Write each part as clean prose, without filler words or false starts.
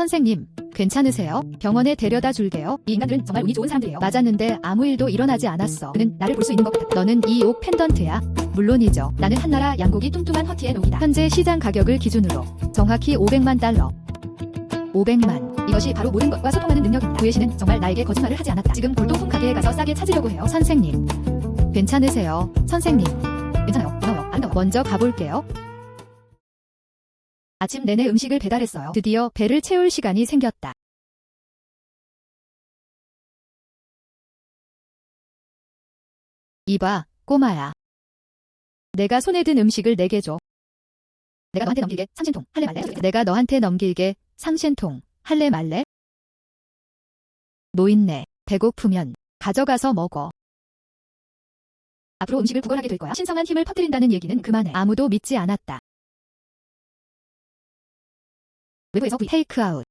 선생님, 괜찮으세요? 병원에 데려다 줄게요. 이 인간들은 정말 운이 좋은 사람들이에요. 맞았는데 아무 일도 일어나지 않았어. 그는 나를 볼 수 있는 것 같아. 너는 이 옥 펜던트야? 물론이죠. 나는 한나라 양고기 뚱뚱한 허티의 녹이다. 현재 시장 가격을 기준으로 정확히 500만 달러. 500만. 이것이 바로 모든 것과 소통하는 능력입니다. 구혜 씨는 정말 나에게 거짓말을 하지 않았다. 지금 골동품 가게에 가서 싸게 찾으려고 해요. 선생님, 괜찮으세요? 선생님, 괜찮아요. 고마워요. 아름다워. 먼저 가볼게요. 아침 내내 음식을 배달했어요. 드디어 배를 채울 시간이 생겼다. 이봐, 꼬마야. 내가 손에 든 음식을 내게 줘. 내가 너한테 넘길게. 상신통. 할래 말래? 내가 너한테 넘길게. 상신통. 할래 말래? 노인네. 배고프면 가져가서 먹어. 앞으로 음식을 구걸하게 될 거야. 신성한 힘을 퍼뜨린다는 얘기는 그만해. 아무도 믿지 않았다. 외부에서 테이크아웃.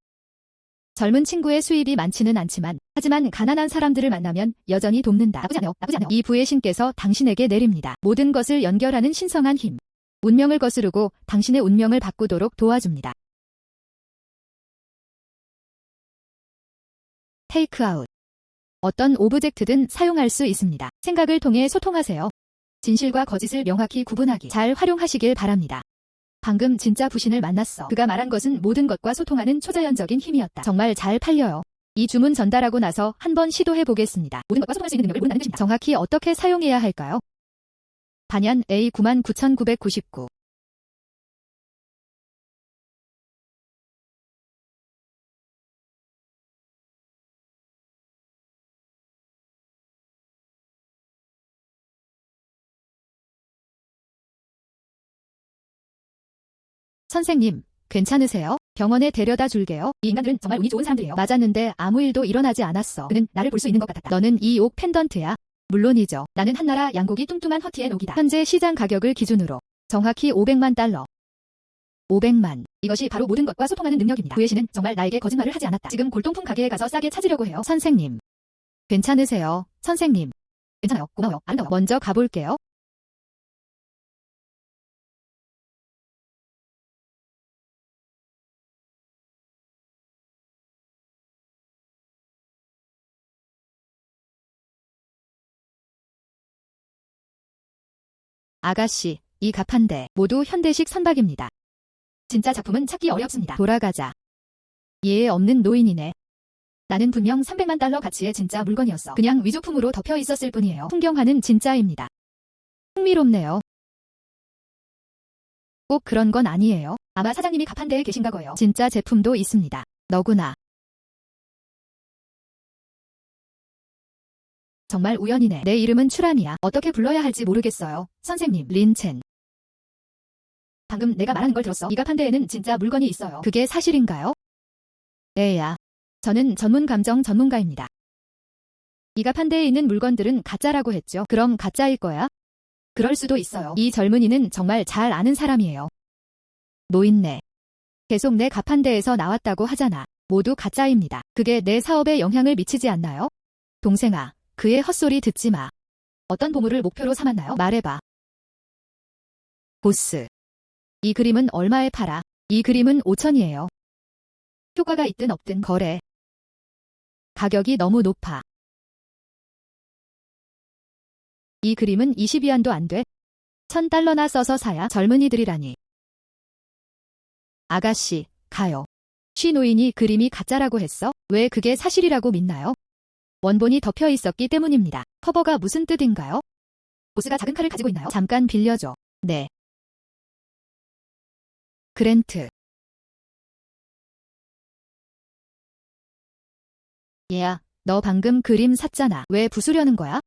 젊은 친구의 수입이 많지는 않지만 하지만 가난한 사람들을 만나면 여전히 돕는다. 나쁘지 않아요. 나쁘지 않아요. 이 부의 신께서 당신에게 내립니다. 모든 것을 연결하는 신성한 힘. 운명을 거스르고 당신의 운명을 바꾸도록 도와줍니다. 테이크아웃. 어떤 오브젝트든 사용할 수 있습니다. 생각을 통해 소통하세요. 진실과 거짓을 명확히 구분하기 잘 활용하시길 바랍니다. 방금 진짜 부신을 만났어. 그가 말한 것은 모든 것과 소통하는 초자연적인 힘이었다. 정말 잘 팔려요. 이 주문 전달하고 나서 한번 시도해 보겠습니다. 모든 것과 소통할 수 있는 능력을 모른다는 뜻입니다. 정확히 어떻게 사용해야 할까요? 반연 A 99,999. 선생님, 괜찮으세요? 병원에 데려다 줄게요. 이 인간들은 정말 운이 좋은 사람들이에요. 맞았는데 아무 일도 일어나지 않았어. 그는 나를 볼 수 있는 것 같았다. 너는 이 옥 펜던트야? 물론이죠. 나는 한나라 양고기 뚱뚱한 허티의 녹이다. 현재 시장 가격을 기준으로 정확히 500만 달러. 500만. 이것이 바로 모든 것과 소통하는 능력입니다. 구혜 씨는 정말 나에게 거짓말을 하지 않았다. 지금 골동품 가게에 가서 싸게 찾으려고 해요. 선생님, 괜찮으세요? 선생님, 괜찮아요. 고마워요. 아름다워. 먼저 가볼게요. 아가씨, 이 가판대 모두 현대식 선박입니다. 진짜 작품은 찾기 어렵습니다. 돌아가자. 예에 없는 노인이네. 나는 분명 300만 달러 가치의 진짜 물건이었어. 그냥 위조품으로 덮여 있었을 뿐이에요. 풍경화는 진짜입니다. 흥미롭네요. 꼭 그런 건 아니에요. 아마 사장님이 가판대에 계신가 거예요. 진짜 제품도 있습니다. 너구나. 정말 우연이네. 내 이름은 추란이야. 어떻게 불러야 할지 모르겠어요. 선생님, 린첸. 방금 내가 말하는 걸 들었어. 이 가판대에는 진짜 물건이 있어요. 그게 사실인가요? 에야. 저는 전문 감정 전문가입니다. 이 가판대에 있는 물건들은 가짜라고 했죠. 그럼 가짜일 거야? 그럴 수도 있어요. 이 젊은이는 정말 잘 아는 사람이에요. 노인네. 계속 내 가판대에서 나왔다고 하잖아. 모두 가짜입니다. 그게 내 사업에 영향을 미치지 않나요? 동생아. 그의 헛소리 듣지 마. 어떤 보물을 목표로 삼았나요? 말해봐. 보스. 이 그림은 얼마에 팔아? 이 그림은 5천이에요. 효과가 있든 없든 거래. 가격이 너무 높아. 이 그림은 20위안도 안 돼? 1,000달러나 써서 사야. 젊은이들이라니. 아가씨, 가요. 쉬 노인이 그림이 가짜라고 했어? 왜 그게 사실이라고 믿나요? 원본이 덮여 있었기 때문입니다. 커버가 무슨 뜻인가요? 보스가 작은 칼을 가지고 있나요? 잠깐 빌려줘. 네. 그랜트. 얘야, 너 방금 그림 샀잖아. 왜 부수려는 거야?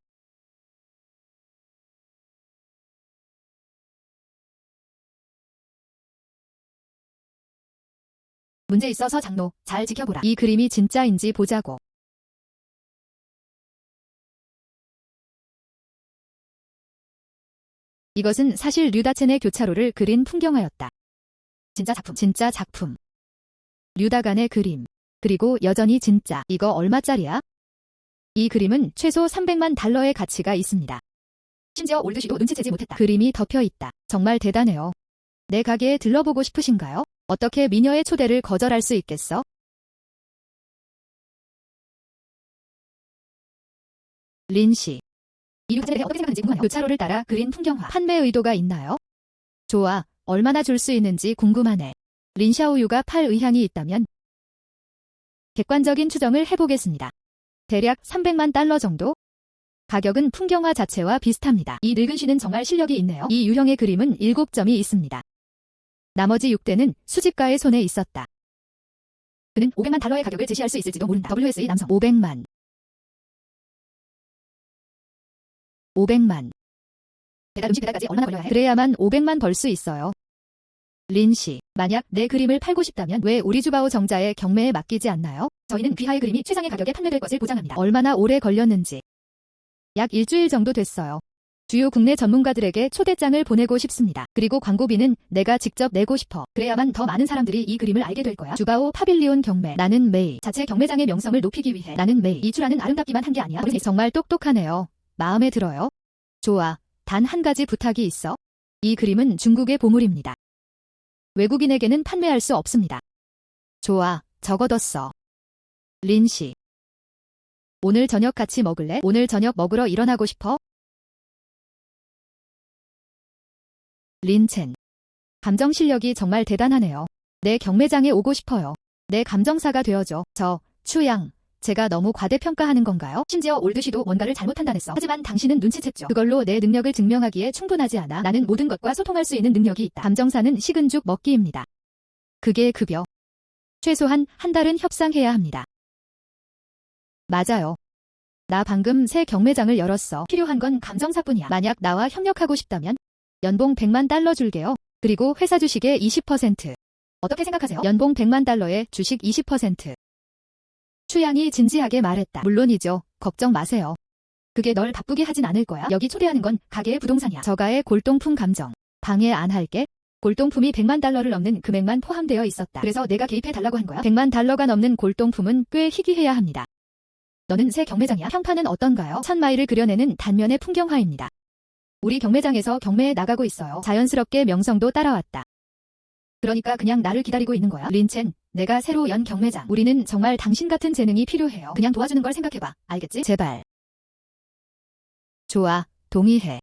문제 있어서 장로, 잘 지켜보라. 이 그림이 진짜인지 보자고. 이것은 사실 류다첸의 교차로를 그린 풍경화였다. 진짜 작품, 진짜 작품. 류다간의 그림. 그리고 여전히 진짜. 이거 얼마짜리야? 이 그림은 최소 300만 달러의 가치가 있습니다. 심지어 올드시도 눈치채지 못했다. 그림이 덮여 있다. 정말 대단해요. 내 가게에 들러보고 싶으신가요? 어떻게 미녀의 초대를 거절할 수 있겠어? 린씨. 이 사진에 대해 어떻게 생각하는지 궁금하네요. 교차로를 따라 그린 풍경화. 판매 의도가 있나요? 좋아. 얼마나 줄 수 있는지 궁금하네. 린샤오유가 팔 의향이 있다면 객관적인 추정을 해보겠습니다. 대략 300만 달러 정도? 가격은 풍경화 자체와 비슷합니다. 이 늙은 씨는 정말 실력이 있네요. 이 유형의 그림은 7점이 있습니다. 나머지 6대는 수집가의 손에 있었다. 그는 500만 달러의 가격을 제시할 수 있을지도 모른다. WS의 남성. 500만. 배달 음식 배달까지 얼마나 걸려야 해? 그래야만 500만 벌 수 있어요. 린씨, 만약 내 그림을 팔고 싶다면 왜 우리 주바오 정자의 경매에 맡기지 않나요? 저희는 귀하의 그림이 최상의 가격에 판매될 것을 보장합니다. 얼마나 오래 걸렸는지. 약 일주일 정도 됐어요. 주요 국내 전문가들에게 초대장을 보내고 싶습니다. 그리고 광고비는 내가 직접 내고 싶어. 그래야만 더 많은 사람들이 이 그림을 알게 될 거야. 주바오 파빌리온 경매. 나는 메이. 자체 경매장의 명성을 높이기 위해 나는 메이. 이 출하는 아름답기만 한 게 아니야. 정말 똑똑하네요. 마음에 들어요. 좋아. 단 한 가지 부탁이 있어. 이 그림은 중국의 보물입니다. 외국인에게는 판매할 수 없습니다. 좋아. 적어뒀어. 린씨. 오늘 저녁 같이 먹을래? 오늘 저녁 먹으러 일어나고 싶어? 린첸. 감정 실력이 정말 대단하네요. 내 경매장에 오고 싶어요. 내 감정사가 되어줘. 추양. 제가 너무 과대평가하는 건가요? 심지어 올드시도 뭔가를 잘못한다냈어. 하지만 당신은 눈치챘죠. 그걸로 내 능력을 증명하기에 충분하지 않아. 나는 모든 것과 소통할 수 있는 능력이 있다. 감정사는 식은 죽 먹기입니다. 그게 급여. 최소한 한 달은 협상해야 합니다. 맞아요. 나 방금 새 경매장을 열었어. 필요한 건 감정사뿐이야. 만약 나와 협력하고 싶다면 연봉 100만 달러 줄게요. 그리고 회사 주식의 20%. 어떻게 생각하세요? 연봉 100만 달러에 주식 20%. 추양이 진지하게 말했다. 물론이죠. 걱정 마세요. 그게 널 바쁘게 하진 않을 거야. 여기 초대하는 건 가게의 부동산이야. 저가의 골동품 감정. 방해 안 할게. 골동품이 100만 달러를 넘는 금액만 포함되어 있었다. 그래서 내가 개입해달라고 한 거야. 100만 달러가 넘는 골동품은 꽤 희귀해야 합니다. 너는 새 경매장이야? 평판은 어떤가요? 1000마일을 그려내는 단면의 풍경화입니다. 우리 경매장에서 경매에 나가고 있어요. 자연스럽게 명성도 따라왔다. 그러니까 그냥 나를 기다리고 있는 거야. 린첸, 내가 새로 연 경매장. 우리는 정말 당신 같은 재능이 필요해요. 그냥 도와주는 걸 생각해봐. 알겠지? 제발. 좋아, 동의해.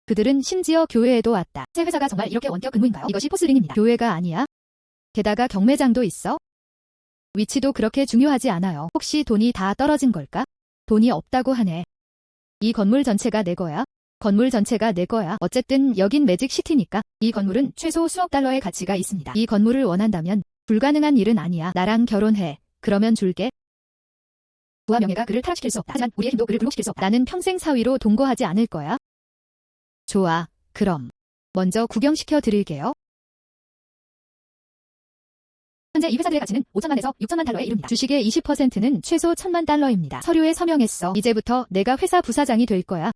그들은 심지어 교회에도 왔다. 새 회사가 정말 이렇게 원격 근무인가요? 이것이 포스링입니다. 교회가 아니야? 게다가 경매장도 있어? 위치도 그렇게 중요하지 않아요. 혹시 돈이 다 떨어진 걸까? 돈이 없다고 하네. 이 건물 전체가 내 거야? 건물 전체가 내 거야. 어쨌든 여긴 매직시티니까. 이 건물은 최소 수억 달러의 가치가 있습니다. 이 건물을 원한다면 불가능한 일은 아니야. 나랑 결혼해. 그러면 줄게. 부와 명예가 그를 타락시킬 수 없다. 하지만 우리의 힘도 그를 굴복시킬 수 없다. 나는 평생 사위로 동거하지 않을 거야. 좋아. 그럼 먼저 구경시켜 드릴게요. 현재 이 회사들의 가치는 5천만에서 6천만 달러에 이릅니다. 주식의 20%는 최소 1000만 달러입니다. 서류에 서명했어. 이제부터 내가 회사 부사장이 될 거야.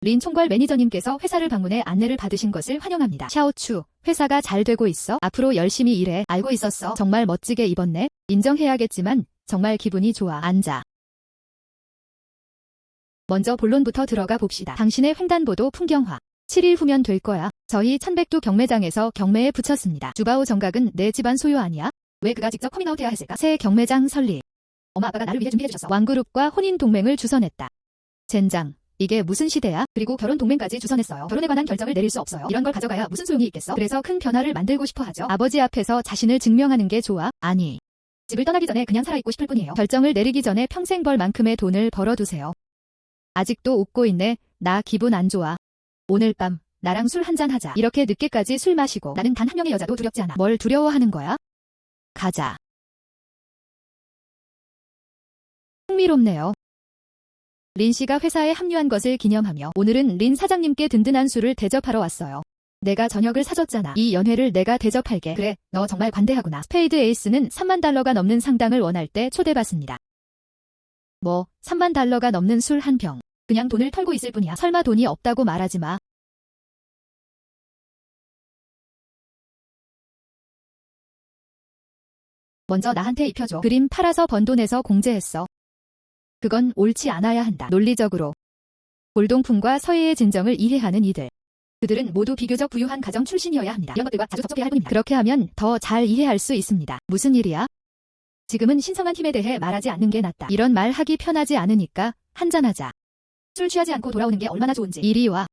린 총괄 매니저님께서 회사를 방문해 안내를 받으신 것을 환영합니다. 샤오추, 회사가 잘 되고 있어? 앞으로 열심히 일해. 알고 있었어. 정말 멋지게 입었네. 인정해야겠지만 정말 기분이 좋아. 앉아. 먼저 본론부터 들어가 봅시다. 당신의 횡단보도 풍경화. 7일 후면 될 거야. 저희 1100두 경매장에서 경매에 붙였습니다. 주바오 정각은 내 집안 소유 아니야? 왜 그가 직접 커밍아웃해야 했을까? 새 경매장 설립. 엄마 아빠가 나를 위해 준비해주셨어. 왕그룹과 혼인 동맹을 주선했다. 젠장. 이게 무슨 시대야? 그리고 결혼 동맹까지 주선했어요. 결혼에 관한 결정을 내릴 수 없어요. 이런 걸 가져가야 무슨 소용이 있겠어? 그래서 큰 변화를 만들고 싶어 하죠. 아버지 앞에서 자신을 증명하는 게 좋아? 아니. 집을 떠나기 전에 그냥 살아있고 싶을 뿐이에요. 결정을 내리기 전에 평생 벌 만큼의 돈을 벌어두세요. 아직도 웃고 있네. 나 기분 안 좋아. 오늘 밤 나랑 술 한잔 하자. 이렇게 늦게까지 술 마시고 나는 단 한 명의 여자도 두렵지 않아. 뭘 두려워하는 거야? 가자. 흥미롭네요. 린 씨가 회사에 합류한 것을 기념하며 오늘은 린 사장님께 든든한 술을 대접하러 왔어요. 내가 저녁을 사줬잖아. 이 연회를 내가 대접할게. 그래, 너 정말 관대하구나. 스페이드 에이스는 3만 달러가 넘는 상당을 원할 때 초대받습니다. 뭐, 3만 달러가 넘는 술 한 병. 그냥 돈을 털고 있을 뿐이야. 설마 돈이 없다고 말하지 마. 먼저 나한테 입혀줘. 그림 팔아서 번 돈에서 공제했어. 그건 옳지 않아야 한다. 논리적으로. 골동품과 서예의 진정을 이해하는 이들. 그들은 모두 비교적 부유한 가정 출신이어야 합니다. 이런 것들과 자주 접촉해야 할 뿐입니다. 그렇게 하면 더 잘 이해할 수 있습니다. 무슨 일이야? 지금은 신성한 힘에 대해 말하지 않는 게 낫다. 이런 말 하기 편하지 않으니까 한잔하자. 술 취하지 않고 돌아오는 게 얼마나 좋은지. 이리 와.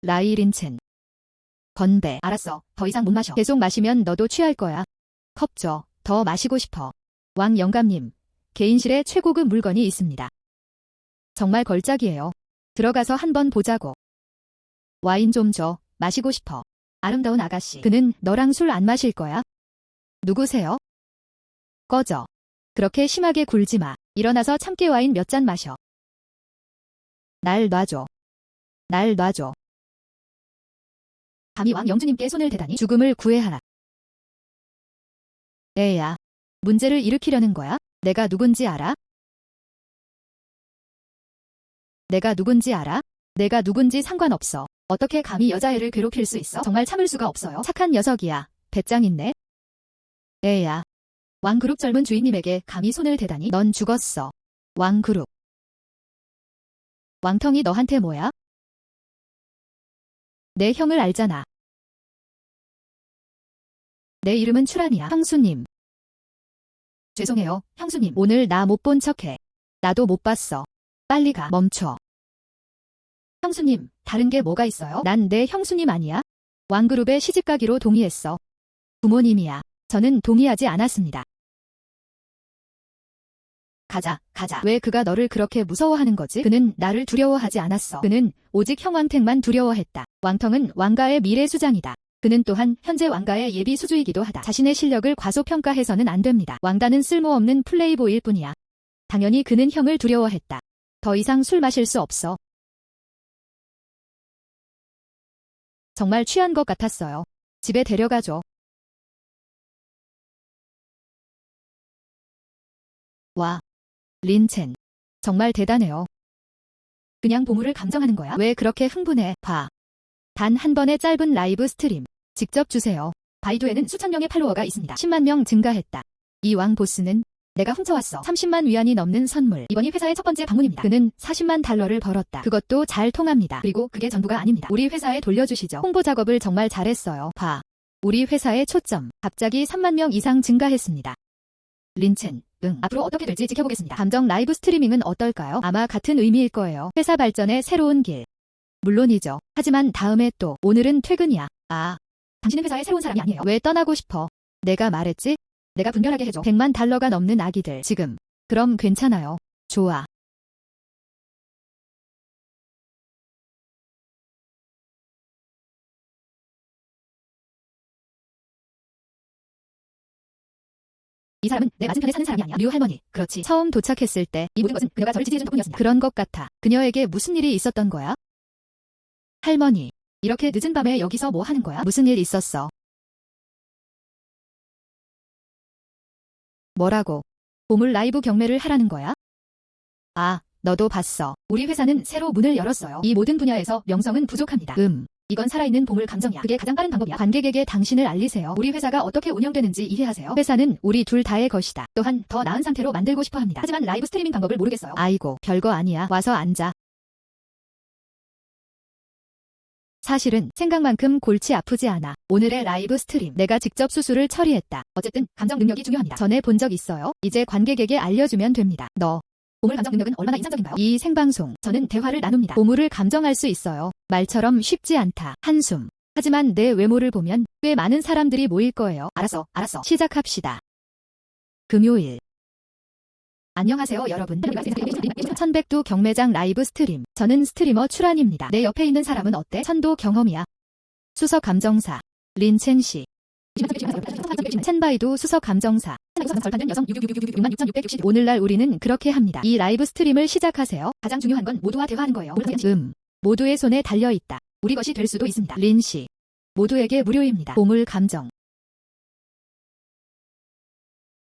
라이 린첸. 건배. 알았어. 더 이상 못 마셔. 계속 마시면 너도 취할 거야. 컵 줘. 더 마시고 싶어. 왕 영감님. 개인실에 최고급 물건이 있습니다. 정말 걸작이에요. 들어가서 한번 보자고. 와인 좀 줘. 마시고 싶어. 아름다운 아가씨. 그는 너랑 술 안 마실 거야? 누구세요? 꺼져. 그렇게 심하게 굴지 마. 일어나서 참깨 와인 몇 잔 마셔. 날 놔줘. 날 놔줘. 감히 왕 영주님께 손을 대다니 죽음을 구해하라. 애야. 문제를 일으키려는 거야? 내가 누군지 알아? 내가 누군지 알아? 내가 누군지 상관없어. 어떻게 감히 여자애를 괴롭힐 수 있어? 정말 참을 수가 없어요. 착한 녀석이야. 배짱 있네. 애야. 왕그룹 젊은 주인님에게 감히 손을 대다니 넌 죽었어. 왕그룹. 왕텅이 너한테 뭐야? 내 형을 알잖아. 내 이름은 추란이야. 형수님. 죄송해요, 형수님. 오늘 나 못 본 척해. 나도 못 봤어. 빨리 가. 멈춰. 형수님, 다른 게 뭐가 있어요? 난 내 형수님 아니야? 왕그룹에 시집가기로 동의했어. 부모님이야. 저는 동의하지 않았습니다. 가자, 가자. 왜 그가 너를 그렇게 무서워하는 거지? 그는 나를 두려워하지 않았어. 그는 오직 형왕택만 두려워했다. 왕텅은 왕가의 미래 수장이다. 그는 또한 현재 왕가의 예비 수주이기도 하다. 자신의 실력을 과소평가해서는 안 됩니다. 왕다는 쓸모없는 플레이보이일 뿐이야. 당연히 그는 형을 두려워했다. 더 이상 술 마실 수 없어. 정말 취한 것 같았어요. 집에 데려가줘. 와. 린첸. 정말 대단해요. 그냥 보물을 감정하는 거야? 왜 그렇게 흥분해? 봐. 단 한 번의 짧은 라이브 스트림. 직접 주세요. 바이두에는 수천 명의 팔로워가 있습니다. 10만 명 증가했다. 이 왕 보스는 내가 훔쳐왔어. 30만 위안이 넘는 선물. 이번이 회사의 첫 번째 방문입니다. 그는 40만 달러를 벌었다. 그것도 잘 통합니다. 그리고 그게 전부가 아닙니다. 우리 회사에 돌려주시죠. 홍보 작업을 정말 잘했어요. 봐. 우리 회사의 초점. 갑자기 3만 명 이상 증가했습니다. 린첸. 앞으로 어떻게 될지 지켜보겠습니다. 감정 라이브 스트리밍은 어떨까요? 아마 같은 의미일 거예요. 회사 발전의 새로운 길. 물론이죠. 하지만 다음에 또. 오늘은 퇴근이야. 아. 당신은 회사의 새로운 사람이 아니에요. 왜 떠나고 싶어? 내가 말했지? 내가 분별하게 해줘. 100만 달러가 넘는 아기들. 지금. 그럼 괜찮아요. 좋아. 이 사람은 내 맞은편에 사는 사람이 아니야. 류 할머니. 그렇지. 처음 도착했을 때 이 모든 것은 그녀가 저를 지지해준 덕분이었습니다. 그런 것 같아. 그녀에게 무슨 일이 있었던 거야? 할머니. 이렇게 늦은 밤에 여기서 뭐 하는 거야? 무슨 일 있었어? 뭐라고? 보물 라이브 경매를 하라는 거야? 아, 너도 봤어. 우리 회사는 새로 문을 열었어요. 이 모든 분야에서 명성은 부족합니다. 이건 살아있는 보물 감정이야. 그게 가장 빠른 방법이야. 관객에게 당신을 알리세요. 우리 회사가 어떻게 운영되는지 이해하세요. 회사는 우리 둘 다의 것이다. 또한 더 나은 상태로 만들고 싶어 합니다. 하지만 라이브 스트리밍 방법을 모르겠어요. 아이고, 별거 아니야. 와서 앉아. 사실은 생각만큼 골치 아프지 않아. 오늘의 라이브 스트림. 내가 직접 수술을 처리했다. 어쨌든 감정 능력이 중요합니다. 전에 본 적 있어요? 이제 관객에게 알려주면 됩니다. 너. 보물 감정 능력은 얼마나 인상적인가요? 이 생방송. 저는 대화를 나눕니다. 보물을 감정할 수 있어요. 말처럼 쉽지 않다. 한숨. 하지만 내 외모를 보면 꽤 많은 사람들이 모일 거예요. 알았어. 시작합시다. 금요일. 안녕하세요 여러분. 1100도 경매장 라이브 스트림. 저는 스트리머 추란입니다. 내 옆에 있는 사람은 어때? 천도 경험이야. 수석 감정사. 린첸 씨. 첸바이도 수석 감정사. 오늘날 우리는 그렇게 합니다. 이 라이브 스트림을 시작하세요. 가장 중요한 건 모두와 대화하는 거예요. 모두의 손에 달려있다. 우리 것이 될 수도 있습니다. 린 씨. 모두에게 무료입니다. 보물 감정.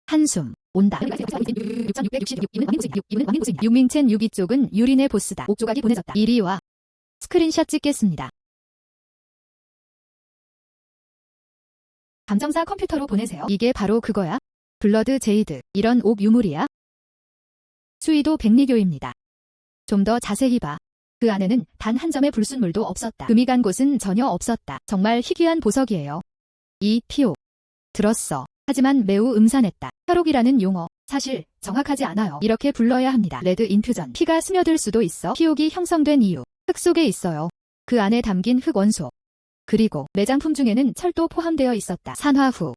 한숨. 온다. 6666. 이는 왕인보수입니다. 육민첸 6위 쪽은 유린의 보스다. 옥조각이 보내졌다. 이리 와. 스크린샷 찍겠습니다. 감정사 컴퓨터로 보내세요. 이게 바로 그거야? 블러드 제이드. 이런 옥 유물이야? 수위도 백리교입니다. 좀 더 자세히 봐. 그 안에는 단 한 점의 불순물도 없었다. 금이 간 곳은 전혀 없었다. 정말 희귀한 보석이에요. 이 피옥. 들었어. 하지만 매우 음산했다. 혈옥이라는 용어. 사실 정확하지 않아요. 이렇게 불러야 합니다. 레드 인퓨전. 피가 스며들 수도 있어. 피옥이 형성된 이유. 흙 속에 있어요. 그 안에 담긴 흙 원소. 그리고 매장품 중에는 철도 포함되어 있었다. 산화 후.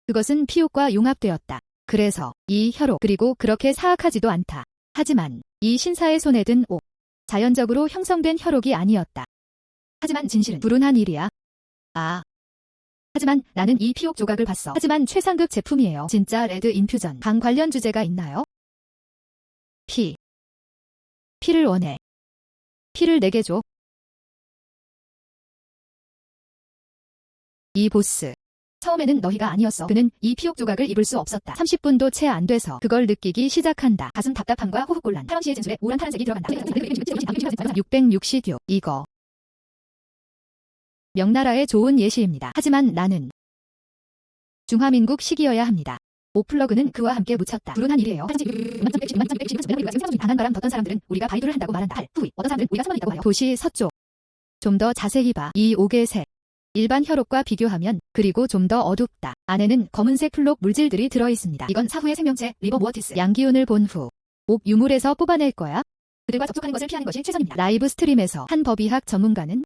그것은 피옥과 융합되었다. 그래서 이 혈옥. 그리고 그렇게 사악하지도 않다. 하지만 이 신사의 손에 든 옥. 자연적으로 형성된 혈옥이 아니었다. 하지만 진실은 불운한 일이야. 하지만 나는 이 피옥 조각을 봤어. 하지만 최상급 제품이에요. 진짜 레드 인퓨전. 강 관련 주제가 있나요? 피를 원해. 피를 내게 줘. 이 보스. 처음에는 너희가 아니었어. 그는 이 피옥 조각을 입을 수 없었다. 30분도 채 안 돼서 그걸 느끼기 시작한다. 가슴 답답함과 호흡곤란. 타랑시의 진술에 우울한 파란색이 들어간다. 666. 이거. 명나라의 좋은 예시입니다. 하지만 나는 중화민국 시기여야 합니다. 오플러그는 그와 함께 묻혔다. 불운한 일이에요. 강한 바람 뒀던 사람들은 우리가 바이두를 한다고 말한다. 후이. 어떤 사람들은 우리가 숨어있다고 하여. 도시 서쪽. 좀 더 자세히 봐. 이 옥의 색. 일반 혈옥과 비교하면 그리고 좀 더 어둡다. 안에는 검은색 플록 물질들이 들어있습니다. 이건 사후의 생명체 리버 무어티스. 양기운을 본 후 옥 유물에서 뽑아낼 거야? 그들과 접촉하는 것을 피하는 것이 최선입니다. 라이브 스트림에서 한 법의학 전문가는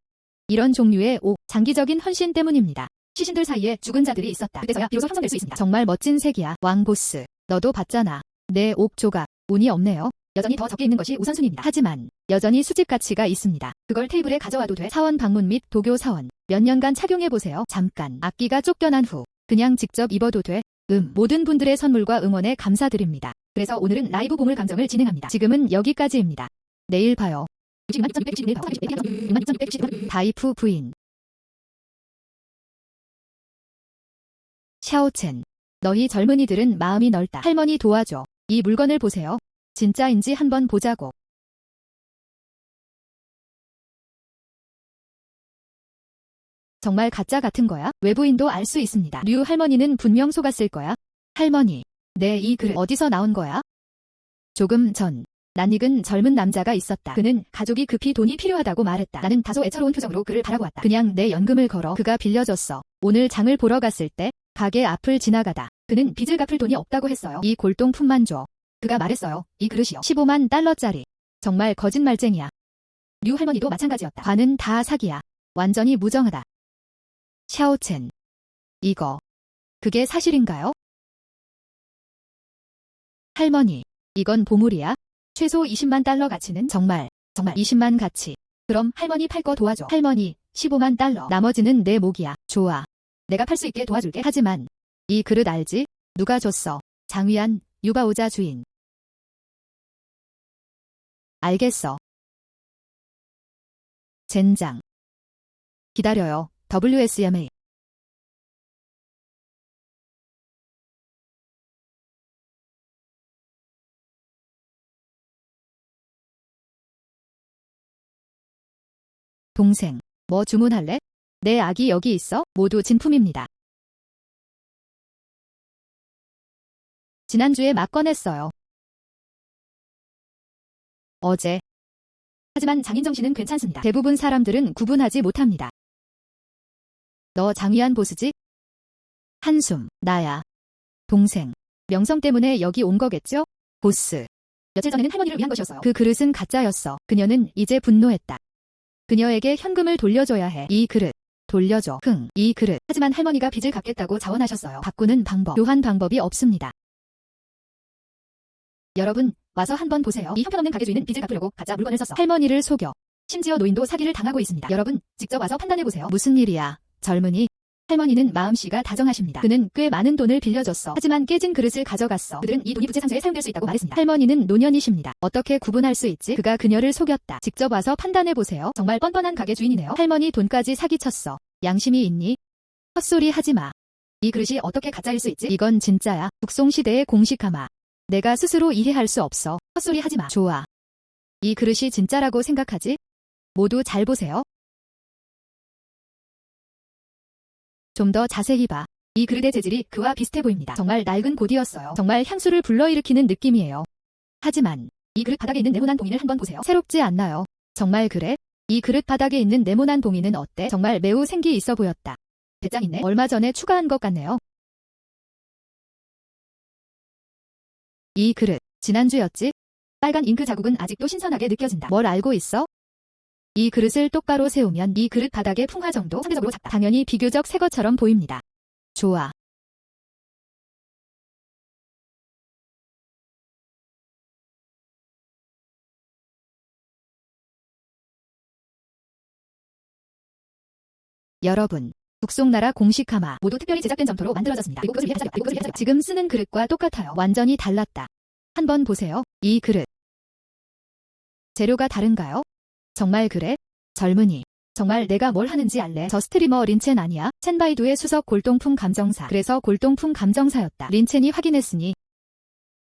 이런 종류의 옥, 장기적인 헌신 때문입니다. 시신들 사이에 죽은 자들이 있었다. 그때서야 비로소 형성될 수 있습니다. 정말 멋진 색이야. 왕보스. 너도 봤잖아. 내 옥 조각. 운이 없네요. 여전히 더 적게 있는 것이 우선순위입니다. 하지만 여전히 수집 가치가 있습니다. 그걸 테이블에 가져와도 돼. 사원 방문 및 도교 사원. 몇 년간 착용해보세요. 잠깐. 악기가 쫓겨난 후 그냥 직접 입어도 돼. 모든 분들의 선물과 응원에 감사드립니다. 그래서 오늘은 라이브 보물 감정을 진행합니다. 지금은 여기까지입니다. 내일 봐요. 다이프 부인. 샤오첸. 너희 젊은이들은 마음이 넓다. 할머니 도와줘. 이 물건을 보세요. 진짜인지 한번 보자고. 정말 가짜 같은 거야? 외부인도 알 수 있습니다. 류 할머니는 분명 속았을 거야. 할머니. 네, 이 글 어디서 나온 거야? 조금 전. 낯익은 젊은 남자가 있었다. 그는 가족이 급히 돈이 필요하다고 말했다. 나는 다소 애처로운 표정으로 그를 바라보았다. 그냥 내 연금을 걸어. 그가 빌려줬어. 오늘 장을 보러 갔을 때 가게 앞을 지나가다. 그는 빚을 갚을 돈이 없다고 했어요. 이 골동품만 줘. 그가 말했어요. 이 그릇이요. 15만 달러짜리. 정말 거짓말쟁이야. 류 할머니도 마찬가지였다. 관은 다 사기야. 완전히 무정하다. 샤오첸. 이거. 그게 사실인가요? 할머니. 이건 보물이야? 최소 20만 달러 가치는 정말 20만 가치. 그럼 할머니 팔 거 도와줘. 할머니, 15만 달러. 나머지는 내 몫이야. 좋아. 내가 팔 수 있게 도와줄게. 하지만 이 그릇 알지? 누가 줬어? 장위안, 유바오자 주인. 알겠어. 젠장. 기다려요. WSMA. 동생, 뭐 주문할래? 내 아기 여기 있어? 모두 진품입니다. 지난주에 막 꺼냈어요. 어제. 하지만 장인정 씨는 괜찮습니다. 대부분 사람들은 구분하지 못합니다. 너 장위안 보스지? 한숨. 나야. 동생. 명성 때문에 여기 온 거겠죠? 보스. 며칠 전에는 할머니를 위한 것이었어요. 그 그릇은 가짜였어. 그녀는 이제 분노했다. 그녀에게 현금을 돌려줘야 해. 이 그릇. 돌려줘. 이 그릇. 하지만 할머니가 빚을 갚겠다고 자원하셨어요. 바꾸는 방법. 교환 방법이 없습니다. 여러분, 와서 한번 보세요. 이 형편없는 가게 주인은 빚을 갚으려고 가짜 물건을 썼어. 할머니를 속여. 심지어 노인도 사기를 당하고 있습니다. 여러분, 직접 와서 판단해보세요. 무슨 일이야, 젊은이? 할머니는 마음씨가 다정하십니다. 그는 꽤 많은 돈을 빌려줬어. 하지만 깨진 그릇을 가져갔어. 그들은 이 돈이 부채 상쇄에 사용될 수 있다고 말했습니다. 할머니는 노년이십니다. 어떻게 구분할 수 있지? 그가 그녀를 속였다. 직접 와서 판단해보세요. 정말 뻔뻔한 가게 주인이네요. 할머니 돈까지 사기쳤어. 양심이 있니? 헛소리 하지 마. 이 그릇이 어떻게 가짜일 수 있지? 이건 진짜야. 북송시대의 공식하마. 내가 스스로 이해할 수 없어. 헛소리 하지 마. 좋아. 이 그릇이 진짜라고 생각하지? 모두 잘 보세요. 좀 더 자세히 봐. 이 그릇의 재질이 그와 비슷해 보입니다. 정말 낡은 고디였어요. 정말 향수를 불러일으키는 느낌이에요. 하지만 이 그릇 바닥에 있는 네모난 봉인을 한번 보세요. 새롭지 않나요? 정말 그래? 이 그릇 바닥에 있는 네모난 봉인은 어때? 정말 매우 생기 있어 보였다. 배짱 있네. 얼마 전에 추가한 것 같네요. 이 그릇, 지난주였지? 빨간 잉크 자국은 아직도 신선하게 느껴진다. 뭘 알고 있어? 이 그릇을 똑바로 세우면 이 그릇 바닥의 풍화 정도 상대적으로 작다. 당연히 비교적 새 것처럼 보입니다. 좋아. 여러분, 북송나라 공식 가마 모두 특별히 제작된 점토로 만들어졌습니다. 그리고 그것을 위해 하자요. 지금 쓰는 그릇과 똑같아요. 완전히 달랐다. 한번 보세요. 이 그릇. 재료가 다른가요? 정말 그래? 젊은이. 정말 내가 뭘 하는지 알래? 저 스트리머 린첸 아니야? 첸바이두의 수석 골동품 감정사. 그래서 골동품 감정사였다. 린첸이 확인했으니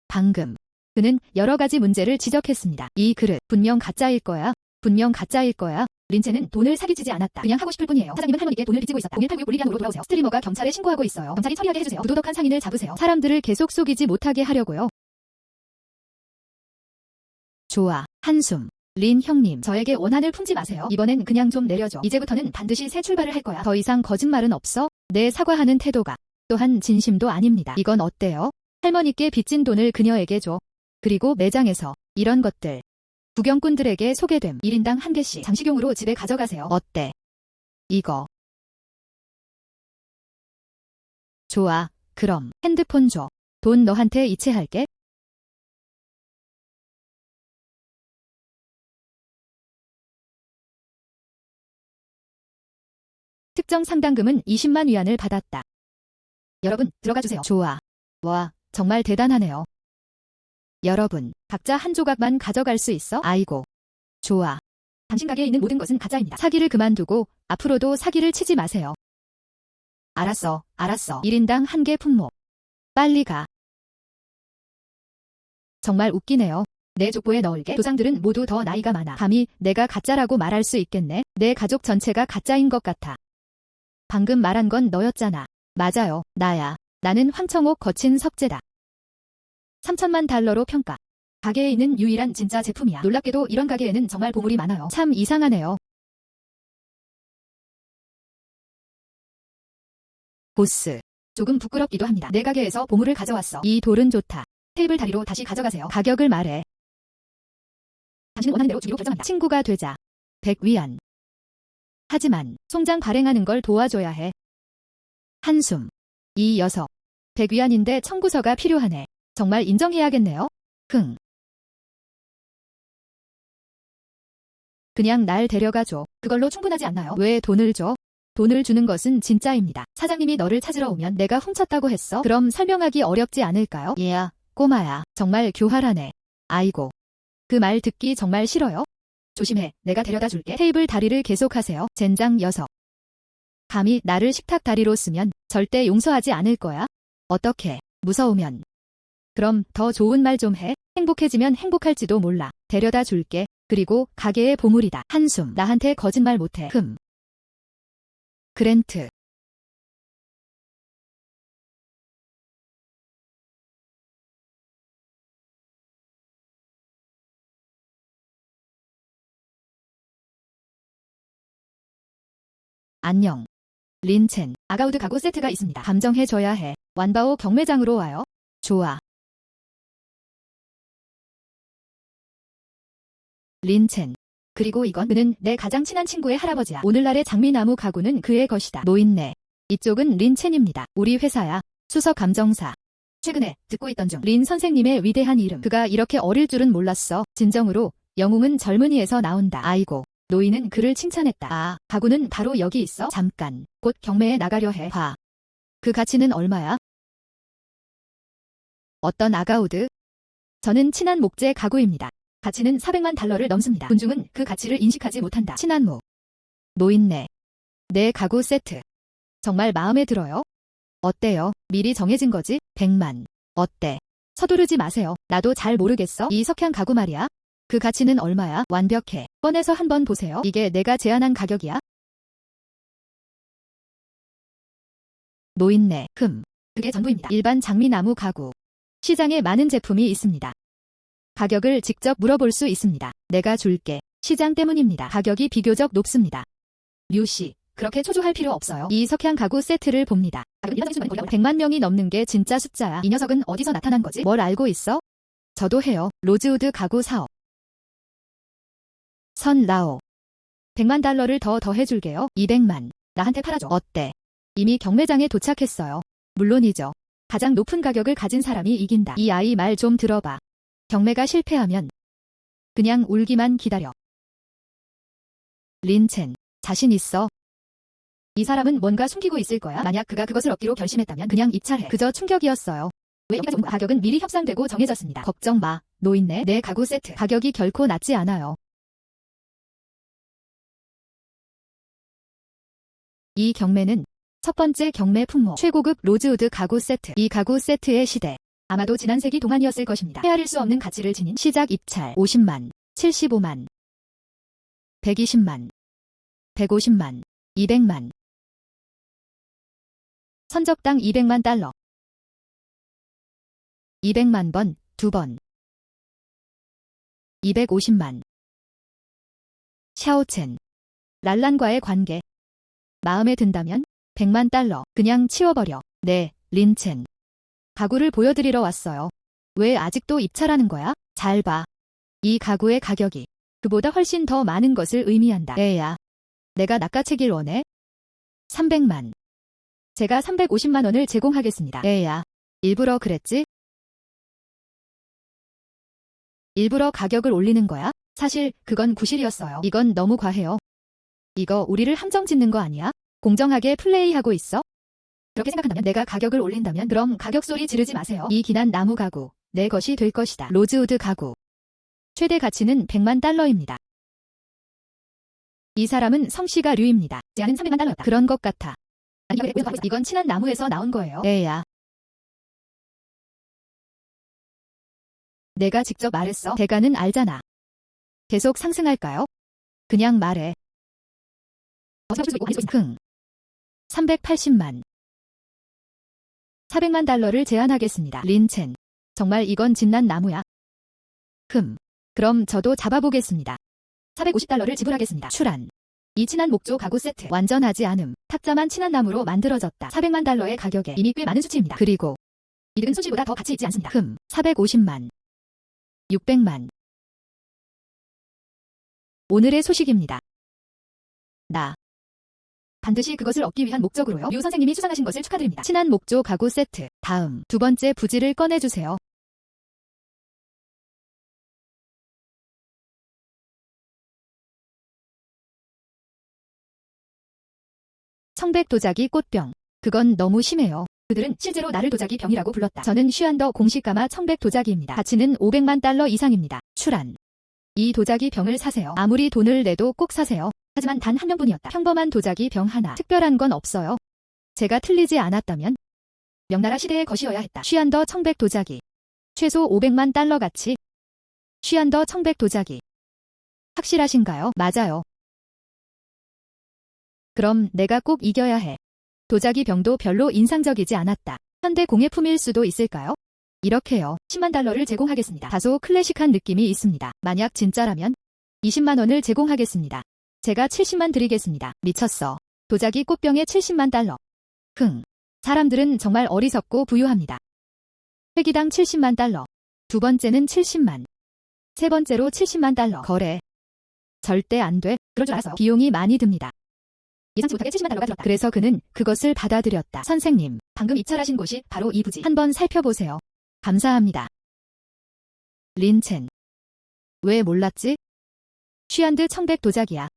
방금 그는 여러 가지 문제를 지적했습니다. 이 그릇 분명 가짜일 거야. 분명 가짜일 거야. 린첸은 돈을 사기치지 않았다. 그냥 하고 싶을 뿐이에요. 사장님은 할머니께 돈을 빚지고 있었다. 0189 볼리비안으로 돌아오세요. 스트리머가 경찰에 신고하고 있어요. 경찰이 처리하게 해주세요. 부도덕한 상인을 잡으세요. 사람들을 계속 속이지 못하게 하려고요. 좋아. 한숨. 린 형님, 저에게 원한을 품지 마세요. 이번엔 그냥 좀 내려줘. 이제부터는 반드시 새 출발을 할 거야. 더 이상 거짓말은 없어? 내 사과하는 태도가 또한 진심도 아닙니다. 이건 어때요? 할머니께 빚진 돈을 그녀에게 줘. 그리고 매장에서 이런 것들 구경꾼들에게 소개됨. 1인당 한 개씩 장식용으로 집에 가져가세요. 어때? 이거. 좋아. 그럼 핸드폰 줘. 돈 너한테 이체할게. 특정 상당금은 20만 위안을 받았다. 여러분, 들어가 주세요. 좋아. 와, 정말 대단하네요. 여러분, 각자 한 조각만 가져갈 수 있어? 아이고. 좋아. 당신 가게에 있는 모든 것은 가짜입니다. 사기를 그만두고 앞으로도 사기를 치지 마세요. 알았어. 1인당 한 개 품목. 빨리 가. 정말 웃기네요. 내 족보에 넣을게. 조상들은 모두 더 나이가 많아. 감히 내가 가짜라고 말할 수 있겠네. 내 가족 전체가 가짜인 것 같아. 방금 말한 건 너였잖아. 맞아요. 나야. 나는 황청옥 거친 석재다. 3천만 달러로 평가. 가게에 있는 유일한 진짜 제품이야. 놀랍게도 이런 가게에는 정말 보물이 많아요. 참 이상하네요. 보스. 조금 부끄럽기도 합니다. 내 가게에서 보물을 가져왔어. 이 돌은 좋다. 테이블 다리로 다시 가져가세요. 가격을 말해. 당신은 원하는 대로 주기로 결정합니다. 친구가 되자. 100위안. 하지만 송장 발행하는 걸 도와줘야 해. 한숨. 이 녀석. 100위안인데 청구서가 필요하네. 정말 인정해야겠네요. 그냥 날 데려가줘. 그걸로 충분하지 않나요? 왜 돈을 줘? 돈을 주는 것은 진짜입니다. 사장님이 너를 찾으러 오면 내가 훔쳤다고 했어? 그럼 설명하기 어렵지 않을까요? 얘야, 꼬마야. 정말 교활하네. 아이고. 그 말 듣기 정말 싫어요? 조심해. 내가 데려다 줄게. 테이블 다리를 계속하세요. 젠장 녀석. 감히 나를 식탁 다리로 쓰면 절대 용서하지 않을 거야. 어떻게? 무서우면. 그럼 더 좋은 말 좀 해. 행복해지면 행복할지도 몰라. 데려다 줄게. 그리고 가게의 보물이다. 한숨. 나한테 거짓말 못해. 그랜트. 안녕. 린첸. 아가우드 가구 세트가 있습니다. 감정해줘야 해. 완바오 경매장으로 와요. 좋아. 린첸. 그리고 이건 그는 내 가장 친한 친구의 할아버지야. 오늘날의 장미나무 가구는 그의 것이다. 노인네. 이쪽은 린첸입니다. 우리 회사야. 수석 감정사. 최근에 듣고 있던 중 린 선생님의 위대한 이름. 그가 이렇게 어릴 줄은 몰랐어. 진정으로 영웅은 젊은이에서 나온다. 아이고. 노인은 그를 칭찬했다. 아, 가구는 바로 여기 있어? 잠깐. 곧 경매에 나가려 해. 봐. 그 가치는 얼마야? 어떤 아가우드? 저는 친한 목재 가구입니다. 가치는 400만 달러를 넘습니다. 군중은 그 가치를 인식하지 못한다. 친한무. 노인네. 내 가구 세트. 정말 마음에 들어요? 어때요? 미리 정해진 거지? 100만. 어때? 서두르지 마세요. 나도 잘 모르겠어. 이 석향 가구 말이야. 그 가치는 얼마야? 완벽해. 꺼내서 한번 보세요. 이게 내가 제안한 가격이야? 노인네. 그게 전부입니다. 일반 장미나무 가구. 시장에 많은 제품이 있습니다. 가격을 직접 물어볼 수 있습니다. 내가 줄게. 시장 때문입니다. 가격이 비교적 높습니다. 류씨, 그렇게 초조할 필요 없어요. 이 석향 가구 세트를 봅니다. 100만 명이 넘는 게 진짜 숫자야. 이 녀석은 어디서 나타난 거지? 뭘 알고 있어? 저도 해요. 로즈우드 가구 사업. 선라오. 100만 달러를 더 더해줄게요. 200만. 나한테 팔아줘. 어때? 이미 경매장에 도착했어요. 물론이죠. 가장 높은 가격을 가진 사람이 이긴다. 이 아이 말 좀 들어봐. 경매가 실패하면 그냥 울기만 기다려. 린첸, 자신 있어? 이 사람은 뭔가 숨기고 있을 거야. 만약 그가 그것을 얻기로 결심했다면 그냥 입찰해. 그저 충격이었어요. 왜 여기까지 온 거야? 가격은 미리 협상되고 정해졌습니다. 걱정 마. 노인네. 내 가구 세트. 가격이 결코 낮지 않아요. 이 경매는 첫 번째 경매 품목. 최고급 로즈우드 가구 세트. 이 가구 세트의 시대. 아마도 지난 세기 동안이었을 것입니다. 헤아릴 수 없는 가치를 지닌 시작 입찰 50만, 75만, 120만, 150만, 200만. 선적당 200만 달러. 200만 번, 2번. 250만. 샤오첸. 랄란과의 관계. 마음에 든다면 100만 달러. 그냥 치워버려. 네, 린첸. 가구를 보여드리러 왔어요. 왜 아직도 입찰하는 거야? 잘 봐. 이 가구의 가격이 그보다 훨씬 더 많은 것을 의미한다. 애야. 내가 낚아채길 원해? 300만. 제가 350만 원을 제공하겠습니다. 애야. 일부러 그랬지? 일부러 가격을 올리는 거야? 사실 그건 구실이었어요. 이건 너무 과해요. 이거 우리를 함정 짓는 거 아니야? 공정하게 플레이하고 있어? 그렇게 생각한다면 내가 가격을 올린다면 그럼 가격 소리 지르지 마세요. 이 기난 나무 가구. 내 것이 될 것이다. 로즈우드 가구. 최대 가치는 100만 달러입니다. 이 사람은 성씨가 류입니다. 제안은 300만 달러였다. 그런 것 같아. 아니, 이건 친한 나무에서 나온 거예요. 애야. 내가 직접 말했어. 대가는 알잖아. 계속 상승할까요? 그냥 말해. 380만. 400만 달러를 제안하겠습니다. 린첸. 정말 이건 진난 나무야. 그럼 저도 잡아보겠습니다. 450달러를 지불하겠습니다. 출한. 이 친한 목조 가구 세트. 완전하지 않음. 탁자만 친한 나무로 만들어졌다. 400만 달러의 가격에 이미 꽤 많은 수치입니다. 그리고 이득은 손실보다 더 가치 있지 않습니다. 450만. 600만. 오늘의 소식입니다. 나. 반드시 그것을 얻기 위한 목적으로요. 류 선생님이 수상하신 것을 축하드립니다. 친한 목조 가구 세트. 다음. 두 번째 부지를 꺼내주세요. 청백 도자기 꽃병. 그건 너무 심해요. 그들은 실제로 나를 도자기 병이라고 불렀다. 저는 슈안더 공식가마 청백 도자기입니다. 가치는 500만 달러 이상입니다. 출한. 이 도자기 병을 사세요. 아무리 돈을 내도 꼭 사세요. 하지만 단 한 명뿐이었다. 평범한 도자기 병 하나. 특별한 건 없어요. 제가 틀리지 않았다면 명나라 시대의 것이어야 했다. 슈안더 청백 도자기. 최소 500만 달러 가치. 슈안더 청백 도자기. 확실하신가요? 맞아요. 그럼 내가 꼭 이겨야 해. 도자기 병도 별로 인상적이지 않았다. 현대 공예품일 수도 있을까요? 이렇게요. 10만 달러를 제공하겠습니다. 다소 클래식한 느낌이 있습니다. 만약 진짜라면 20만 원을 제공하겠습니다. 제가 70만 드리겠습니다. 미쳤어. 도자기 꽃병에 70만 달러. 사람들은 정말 어리석고 부유합니다. 회기당 70만 달러. 두 번째는 70만. 세 번째로 70만 달러. 거래. 절대 안 돼. 그럴 줄 알았어요. 비용이 많이 듭니다. 예상치 못하게 70만 달러가 들었다. 그래서 그는 그것을 받아들였다. 선생님, 방금 입찰하신 곳이 바로 이 부지. 한번 살펴보세요. 감사합니다. 린첸. 왜 몰랐지? 슈안드 청백 도자기야.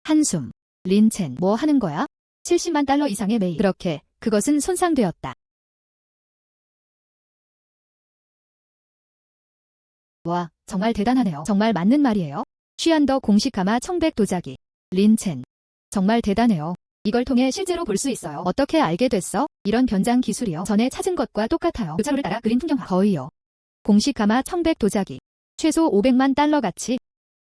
한숨. 린첸, 뭐 하는 거야? 70만 달러 이상의 매일. 그렇게, 그것은 손상되었다. 와, 정말 대단하네요. 정말 맞는 말이에요. 슈안더 공식 가마 청백 도자기. 린첸. 정말 대단해요. 이걸 통해 실제로 볼 수 있어요. 어떻게 알게 됐어? 이런 변장 기술이요. 전에 찾은 것과 똑같아요. 교차로를 따라 그린 풍경화. 거의요. 공식 가마 청백 도자기. 최소 500만 달러 가치.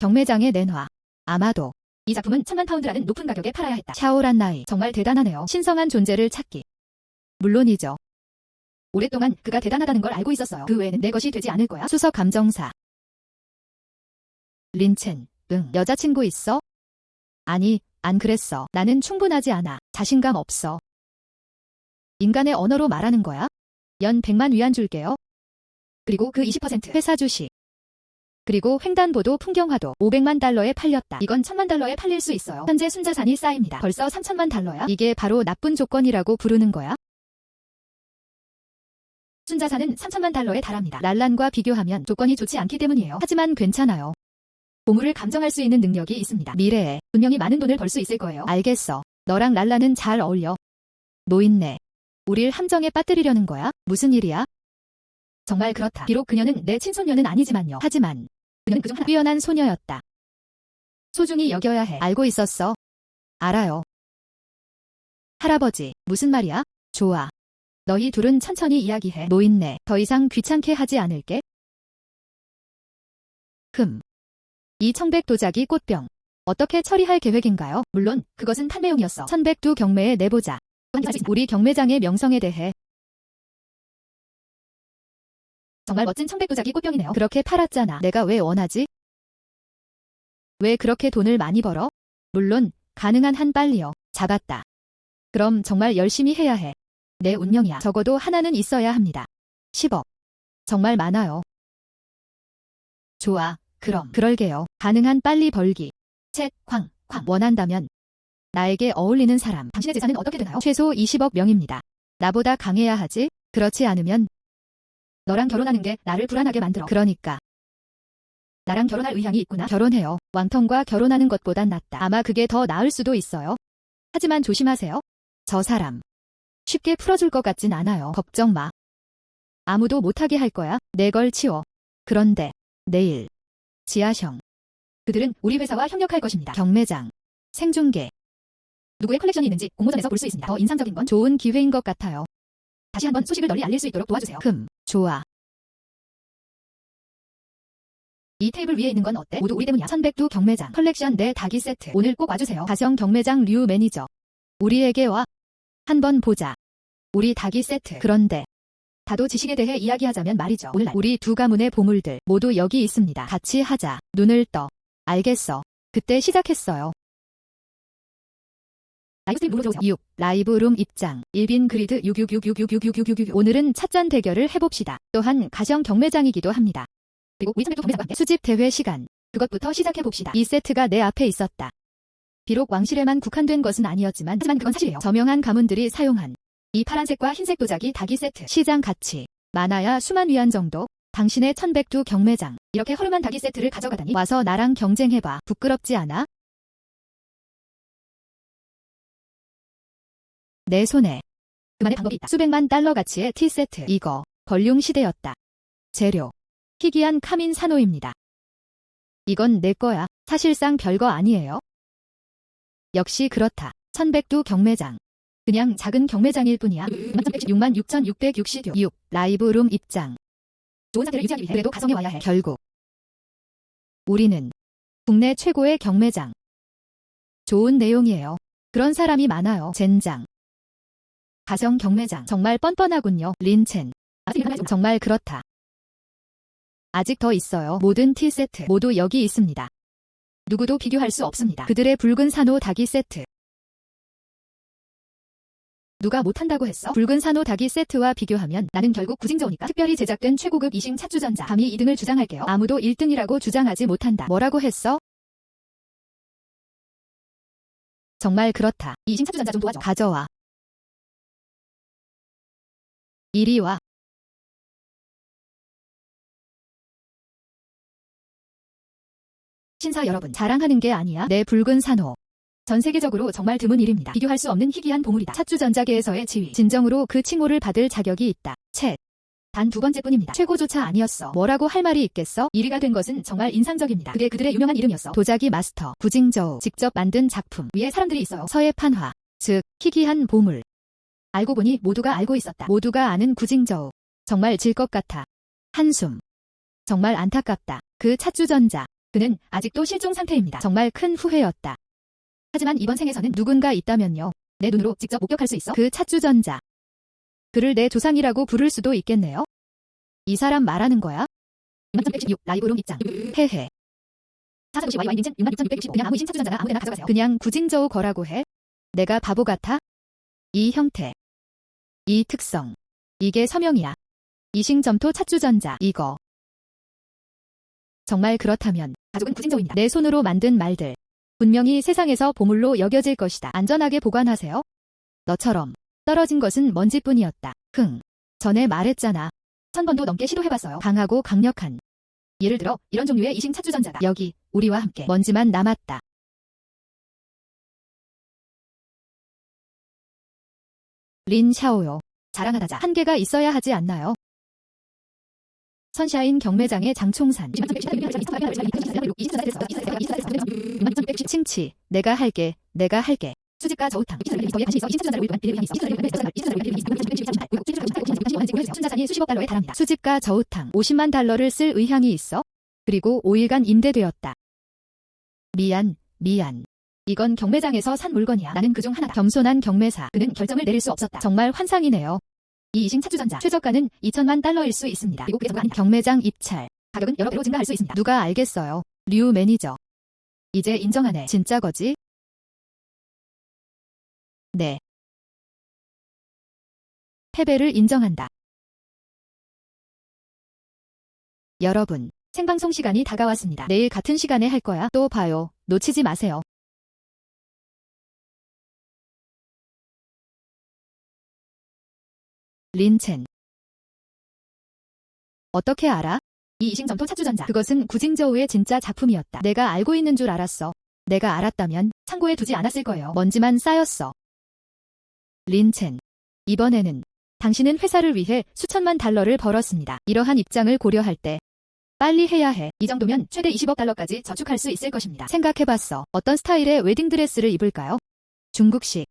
경매장에 내놔. 아마도 이 작품은 1000만 파운드라는 높은 가격에 팔아야 했다. 샤오란 나이. 정말 대단하네요. 신성한 존재를 찾기. 물론이죠. 오랫동안 그가 대단하다는 걸 알고 있었어요. 그 외에는 내 것이 되지 않을 거야. 수석 감정사. 린첸. 응. 여자친구 있어? 아니, 안 그랬어. 나는 충분하지 않아. 자신감 없어. 인간의 언어로 말하는 거야? 연 100만 위안 줄게요. 그리고 그 20% 회사 주식. 그리고 횡단보도 풍경화도 500만 달러에 팔렸다. 이건 1000만 달러에 팔릴 수 있어요. 현재 순자산이 쌓입니다. 벌써 3000만 달러야? 이게 바로 나쁜 조건이라고 부르는 거야? 순자산은 3000만 달러에 달합니다. 랄란과 비교하면 조건이 좋지 않기 때문이에요. 하지만 괜찮아요. 보물을 감정할 수 있는 능력이 있습니다. 미래에 분명히 많은 돈을 벌 수 있을 거예요. 알겠어. 너랑 랄란은 잘 어울려. 노인네. 우릴 함정에 빠뜨리려는 거야? 무슨 일이야? 정말 그렇다. 비록 그녀는 내 친손녀는 아니지만요. 하지만 그녀는 그중 하나 뛰어난 소녀였다. 소중히 여겨야 해. 알고 있었어. 알아요. 할아버지, 무슨 말이야? 좋아. 너희 둘은 천천히 이야기해. 노인네, 더 이상 귀찮게 하지 않을게. 이 청백 도자기 꽃병. 어떻게 처리할 계획인가요? 물론 그것은 판매용이었어. 1102 경매에 내보자. 우리 경매장의 명성에 대해. 정말 멋진 청백 도자기 꽃병이네요. 그렇게 팔았잖아. 내가 왜 원하지? 왜 그렇게 돈을 많이 벌어? 물론 가능한 한 빨리요. 잡았다. 그럼 정말 열심히 해야 해. 내 운명이야. 적어도 하나는 있어야 합니다. 10억. 정말 많아요. 좋아. 그럼 그럴게요. 가능한 빨리 벌기. 광. 원한다면 나에게 어울리는 사람. 당신의 재산은 어떻게 되나요? 최소 20억 명입니다. 나보다 강해야 하지? 그렇지 않으면 너랑 결혼하는 게 나를 불안하게 만들어. 그러니까 나랑 결혼할 의향이 있구나. 결혼해요. 왕통과 결혼하는 것보단 낫다. 아마 그게 더 나을 수도 있어요. 하지만 조심하세요. 저 사람 쉽게 풀어줄 것 같진 않아요. 걱정 마. 아무도 못하게 할 거야. 내 걸 치워. 그런데 내일 지하형. 그들은 우리 회사와 협력할 것입니다. 경매장, 생중계. 누구의 컬렉션이 있는지 공모전에서 볼 수 있습니다. 더 인상적인 건 좋은 기회인 것 같아요. 다시 한번 소식을 널리 알릴 수 있도록 도와주세요. 좋아. 이 테이블 위에 있는 건 어때? 모두 우리 때문이야. 1102 경매장 컬렉션 내 닭이 세트. 오늘 꼭 와주세요. 가성 경매장 류 매니저. 우리에게 와. 한번 보자. 우리 닭이 세트. 그런데 다도 지식에 대해 이야기하자면 말이죠. 오늘 우리 두 가문의 보물들 모두 여기 있습니다. 같이 하자. 눈을 떠. 알겠어. 그때 시작했어요. 라이브스트림 룸으로 들어오세요. 6. 라이브룸 입장. 1빈 그리드 66666666666. 오늘은 찻잔 대결을 해봅시다. 또한 가정 경매장이기도 합니다. 그리고 우리 1102 경매장과 함께 수집 대회 시간. 그것부터 시작해봅시다. 이 세트가 내 앞에 있었다. 비록 왕실에만 국한된 것은 아니었지만 하지만 그건 사실이에요. 저명한 가문들이 사용한 이 파란색과 흰색 도자기 닭이 세트. 시장 가치 많아야 수만 위안 정도. 당신의 1102 경매장. 이렇게 허름한 닭이 세트를 가져가다니. 와서 나랑 경쟁해봐. 부끄럽지 않아? 내 손에 그만의 방법이 있다. 수백만 달러 가치의 티세트. 이거 걸륭 시대였다. 재료 희귀한 카민 산호입니다. 이건 내 거야. 사실상 별거 아니에요. 역시 그렇다. 1102 경매장. 그냥 작은 경매장일 뿐이야. 66,666. 6. 라이브룸 입장. 좋은 상태를 유지하기 위해 그래도 가성에 와야 해. 결국 우리는 국내 최고의 경매장. 좋은 내용이에요. 그런 사람이 많아요. 젠장. 가성 경매장. 정말 뻔뻔하군요. 린첸. 정말 그렇다. 아직 더 있어요. 모든 티 세트 모두 여기 있습니다. 누구도 비교할 수 없습니다. 그들의 붉은 산호 닭이 세트. 누가 못한다고 했어? 붉은 산호 닭이 세트와 비교하면 나는 결국 구징저우니까. 특별히 제작된 최고급 이싱 찻주전자. 감히 2등을 주장할게요. 아무도 1등이라고 주장하지 못한다. 뭐라고 했어? 정말 그렇다. 이 이싱 찻주전자 좀 도와줘. 가져와. 이리 와. 신사 여러분, 자랑하는 게 아니야. 내 붉은 산호. 전 세계적으로 정말 드문 일입니다. 비교할 수 없는 희귀한 보물이다. 찻주전자계에서의 지위. 진정으로 그 칭호를 받을 자격이 있다. 챗. 단 두 번째뿐입니다. 최고조차 아니었어. 뭐라고 할 말이 있겠어? 1위가 된 것은 정말 인상적입니다. 그게 그들의 유명한 이름이었어. 도자기 마스터. 구징저우. 직접 만든 작품. 위에 사람들이 있어요. 서예 판화. 즉, 희귀한 보물. 알고 보니 모두가 알고 있었다. 모두가 아는 구징저우. 정말 질 것 같아. 한숨. 정말 안타깝다. 그 찻주전자. 그는 아직도 실종 상태입니다. 정말 큰 후회였다. 하지만 이번 생에서는 누군가 있다면요. 내 눈으로 직접 목격할 수 있어. 그 찻주전자. 그를 내 조상이라고 부를 수도 있겠네요. 이 사람 말하는 거야? 6316 라이브룸 입장. 헤헤. 4450 YY 닌텐 66,665 그냥 아무 이심 찻주전자나 아무데나 가져가세요. 그냥 구진저우 거라고 해? 내가 바보 같아? 이 형태. 이 특성. 이게 서명이야. 이싱점토 찻주전자. 이거. 정말 그렇다면 가족은 구진저우입니다. 내 손으로 만든 말들. 분명히 세상에서 보물로 여겨질 것이다. 안전하게 보관하세요. 너처럼 떨어진 것은 먼지뿐이었다. 전에 말했잖아. 1000번도 넘게 시도해봤어요. 강하고 강력한. 예를 들어 이런 종류의 이싱 찻주전자가 여기 우리와 함께 먼지만 남았다. 린 샤오요. 자랑하다자 한계가 있어야 하지 않나요? 선샤인 경매장의 장총산. 칭치. 내가 할게. 수집가 저우탕. 순자산이 수십억 달러에 달합니다. 수집가 저우탕. 50만 달러를 쓸 의향이 있어? 그리고 5일간 임대되었다. 미안. 이건 경매장에서 산 물건이야. 나는 그중 하나다. 겸손한 경매사. 그는 결정을 내릴 수 없었다. 정말 환상이네요. 이 이싱 찻주전자. 최저가는 2천만 달러일 수 있습니다. 그리고 그게 전부가 아니다. 경매장 입찰. 가격은 여러 배로 증가할 수 있습니다. 누가 알겠어요. 류 매니저. 이제 인정하네. 진짜 거지? 네. 패배를 인정한다. 여러분, 생방송 시간이 다가왔습니다. 내일 같은 시간에 할 거야. 또 봐요. 놓치지 마세요. 린첸. 어떻게 알아? 이 이싱점토 찻주전자. 그것은 구징저우의 진짜 작품이었다. 내가 알고 있는 줄 알았어. 내가 알았다면 창고에 두지 않았을 거예요. 먼지만 쌓였어. 린첸. 이번에는 당신은 회사를 위해 수천만 달러를 벌었습니다. 이러한 입장을 고려할 때 빨리 해야 해. 이 정도면 최대 20억 달러까지 저축할 수 있을 것입니다. 생각해봤어. 어떤 스타일의 웨딩드레스를 입을까요? 중국식.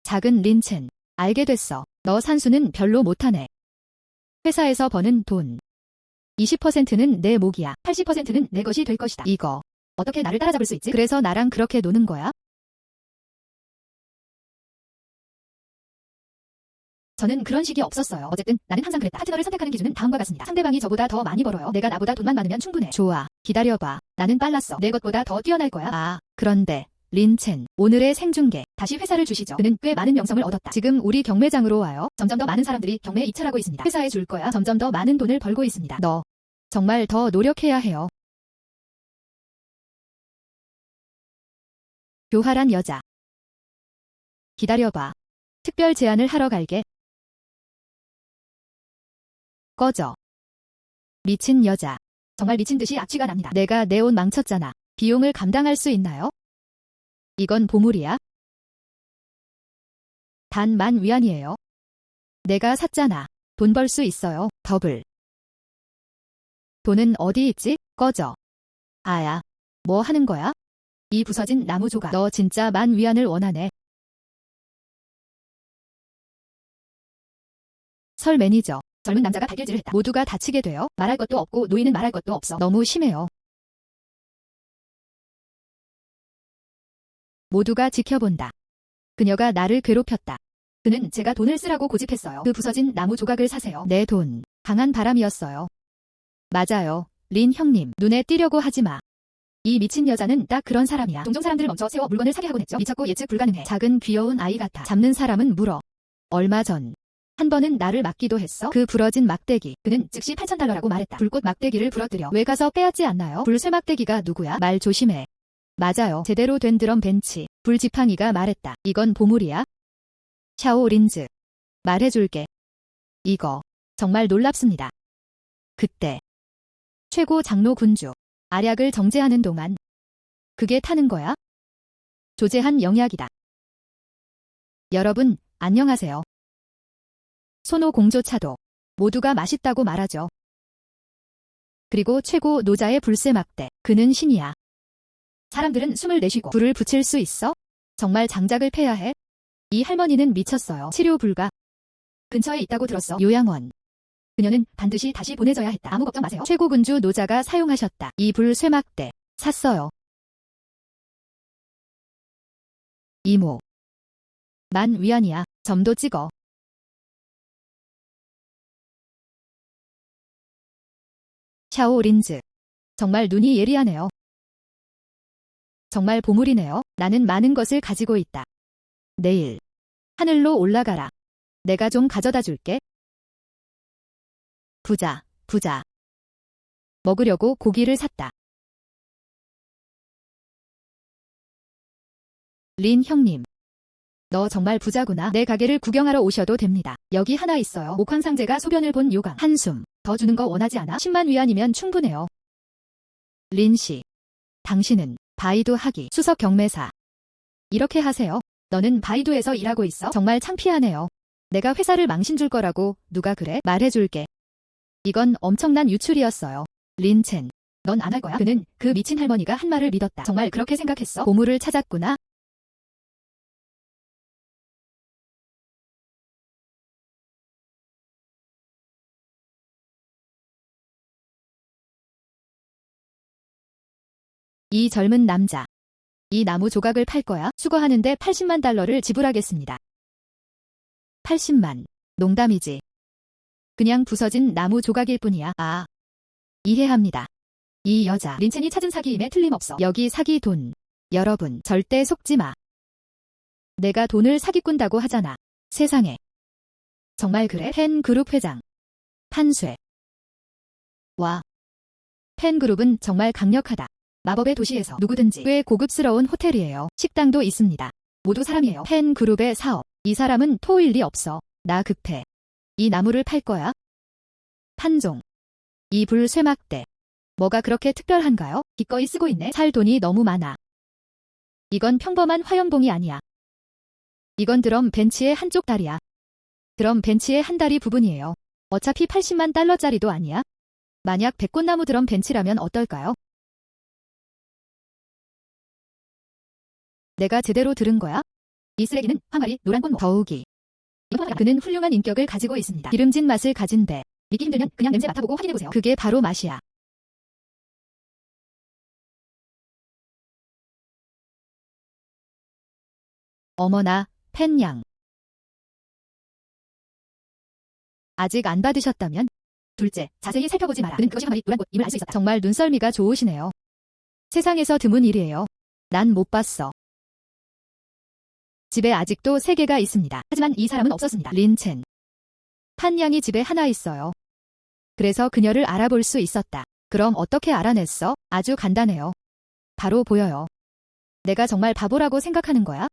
작은 린첸. 알게 됐어. 너 산수는 별로 못하네. 회사에서 버는 돈 20%는 내 몫이야. 80%는 내 것이 될 것이다. 이거 어떻게 나를 따라잡을 수 있지? 그래서 나랑 그렇게 노는 거야? 저는 그런 식이 없었어요. 어쨌든 나는 항상 그랬다. 파트너를 선택하는 기준은 다음과 같습니다. 상대방이 저보다 더 많이 벌어요. 내가 나보다 돈만 많으면 충분해. 좋아. 기다려봐. 나는 빨랐어. 내 것보다 더 뛰어날 거야. 아, 그런데 린첸, 오늘의 생중계. 다시 회사를 주시죠. 그는 꽤 많은 명성을 얻었다. 지금 우리 경매장으로 와요. 점점 더 많은 사람들이 경매에 입찰하고 있습니다. 회사에 줄 거야. 점점 더 많은 돈을 벌고 있습니다. 너 정말 더 노력해야 해요. 교활한 여자. 기다려봐. 특별 제안을 하러 갈게. 꺼져. 미친 여자. 정말 미친 듯이 악취가 납니다. 내가 내 옷 망쳤잖아. 비용을 감당할 수 있나요? 이건 보물이야? 단 10,000위안이에요. 내가 샀잖아. 돈 벌 수 있어요. 더블. 돈은 어디 있지? 꺼져. 아야. 뭐 하는 거야? 이 부서진 나무 조각. 너 진짜 10,000위안을 원하네. 설 매니저. 젊은 남자가 발길질을 했다. 모두가 다치게 돼요. 말할 것도 없고 노인은 말할 것도 없어. 너무 심해요. 모두가 지켜본다. 그녀가 나를 괴롭혔다. 그는 제가 돈을 쓰라고 고집했어요. 그 부서진 나무 조각을 사세요. 내 돈. 강한 바람이었어요. 맞아요. 린 형님. 눈에 띄려고 하지 마. 이 미친 여자는 딱 그런 사람이야. 종종 사람들을 멈춰 세워 물건을 사게 하곤 했죠. 미쳤고 예측 불가능해. 작은 귀여운 아이 같아. 잡는 사람은 물어. 얼마 전. 한 번은 나를 맞기도 했어. 그 부러진 막대기. 그는 즉시 8,000달러라고 말했다. 불꽃 막대기를 부러뜨려. 왜 가서 빼앗지 않나요? 불쇠 막대기가 누구야? 말 조심해. 맞아요. 제대로 된 드럼 벤치. 불지팡이가 말했다. 이건 보물이야? 샤오 린즈. 말해줄게. 이거. 정말 놀랍습니다. 그때. 최고 장로 군주. 알약을 정제하는 동안. 그게 타는 거야? 조제한 영약이다. 여러분, 안녕하세요. 손오 공조차도. 모두가 맛있다고 말하죠. 그리고 최고 노자의 불새 막대. 그는 신이야. 사람들은 숨을 내쉬고 불을 붙일 수 있어? 정말 장작을 패야 해? 이 할머니는 미쳤어요. 치료 불가. 근처에 있다고 들었어. 요양원. 그녀는 반드시 다시 보내줘야 했다. 아무 걱정 마세요. 최고군주 노자가 사용하셨다. 이 불 쇠막대 샀어요. 이모. 10,000위안이야. 점도 찍어. 샤오린즈. 정말 눈이 예리하네요. 정말 보물이네요. 나는 많은 것을 가지고 있다. 내일 하늘로 올라가라. 내가 좀 가져다 줄게. 부자. 먹으려고 고기를 샀다. 린 형님. 너 정말 부자구나. 내 가게를 구경하러 오셔도 됩니다. 여기 하나 있어요. 목황상제가 소변을 본 요강. 한숨. 더 주는 거 원하지 않아? 10만 위안이면 충분해요. 린 씨. 당신은 바이두 하기 수석 경매사. 이렇게 하세요. 너는 바이두에서 일하고 있어? 정말 창피하네요. 내가 회사를 망신 줄 거라고 누가 그래? 말해줄게. 이건 엄청난 유출이었어요. 린첸. 넌 안 할 거야? 그는 그 미친 할머니가 한 말을 믿었다. 정말 그렇게 생각했어? 보물을 찾았구나. 이 젊은 남자. 이 나무 조각을 팔 거야? 수거하는데 80만 달러를 지불하겠습니다. 80만. 농담이지. 그냥 부서진 나무 조각일 뿐이야. 아. 이해합니다. 이 여자 린첸이 찾은 사기임에 틀림없어. 여기 사기 돈. 여러분 절대 속지 마. 내가 돈을 사기꾼다고 하잖아. 세상에. 정말 그래? 팬그룹 회장. 판쇠. 와. 팬그룹은 정말 강력하다. 마법의 도시에서 누구든지 꽤 고급스러운 호텔이에요. 식당도 있습니다. 모두 사람이에요. 팬그룹의 사업. 이 사람은 토일 리 없어. 나 급해. 이 나무를 팔 거야? 판종. 이 불 쇠막대. 뭐가 그렇게 특별한가요? 기꺼이 쓰고 있네. 살 돈이 너무 많아. 이건 평범한 화염봉이 아니야. 이건 드럼 벤치의 한쪽 다리야. 드럼 벤치의 한 다리 부분이에요. 어차피 80만 달러짜리도 아니야. 만약 백꽃나무 드럼 벤치라면 어떨까요? 내가 제대로 들은 거야? 이 쓰레기는 황아리, 노란 꽃목, 더욱이. 그는 훌륭한 인격을 가지고 있습니다. 기름진 맛을 가진 배. 믿기 힘들면 그냥 냄새 맡아보고 확인해보세요. 그게 바로 맛이야. 어머나, 팬양. 아직 안 받으셨다면? 둘째, 자세히 살펴보지 마라. 그는 그것이 황아리, 노란 꽃임을 알 수 있었다. 정말 눈썰미가 좋으시네요. 세상에서 드문 일이에요. 난 못 봤어. 집에 아직도 3개가 있습니다. 하지만 이 사람은 없었습니다. 린첸. 판양이 집에 하나 있어요. 그래서 그녀를 알아볼 수 있었다. 그럼 어떻게 알아냈어? 아주 간단해요. 바로 보여요. 내가 정말 바보라고 생각하는 거야?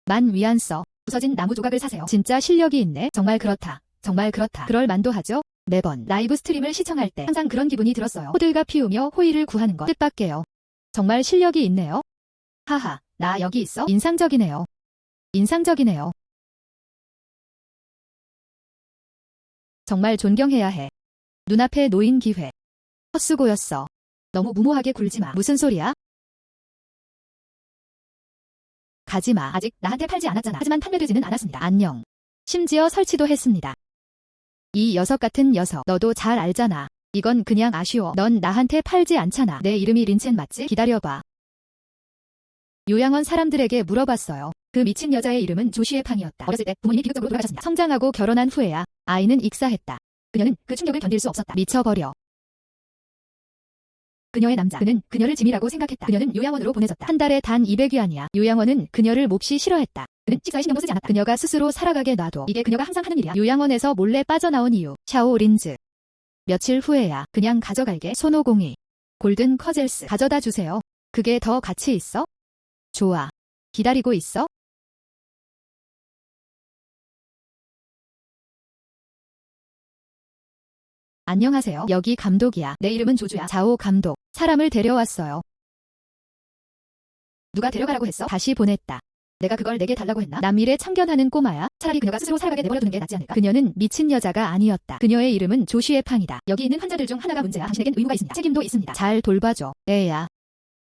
10,000위안 써. 부서진 나무 조각을 사세요. 진짜 실력이 있네. 정말 그렇다. 정말 그렇다. 그럴 만도 하죠? 매번 라이브 스트림을 시청할 때 항상 그런 기분이 들었어요. 호들갑 피우며 호의를 구하는 것. 뜻밖에요. 정말 실력이 있네요. 하하, 나 여기 있어? 인상적이네요. 인상적이네요. 정말 존경해야 해. 눈앞에 놓인 기회. 헛수고였어. 너무 무모하게 굴지 마. 무슨 소리야? 가지 마. 아직 나한테 팔지 않았잖아. 하지만 판매되지는 않았습니다. 안녕. 심지어 설치도 했습니다. 이 녀석 같은 녀석. 너도 잘 알잖아. 이건 그냥 아쉬워. 넌 나한테 팔지 않잖아. 내 이름이 린첸 맞지? 기다려봐. 요양원 사람들에게 물어봤어요. 그 미친 여자의 이름은 조시에 팡이었다. 어렸을 때 부모님이 비극적으로 돌아가셨습니다. 성장하고 결혼한 후에야 아이는 익사했다. 그녀는 그 충격을 견딜 수 없었다. 미쳐버려. 그녀의 남자. 그는 그녀를 짐이라고 생각했다. 그녀는 요양원으로 보내졌다. 한 달에 단 200위안이야. 요양원은 그녀를 몹시 싫어했다. 그는 식사에 신경도 쓰지 않았다. 그녀가 스스로 살아가게 놔둬. 이게 그녀가 항상 하는 일이야. 요양원에서 몰래 빠져나온 이유. 샤오린즈. 며칠 후에야 그냥 가져갈게. 손오공이. 골든 커젤스. 가져다 주세요. 그게 더 가치 있어? 좋아. 기다리고 있어? 안녕하세요. 여기 감독이야. 내 이름은 조주야. 자오 감독. 사람을 데려왔어요. 누가 데려가라고 했어? 다시 보냈다. 내가 그걸 내게 달라고 했나? 남일에 참견하는 꼬마야. 차라리 그녀가 스스로 살아가게 내버려두는 게 낫지 않을까? 그녀는 미친 여자가 아니었다. 그녀의 이름은 조시에 팡이다. 여기 있는 환자들 중 하나가 문제야. 당신에겐 의무가 있습니다. 책임도 있습니다. 잘 돌봐줘. 애야.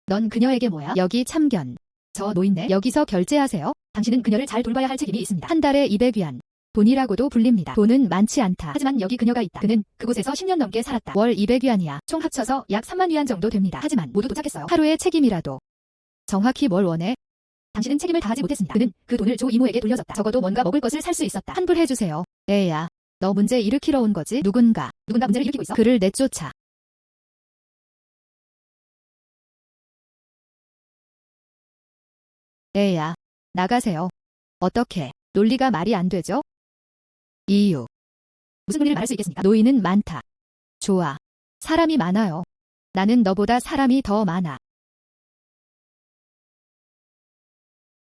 넌 그녀에게 뭐야? 여기 참견. 저 노인네. 여기서 결제하세요. 당신은 그녀를 잘 돌봐야 할 책임이 있습니다. 한 달에 200위안. 돈이라고도 불립니다. 돈은 많지 않다. 하지만 여기 그녀가 있다. 그는 그곳에서 10년 넘게 살았다. 월 200위안이야. 총 합쳐서 약 3만 위안 정도 됩니다. 하지만 모두 도착했어요. 하루의 책임이라도. 정확히 뭘 원해? 당신은 책임을 다하지 못했습니다. 그는 그 돈을 조 이모에게 돌려줬다. 적어도 뭔가 먹을 것을 살 수 있었다. 환불해주세요. 애야. 너 문제 일으키러 온 거지? 누군가 문제를 일으키고 있어? 그를 내쫓아. 애야. 나가세요. 어떻게? 논리가 말이 안 되죠? 이유. 무슨 논리를 말할 수 있겠습니까? 노인은 많다. 좋아. 사람이 많아요. 나는 너보다 사람이 더 많아.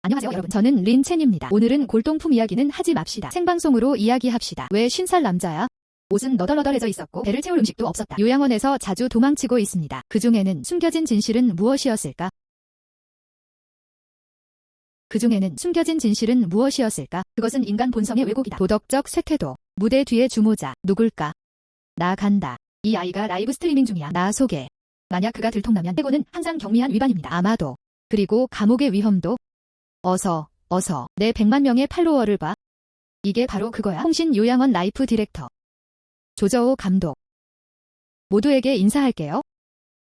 안녕하세요 여러분. 저는 린첸입니다. 오늘은 골동품 이야기는 하지 맙시다. 생방송으로 이야기합시다. 왜 50살 남자야? 옷은 너덜너덜해져 있었고 배를 채울 음식도 없었다. 요양원에서 자주 도망치고 있습니다. 그 중에는 숨겨진 진실은 무엇이었을까? 그것은 인간 본성의 왜곡이다. 도덕적 쇠퇴도. 무대 뒤의 주모자. 누굴까? 나 간다. 이 아이가 라이브 스트리밍 중이야. 나 소개. 만약 그가 들통나면 해고는 항상 경미한 위반입니다. 아마도. 그리고 감옥의 위험도. 어서 내 100만 명의 팔로워를 봐. 이게 바로 그거야. 홍신 요양원 라이프 디렉터. 조저호 감독. 모두에게 인사할게요.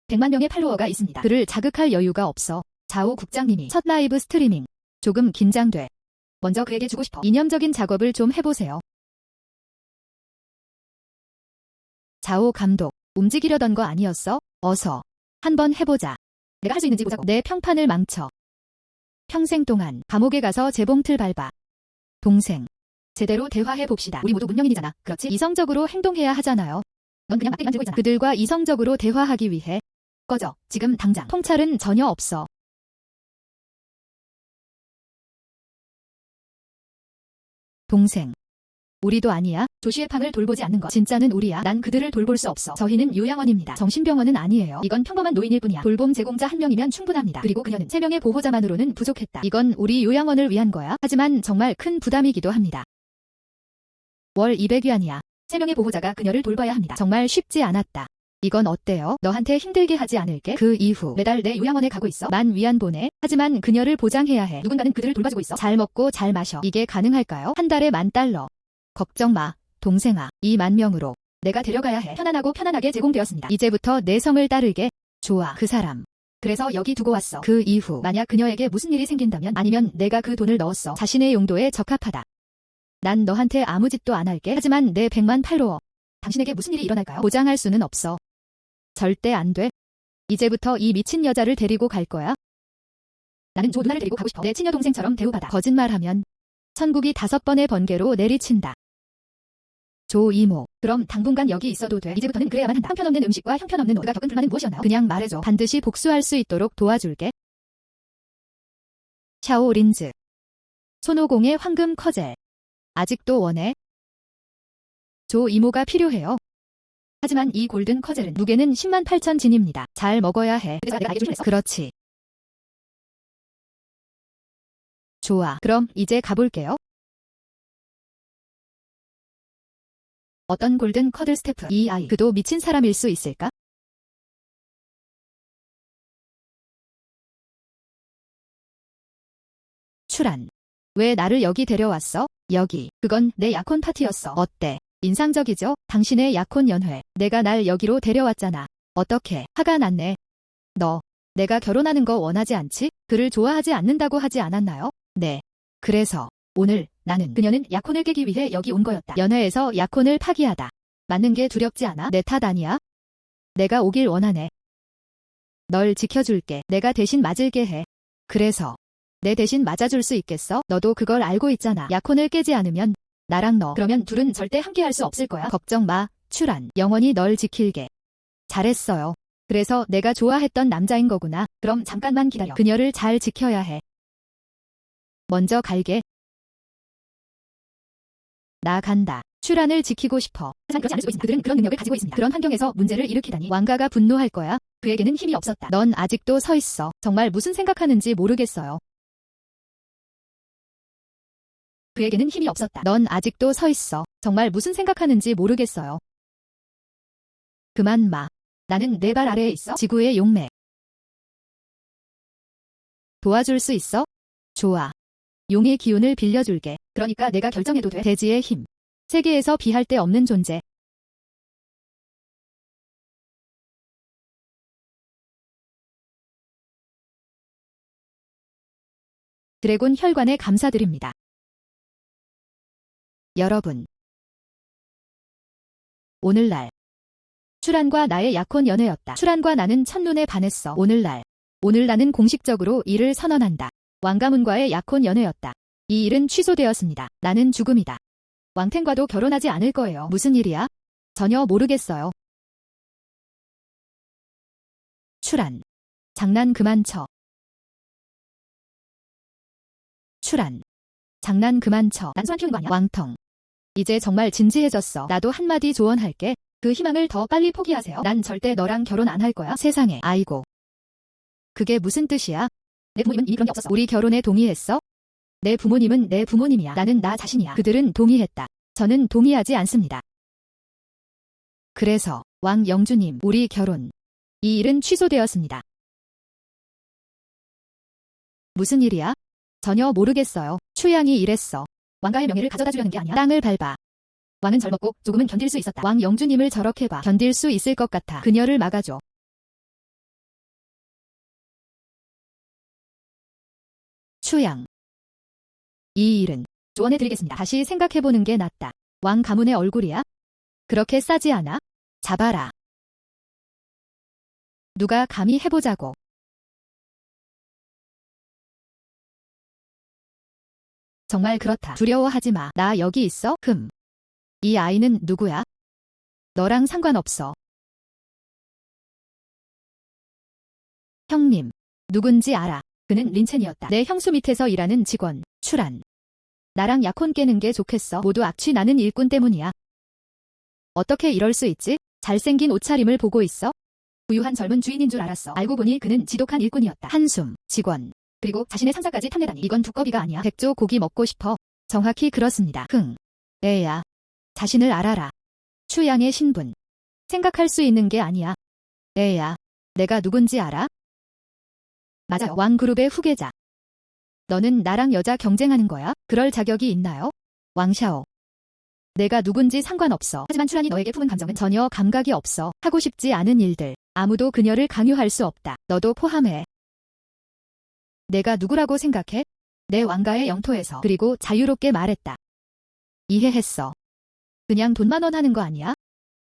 100만 명의 팔로워가 있습니다. 그를 자극할 여유가 없어. 자오 국장님이 첫 라이브 스트리밍. 조금 긴장돼. 먼저 그에게 주고 싶어. 이념적인 작업을 좀 해보세요. 자오 감독. 움직이려던 거 아니었어? 어서. 한번 해보자. 내가 할 수 있는지 보자고. 내 평판을 망쳐. 평생 동안 감옥에 가서 재봉틀 밟아. 동생. 제대로 대화해봅시다. 우리 모두 문명인이잖아. 그렇지? 이성적으로 행동해야 하잖아요. 넌 그냥 막대기만 들고 있잖아. 그들과 이성적으로 대화하기 위해. 꺼져. 지금 당장. 통찰은 전혀 없어. 동생. 우리도 아니야? 조시의 팡을 돌보지 않는 것. 진짜는 우리야. 난 그들을 돌볼 수 없어. 저희는 요양원입니다. 정신병원은 아니에요. 이건 평범한 노인일 뿐이야. 돌봄 제공자 1명이면 충분합니다. 그리고 그녀는 3명의 보호자만으로는 부족했다. 이건 우리 요양원을 위한 거야. 하지만 정말 큰 부담이기도 합니다. 월 200위안이야. 3명의 보호자가 그녀를 돌봐야 합니다. 정말 쉽지 않았다. 이건 어때요? 너한테 힘들게 하지 않을게. 그 이후 매달 내 요양원에 가고 있어. 10,000위안 보내. 하지만 그녀를 보장해야 해. 누군가는 그들을 돌봐주고 있어. 잘 먹고 잘 마셔. 이게 가능할까요? 한 달에 $10,000. 걱정 마, 동생아. 20,000명으로 내가 데려가야 해. 편안하고 편안하게 제공되었습니다. 이제부터 내 성을 따르게. 좋아, 그 사람. 그래서 여기 두고 왔어. 그 이후 만약 그녀에게 무슨 일이 생긴다면 아니면 내가 그 돈을 넣었어. 자신의 용도에 적합하다. 난 너한테 아무 짓도 안 할게. 하지만 내 100만 팔로워. 당신에게 무슨 일이 일어날까요? 보장할 수는 없어. 절대 안 돼. 이제부터 이 미친 여자를 데리고 갈 거야. 나는 조 누나를 데리고 가고 싶어. 내 친여 동생처럼 대우받아. 거짓말하면 천국이 5번의 번개로 내리친다. 조 이모. 그럼 당분간 여기 있어도 돼. 이제부터는 그래야만 한다. 형편없는 음식과 형편없는 옷. 그가 겪은 불만은 무엇이었나요? 그냥 말해줘. 반드시 복수할 수 있도록 도와줄게. 샤오 린즈. 손오공의 황금 커젤. 아직도 원해? 조 이모가 필요해요. 하지만 이 골든 커젤은 무게는 108,000 진입니다. 잘 먹어야 해. 그래서 내가 아이를 조심했어. 그렇지. 좋아. 그럼 이제 가볼게요. 어떤 골든 커들 스태프. 이 아이. 그도 미친 사람일 수 있을까? 출안. 왜 나를 여기 데려왔어? 여기. 그건 내 약혼 파티였어. 어때? 인상적이죠? 당신의 약혼 연회. 내가 날 여기로 데려왔잖아. 어떻게? 화가 났네. 너. 내가 결혼하는 거 원하지 않지? 그를 좋아하지 않는다고 하지 않았나요? 네. 그래서 오늘 그녀는 약혼을 깨기 위해 여기 온 거였다. 연회에서 약혼을 파기하다. 맞는 게 두렵지 않아? 내 탓 아니야? 내가 오길 원하네. 널 지켜줄게. 내가 대신 맞을게 해. 그래서 내 대신 맞아줄 수 있겠어? 너도 그걸 알고 있잖아. 약혼을 깨지 않으면 나랑 너. 그러면 둘은 절대 함께 할 수 없을 거야. 걱정 마. 출안. 영원히 널 지킬게. 잘했어요. 그래서 내가 좋아했던 남자인 거구나. 그럼 잠깐만 기다려. 그녀를 잘 지켜야 해. 먼저 갈게. 나 간다. 출안을 지키고 싶어. 하지만 그렇지 않을 수도 있습니다. 그들은 그런 능력을 가지고 있습니다. 그런 환경에서 문제를 일으키다니. 왕가가 분노할 거야. 그에게는 힘이 없었다. 넌 아직도 서 있어. 정말 무슨 생각하는지 모르겠어요. 그에게는 힘이 없었다. 넌 아직도 서 있어. 정말 무슨 생각하는지 모르겠어요. 그만 마. 나는 내 발 아래에 있어. 지구의 용매. 도와줄 수 있어? 좋아. 용의 기운을 빌려줄게. 그러니까 내가 결정해도 돼. 대지의 힘. 세계에서 비할 데 없는 존재. 드래곤 혈관에 감사드립니다. 여러분. 오늘날. 출한과 나의 약혼 연애였다. 출한과 나는 첫눈에 반했어. 오늘 나는 공식적으로 이를 선언한다. 왕가문과의 약혼 연애였다. 이 일은 취소되었습니다. 나는 죽음이다. 왕탱과도 결혼하지 않을 거예요. 무슨 일이야? 전혀 모르겠어요. 출한. 장난 그만 쳐. 출한. 장난 그만 쳐. 난소한 피우는 거 아니야? 왕텅. 이제 정말 진지해졌어. 나도 한마디 조언할게. 그 희망을 더 빨리 포기하세요. 난 절대 너랑 결혼 안 할 거야. 세상에. 아이고. 그게 무슨 뜻이야? 내 부모님은 이미 그런 게 없었어. 우리 결혼에 동의했어? 내 부모님은 내 부모님이야. 나는 나 자신이야. 그들은 동의했다. 저는 동의하지 않습니다. 그래서 왕영주님, 우리 결혼. 이 일은 취소되었습니다. 무슨 일이야? 전혀 모르겠어요. 추양이 이랬어. 왕가의 명예를 가져다 주려는 게 아니야. 땅을 밟아. 왕은 젊었고 조금은 견딜 수 있었다. 왕영주님을 저렇게 봐. 견딜 수 있을 것 같아. 그녀를 막아줘. 추양. 이 일은 조언해드리겠습니다. 다시 생각해보는 게 낫다. 왕 가문의 얼굴이야? 그렇게 싸지 않아? 잡아라. 누가 감히 해보자고. 정말 그렇다. 두려워하지 마. 나 여기 있어? 이 아이는 누구야? 너랑 상관없어. 형님. 누군지 알아. 그는 린첸이었다. 내 형수 밑에서 일하는 직원. 출한. 나랑 약혼 깨는 게 좋겠어. 모두 악취 나는 일꾼 때문이야. 어떻게 이럴 수 있지? 잘생긴 옷차림을 보고 있어? 부유한 젊은 주인인 줄 알았어. 알고 보니 그는 지독한 일꾼이었다. 한숨. 직원. 그리고 자신의 상사까지 탐내다니. 이건 두꺼비가 아니야. 백조 고기 먹고 싶어. 정확히 그렇습니다. 애야. 자신을 알아라. 추양의 신분. 생각할 수 있는 게 아니야. 애야. 내가 누군지 알아? 맞아요. 왕그룹의 후계자. 너는 나랑 여자 경쟁하는 거야? 그럴 자격이 있나요? 왕샤오. 내가 누군지 상관없어. 하지만 추란이 너에게 품은 감정은 전혀 감각이 없어. 하고 싶지 않은 일들. 아무도 그녀를 강요할 수 없다. 너도 포함해. 내가 누구라고 생각해? 내 왕가의 영토에서. 그리고 자유롭게 말했다. 이해했어. 그냥 돈만 원하는 거 아니야?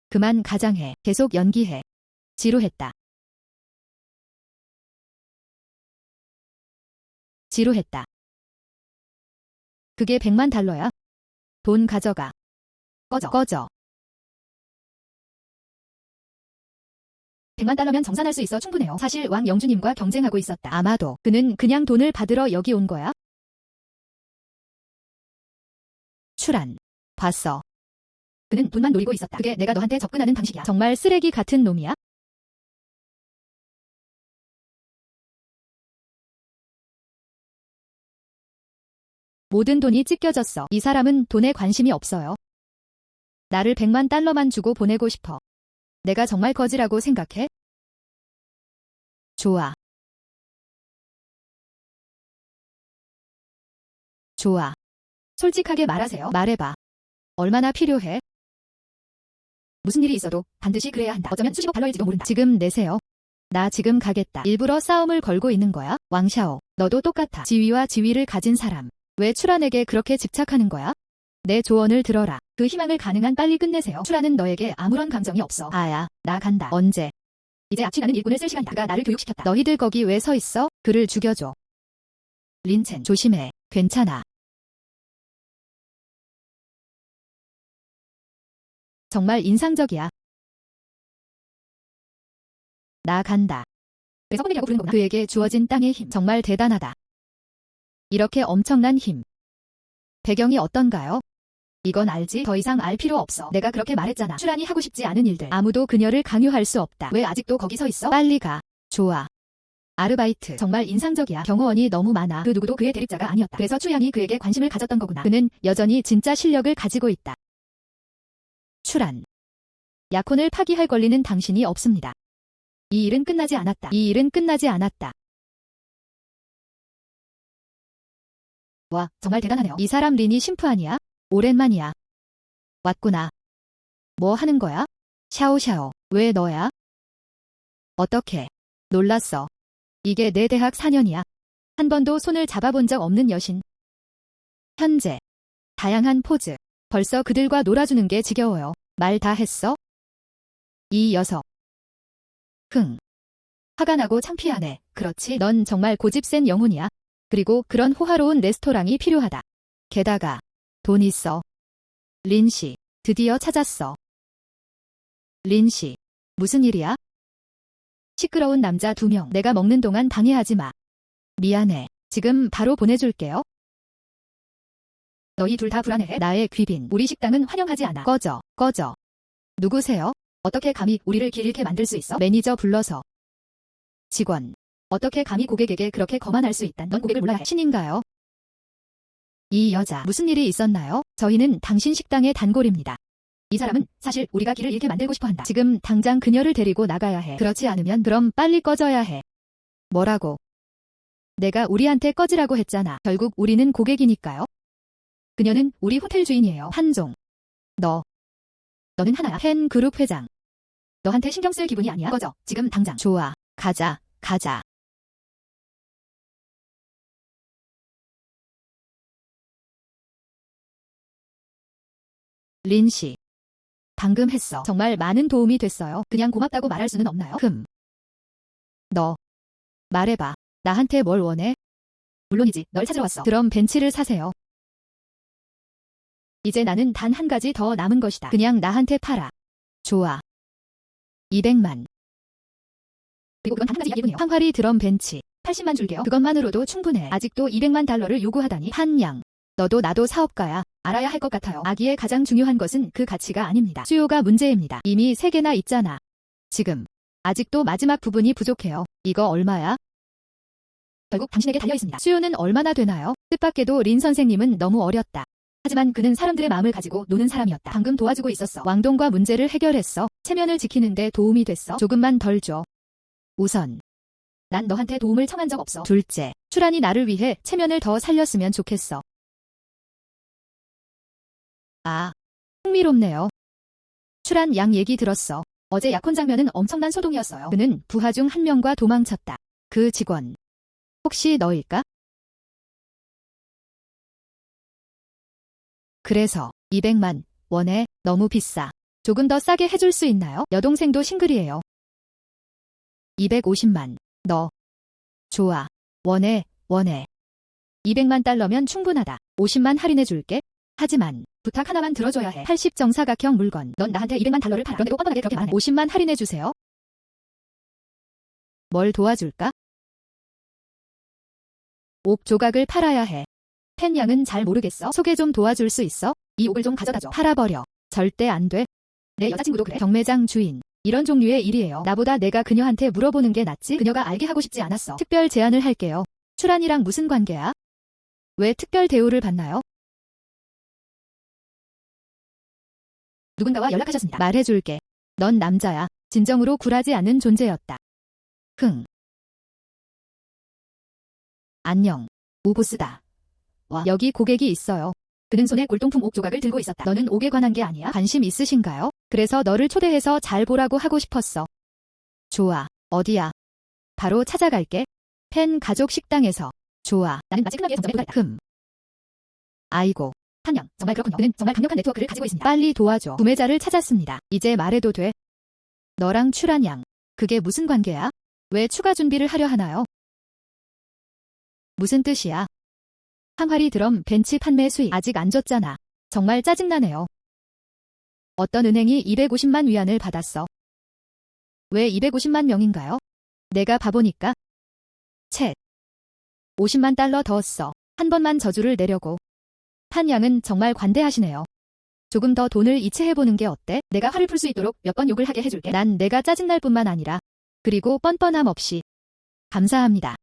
그만 가장해. 계속 연기해. 지루했다. 지루했다. 그게 100만 달러야? 돈 가져가. 꺼져. 100만 달러면 정산할 수 있어. 충분해요. 사실 왕영주님과 경쟁하고 있었다. 아마도 그는 그냥 돈을 받으러 여기 온 거야? 출한. 봤어. 그는 돈만 노리고 있었다. 그게 내가 너한테 접근하는 방식이야. 정말 쓰레기 같은 놈이야? 모든 돈이 찢겨졌어. 이 사람은 돈에 관심이 없어요. 나를 100만 달러만 주고 보내고 싶어. 내가 정말 거지라고 생각해? 좋아. 솔직하게 말하세요. 말해봐. 얼마나 필요해? 무슨 일이 있어도 반드시 그래야 한다. 어쩌면 수십억 달러일지도 모른다. 지금 내세요. 나 지금 가겠다. 일부러 싸움을 걸고 있는 거야? 왕샤오. 너도 똑같아. 지위와 지위를 가진 사람. 왜 출한에게 그렇게 집착하는 거야? 내 조언을 들어라. 그 희망을 가능한 빨리 끝내세요. 출한은 너에게 아무런 감정이 없어. 아야, 나 간다. 언제? 이제 악취 나는 일꾼을 쓸 시간이다. 그가 나를 교육시켰다. 너희들 거기 왜 서 있어? 그를 죽여줘. 린첸, 조심해. 괜찮아. 정말 인상적이야. 나 간다. 그래서 뻔히라고 부르는 거구나. 그에게 주어진 땅의 힘. 정말 대단하다. 이렇게 엄청난 힘. 배경이 어떤가요? 이건 알지? 더 이상 알 필요 없어. 내가 그렇게 말했잖아. 출한이 하고 싶지 않은 일들. 아무도 그녀를 강요할 수 없다. 왜 아직도 거기 서 있어? 빨리 가. 좋아. 아르바이트. 정말 인상적이야. 경호원이 너무 많아. 그 누구도 그의 대립자가 아니었다. 그래서 추양이 그에게 관심을 가졌던 거구나. 그는 여전히 진짜 실력을 가지고 있다. 출한. 약혼을 파기할 권리는 당신이 없습니다. 이 일은 끝나지 않았다. 와, 정말 대단하네요. 이 사람 린이 심프 아니야? 오랜만이야. 왔구나. 뭐 하는 거야? 샤오샤오, 왜 너야? 어떻게? 놀랐어. 이게 내 대학 4년이야. 한 번도 손을 잡아본 적 없는 여신. 현재. 다양한 포즈. 벌써 그들과 놀아주는 게 지겨워요. 말 다 했어? 이 녀석. 흥. 화가 나고 창피하네. 그렇지, 넌 정말 고집센 영혼이야. 그리고 그런 호화로운 레스토랑이 필요하다. 게다가 돈 있어. 린씨, 드디어 찾았어. 린씨, 무슨 일이야? 시끄러운 남자 2명. 내가 먹는 동안 방해하지 마. 미안해. 지금 바로 보내줄게요. 너희 둘 다 불안해해? 나의 귀빈. 우리 식당은 환영하지 않아. 꺼져, 꺼져. 누구세요? 어떻게 감히 우리를 길 잃게 만들 수 있어? 매니저 불러서. 직원. 어떻게 감히 고객에게 그렇게 거만할 수 있단? 넌 고객을 몰라야 해. 신인가요? 이 여자, 무슨 일이 있었나요? 저희는 당신 식당의 단골입니다. 이 사람은 사실 우리가 길을 잃게 만들고 싶어 한다. 지금 당장 그녀를 데리고 나가야 해. 그렇지 않으면 그럼 빨리 꺼져야 해. 뭐라고? 내가 우리한테 꺼지라고 했잖아. 결국 우리는 고객이니까요. 그녀는 우리 호텔 주인이에요. 한종. 너는 하나야. 팬 그룹 회장. 너한테 신경 쓸 기분이 아니야. 꺼져. 지금 당장. 좋아. 가자. 가자. 린씨. 방금 했어. 정말 많은 도움이 됐어요. 그냥 고맙다고 말할 수는 없나요? 너. 말해봐. 나한테 뭘 원해? 물론이지. 널 찾으러 왔어. 그럼 벤츠를 사세요. 이제 나는 단 한 가지 더 남은 것이다. 그냥 나한테 팔아. 좋아. 200만. 그리고 그건 단 한 가지 이야기뿐이에요. 항아리 드럼 벤치. 80만 줄게요. 그것만으로도 충분해. 아직도 200만 달러를 요구하다니. 한양. 너도 나도 사업가야. 알아야 할 것 같아요. 아기의 가장 중요한 것은 그 가치가 아닙니다. 수요가 문제입니다. 이미 3개나 있잖아. 지금. 아직도 마지막 부분이 부족해요. 이거 얼마야? 결국 당신에게 달려있습니다. 수요는 얼마나 되나요? 뜻밖에도 린 선생님은 너무 어렸다. 하지만 그는 사람들의 마음을 가지고 노는 사람이었다. 방금 도와주고 있었어. 왕동과 문제를 해결했어. 체면을 지키는데 도움이 됐어. 조금만 덜 줘. 우선. 난 너한테 도움을 청한 적 없어. 둘째. 출한이 나를 위해 체면을 더 살렸으면 좋겠어. 아. 흥미롭네요. 출한 양 얘기 들었어. 어제 약혼 장면은 엄청난 소동이었어요. 그는 부하 중 한 명과 도망쳤다. 그 직원. 혹시 너일까? 그래서 200만 원에 너무 비싸. 조금 더 싸게 해줄 수 있나요? 여동생도 싱글이에요. 250만. 너. 좋아. 원해. 200만 달러면 충분하다. 50만 할인해줄게. 하지만 부탁 하나만 들어줘야 해. 80 정사각형 물건. 넌 나한테 200만 달러를 팔아. 그런데도 뻔뻔하게 그렇게 말하네. 50만 할인해주세요. 뭘 도와줄까? 옥 조각을 팔아야 해. 팬 양은 잘 모르겠어. 소개 좀 도와줄 수 있어? 이 옥을 좀 가져다줘. 팔아버려. 절대 안 돼. 내 여자친구도 그래. 경매장 주인. 이런 종류의 일이에요. 나보다 내가 그녀한테 물어보는 게 낫지. 그녀가 알게 하고 싶지 않았어. 특별 제안을 할게요. 출한이랑 무슨 관계야? 왜 특별 대우를 받나요? 누군가와 연락하셨습니다. 말해줄게. 넌 남자야. 진정으로 굴하지 않는 존재였다. 안녕. 우보스다. 와, 여기 고객이 있어요. 그는 손에 골동품 옥 조각을 들고 있었다. 너는 옥에 관한 게 아니야? 관심 있으신가요? 그래서 너를 초대해서 잘 보라고 하고 싶었어. 좋아. 어디야? 바로 찾아갈게. 팬 가족 식당에서. 좋아. 나는 마치 끝나기 전에 도달했다. 아이고. 한양. 정말 그렇군요. 그는 정말 강력한 네트워크를 가지고 있습니다. 빨리 도와줘. 구매자를 찾았습니다. 이제 말해도 돼? 너랑 출한양. 그게 무슨 관계야? 왜 추가 준비를 하려 하나요? 무슨 뜻이야? 항아리 드럼 벤치 판매 수익 아직 안 줬잖아. 정말 짜증나네요. 어떤 은행이 250만 위안을 받았어? 왜 250만 명인가요? 내가 바보니까? 챗. 50만 달러 더 써. 한 번만 저주를 내려고. 한 양은 정말 관대하시네요. 조금 더 돈을 이체해보는 게 어때? 내가 화를 풀 수 있도록 몇 번 욕을 하게 해줄게. 난 내가 짜증날 뿐만 아니라 그리고 뻔뻔함 없이. 감사합니다.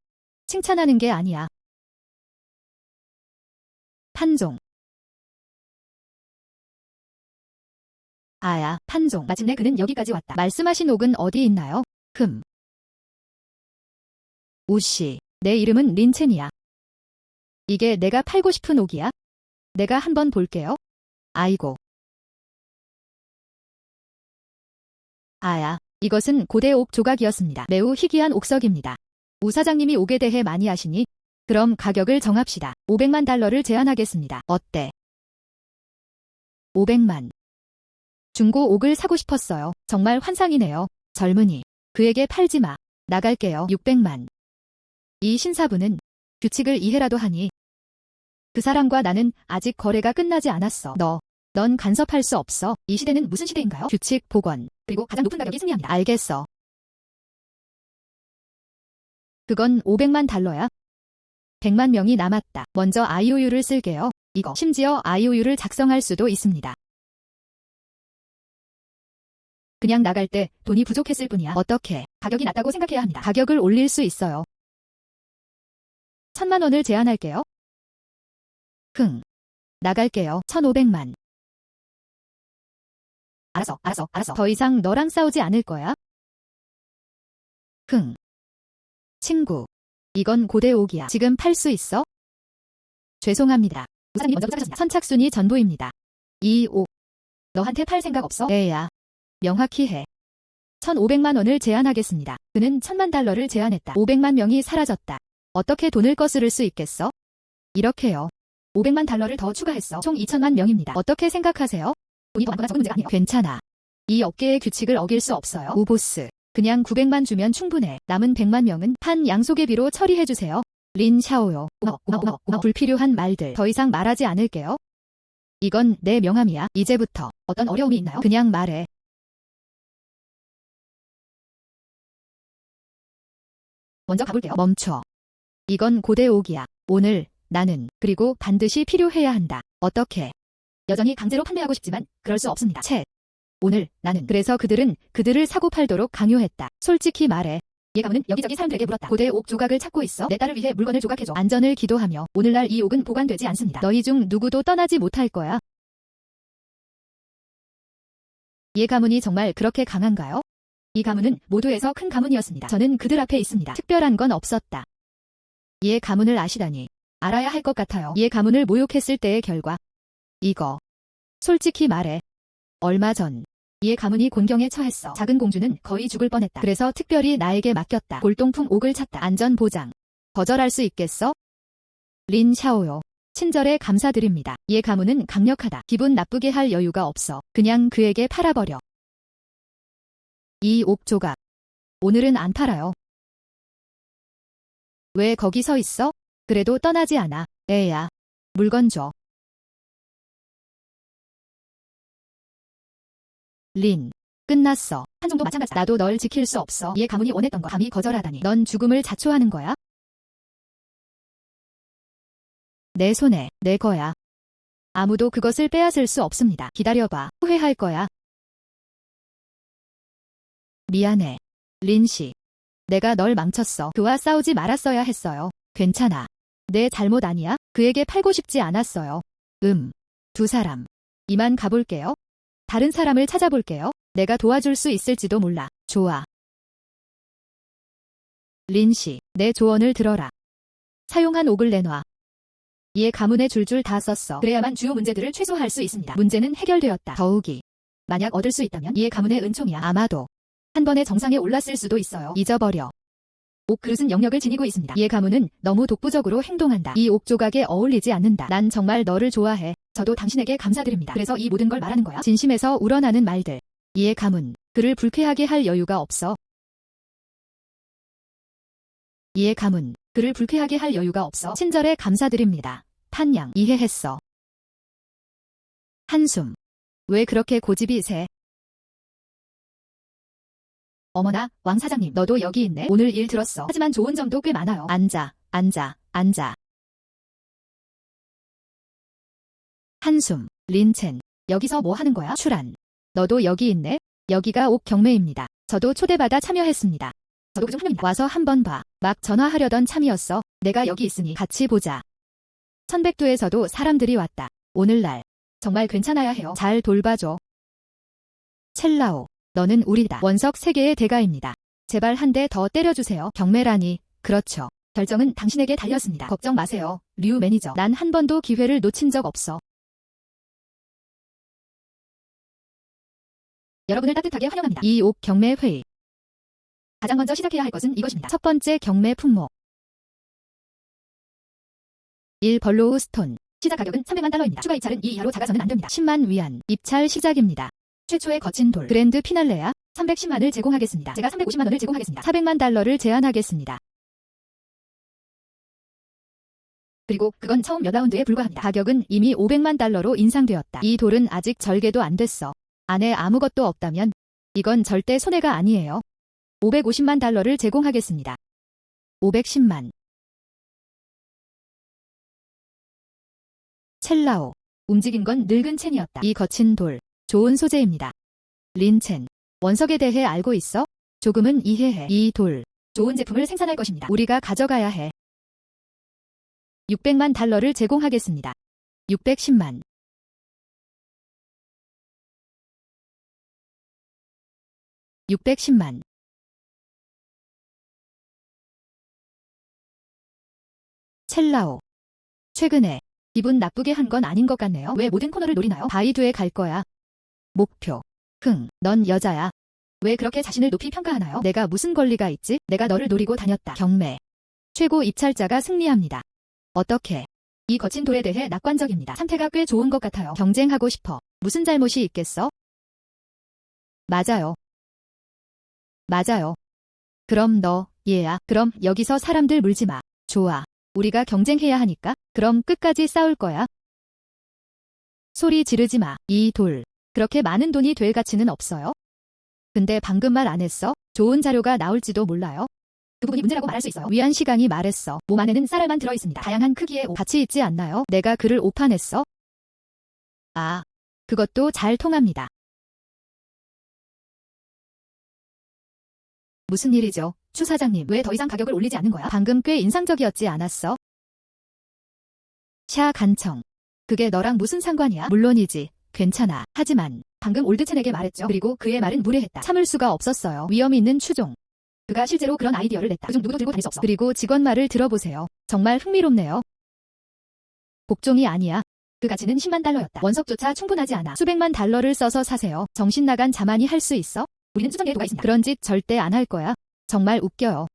칭찬하는 게 아니야. 판종. 아야, 판종. 마침내 그는 여기까지 왔다. 말씀하신 옥은 어디 있나요? 우씨. 내 이름은 린첸이야. 이게 내가 팔고 싶은 옥이야? 내가 한번 볼게요. 아이고. 아야, 이것은 고대 옥 조각이었습니다. 매우 희귀한 옥석입니다. 우 사장님이 옥에 대해 많이 아시니? 그럼 가격을 정합시다. 500만 달러를 제안하겠습니다. 어때? 500만. 중고 옥을 사고 싶었어요. 정말 환상이네요. 젊은이. 그에게 팔지 마. 나갈게요. 600만. 이 신사부는 규칙을 이해라도 하니? 그 사람과 나는 아직 거래가 끝나지 않았어. 넌 간섭할 수 없어. 이 시대는 무슨 시대인가요? 규칙, 복원, 그리고 가장 높은 가격이 승리합니다. 알겠어. 그건 500만 달러야. 100만 명이 남았다. 먼저 IOU를 쓸게요. 이거. 심지어 IOU를 작성할 수도 있습니다. 그냥 나갈 때 돈이 부족했을 뿐이야. 어떻게? 가격이 낮다고 생각해야 합니다. 가격을 올릴 수 있어요. 1000만 원을 제안할게요. 나갈게요. 1500만. 알았어. 더 이상 너랑 싸우지 않을 거야. 친구. 이건 고대 옥이야. 지금 팔 수 있어? 죄송합니다. 우사님 먼저 도착하셨습니다. 선착순이 전부입니다. 이 옥. 너한테 팔 생각 없어? 애야. 명확히 해. 1500만 원을 제안하겠습니다. 그는 1000만 달러를 제안했다. 500만 명이 사라졌다. 어떻게 돈을 거스를 수 있겠어? 이렇게요. 500만 달러를 더 추가했어. 총 2000만 명입니다. 어떻게 생각하세요? 돈이 더 많거나 적은 문제가 아니에요. 괜찮아. 이 업계의 규칙을 어길 수 없어요. 우보스. 그냥 900만 주면 충분해. 남은 100만 명은 판 양소개비로 처리해주세요. 린 샤오요. 고마워. 불필요한 말들. 더 이상 말하지 않을게요. 이건 내 명함이야. 이제부터 어떤 어려움이 있나요? 그냥 말해. 먼저 가볼게요. 멈춰. 이건 고대 옥이야. 오늘 나는 그리고 반드시 필요해야 한다. 어떻게? 여전히 강제로 판매하고 싶지만 그럴 수 없습니다. 오늘 나는 그래서 그들을 사고 팔도록 강요했다. 솔직히 말해. 얘 가문은 여기저기 사람들에게 물었다. 고대 옥 조각을 찾고 있어. 내 딸을 위해 물건을 조각해줘. 안전을 기도하며 오늘날 이 옥은 보관되지 않습니다. 너희 중 누구도 떠나지 못할 거야. 얘 가문이 정말 그렇게 강한가요? 이 가문은 모두에서 큰 가문이었습니다. 저는 그들 앞에 있습니다. 특별한 건 없었다. 얘 가문을 아시다니. 알아야 할 것 같아요. 얘 가문을 모욕했을 때의 결과. 이거. 솔직히 말해. 얼마 전. 얘 가문이 곤경에 처했어. 작은 공주는 거의 죽을 뻔했다. 그래서 특별히 나에게 맡겼다. 골동품 옥을 찾다. 안전 보장. 거절할 수 있겠어? 린 샤오요. 친절에 감사드립니다. 얘 가문은 강력하다. 기분 나쁘게 할 여유가 없어. 그냥 그에게 팔아버려. 이 옥 조각. 오늘은 안 팔아요. 왜 거기 서 있어? 그래도 떠나지 않아. 애야. 물건 줘. 린. 끝났어. 한 정도 마찬가지다. 나도 널 지킬 수 없어. 얘 가문이 원했던 거 감히 거절하다니. 넌 죽음을 자초하는 거야? 내 손에 내 거야. 아무도 그것을 빼앗을 수 없습니다. 기다려봐. 후회할 거야. 미안해. 린 씨. 내가 널 망쳤어. 그와 싸우지 말았어야 했어요. 괜찮아. 내 잘못 아니야? 그에게 팔고 싶지 않았어요. 두 사람. 이만 가볼게요. 다른 사람을 찾아볼게요. 내가 도와줄 수 있을지도 몰라. 좋아. 린 씨, 내 조언을 들어라. 사용한 옥을 내놔. 얘 가문에 줄줄 다 썼어. 그래야만 주요 문제들을 최소화할 수 있습니다. 문제는 해결되었다. 더욱이. 만약 얻을 수 있다면 얘 가문의 은총이야. 아마도. 한 번에 정상에 올랐을 수도 있어요. 잊어버려. 옥 그릇은 영역을 지니고 있습니다. 얘 가문은 너무 독보적으로 행동한다. 이 옥 조각에 어울리지 않는다. 난 정말 너를 좋아해. 저도 당신에게 감사드립니다. 그래서 이 모든 걸 말하는 거야. 진심에서 우러나는 말들. 얘 가문. 그를 불쾌하게 할 여유가 없어. 얘 가문. 그를 불쾌하게 할 여유가 없어. 친절에 감사드립니다. 판양. 이해했어. 한숨. 왜 그렇게 고집이 세? 어머나, 왕 사장님, 너도 여기 있네. 오늘 일 들었어. 하지만 좋은 점도 꽤 많아요. 앉아. 한숨. 린첸. 여기서 뭐 하는 거야? 출안. 너도 여기 있네? 여기가 옥 경매입니다. 저도 초대받아 참여했습니다. 저도 그중 한 명입니다. 와서 한번 봐. 막 전화하려던 참이었어. 내가 여기 있으니 같이 보자. 천백두에서도 사람들이 왔다. 오늘날. 정말 괜찮아야 해요. 잘 돌봐줘. 첼라오. 너는 우리다. 원석 세계의 대가입니다. 제발 한 대 더 때려주세요. 경매라니. 그렇죠. 결정은 당신에게 달렸습니다. 걱정 마세요. 류 매니저. 난 한 번도 기회를 놓친 적 없어. 여러분을 따뜻하게 환영합니다. 2옥 경매 회의. 가장 먼저 시작해야 할 것은 이것입니다. 첫 번째 경매 품목. 1. 벌로우 스톤. 시작 가격은 300만 달러입니다. 추가 입찰은 이 이하로 작아서는 안 됩니다. 10만 위안. 입찰 시작입니다. 최초의 거친 돌. 그랜드 피날레야. 310만을 제공하겠습니다. 제가 350만 원을 제공하겠습니다. 400만 달러를 제안하겠습니다. 그리고 그건 처음 몇 라운드에 불과합니다. 가격은 이미 500만 달러로 인상되었다. 이 돌은 아직 절개도 안 됐어. 안에 아무것도 없다면 이건 절대 손해가 아니에요. 550만 달러를 제공하겠습니다. 510만. 첼라오. 움직인 건 늙은 첸이었다. 이 거친 돌. 좋은 소재입니다. 린첸. 원석에 대해 알고 있어? 조금은 이해해. 이 돌. 좋은 제품을 생산할 것입니다. 우리가 가져가야 해. 600만 달러를 제공하겠습니다. 610만. (610만) 첼라오. 최근에 기분 나쁘게 한 건 아닌 것 같네요. 왜 모든 코너를 노리나요? 바이두에 갈 거야. 목표. 넌 여자야. 왜 그렇게 자신을 높이 평가하나요? 내가 무슨 권리가 있지? 내가 너를 노리고 다녔다. 경매. 최고 입찰자가 승리합니다. 어떻게? 이 거친 돌에 대해 낙관적입니다. 상태가 꽤 좋은 것 같아요. 경쟁하고 싶어. 무슨 잘못이 있겠어? 맞아요. 맞아요. 그럼 너, 얘야. 그럼 여기서 사람들 물지 마. 좋아. 우리가 경쟁해야 하니까. 그럼 끝까지 싸울 거야. 소리 지르지 마. 이 돌. 그렇게 많은 돈이 될 가치는 없어요. 근데 방금 말 안 했어? 좋은 자료가 나올지도 몰라요. 그 부분이 문제라고 말할 수 있어요. 위안 시간이 말했어. 몸 안에는 쌀알만 들어있습니다. 다양한 크기의 옷. 같이 있지 않나요? 내가 그를 오판했어? 아, 그것도 잘 통합니다. 무슨 일이죠? 추 사장님, 왜 더 이상 가격을 올리지 않는 거야? 방금 꽤 인상적이었지 않았어? 샤 간청. 그게 너랑 무슨 상관이야? 물론이지. 괜찮아. 하지만 방금 올드첸에게 말했죠. 그리고 그의 말은 무례했다. 참을 수가 없었어요. 위험 있는 추종. 그가 실제로 그런 아이디어를 냈다. 요즘 누구도 들고 다닐 수 없어. 그리고 직원 말을 들어보세요. 정말 흥미롭네요. 복종이 아니야. 그 가치는 10만 달러였다. 원석조차 충분하지 않아. 수백만 달러를 써서 사세요. 정신 나간 자만이 할 수 있어? 우리는 수정 예도가 있습니다. 그런 짓 절대 안 할 거야. 정말 웃겨요.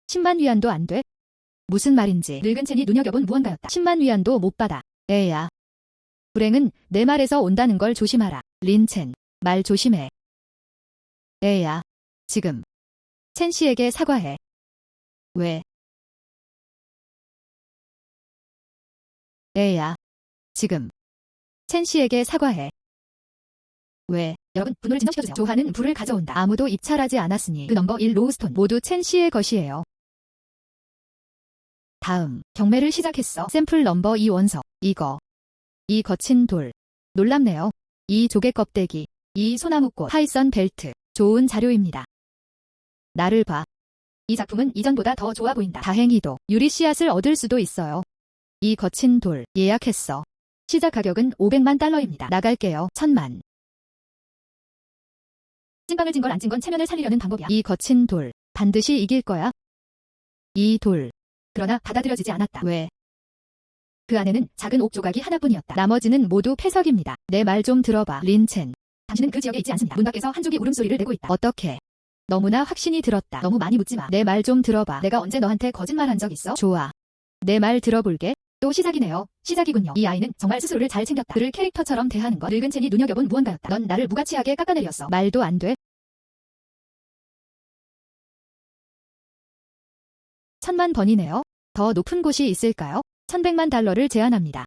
10만 위안도 안 돼? 무슨 말인지. 늙은 첸이 눈여겨본 무언가였다. 10만 위안도 못 받아. 에야. 불행은 내 말에서 온다는 걸 조심하라. 린첸. 말 조심해. 에야. 지금. 첸 씨에게 사과해. 왜? 에야. 지금. 첸 씨에게 사과해. 왜? 여러분, 분노를 진정시켜주세요. 조하는 불을 가져온다. 아무도 입찰하지 않았으니 그 넘버 1 로우스톤 모두 첸 씨의 것이에요. 다음, 경매를 시작했어. 샘플 넘버 2 원석. 이거. 이 거친 돌. 놀랍네요. 이 조개 껍데기. 이 소나무꽃. 파이썬 벨트. 좋은 자료입니다. 나를 봐. 이 작품은 이전보다 더 좋아 보인다. 다행히도 유리 씨앗을 얻을 수도 있어요. 이 거친 돌. 예약했어. 시작 가격은 500만 달러입니다. 나갈게요. 1000만. 찐빵을 찐 걸 안 찐 건 체면을 살리려는 방법이야. 이 거친 돌. 반드시 이길 거야. 이 돌. 그러나 받아들여지지 않았다. 왜? 그 안에는 작은 옥 조각이 하나뿐이었다. 나머지는 모두 폐석입니다. 내 말 좀 들어봐. 린첸. 당신은 그 지역에 있지 않습니다. 문 밖에서 한 쪽이 울음소리를 내고 있다. 어떻게? 너무나 확신이 들었다. 너무 많이 묻지 마. 내 말 좀 들어봐. 내가 언제 너한테 거짓말한 적 있어? 좋아. 내 말 들어볼게. 또 시작이네요. 시작이군요. 이 아이는 정말 스스로를 잘 챙겼다. 그를 캐릭터처럼 대하는 것. 늙은 첸이 눈여겨본 무언가였다. 넌 나를 무가치하게 깎아내렸어. 말도 안 돼. 1000만 번이네요. 더 높은 곳이 있을까요? 1100만 달러를 제안합니다.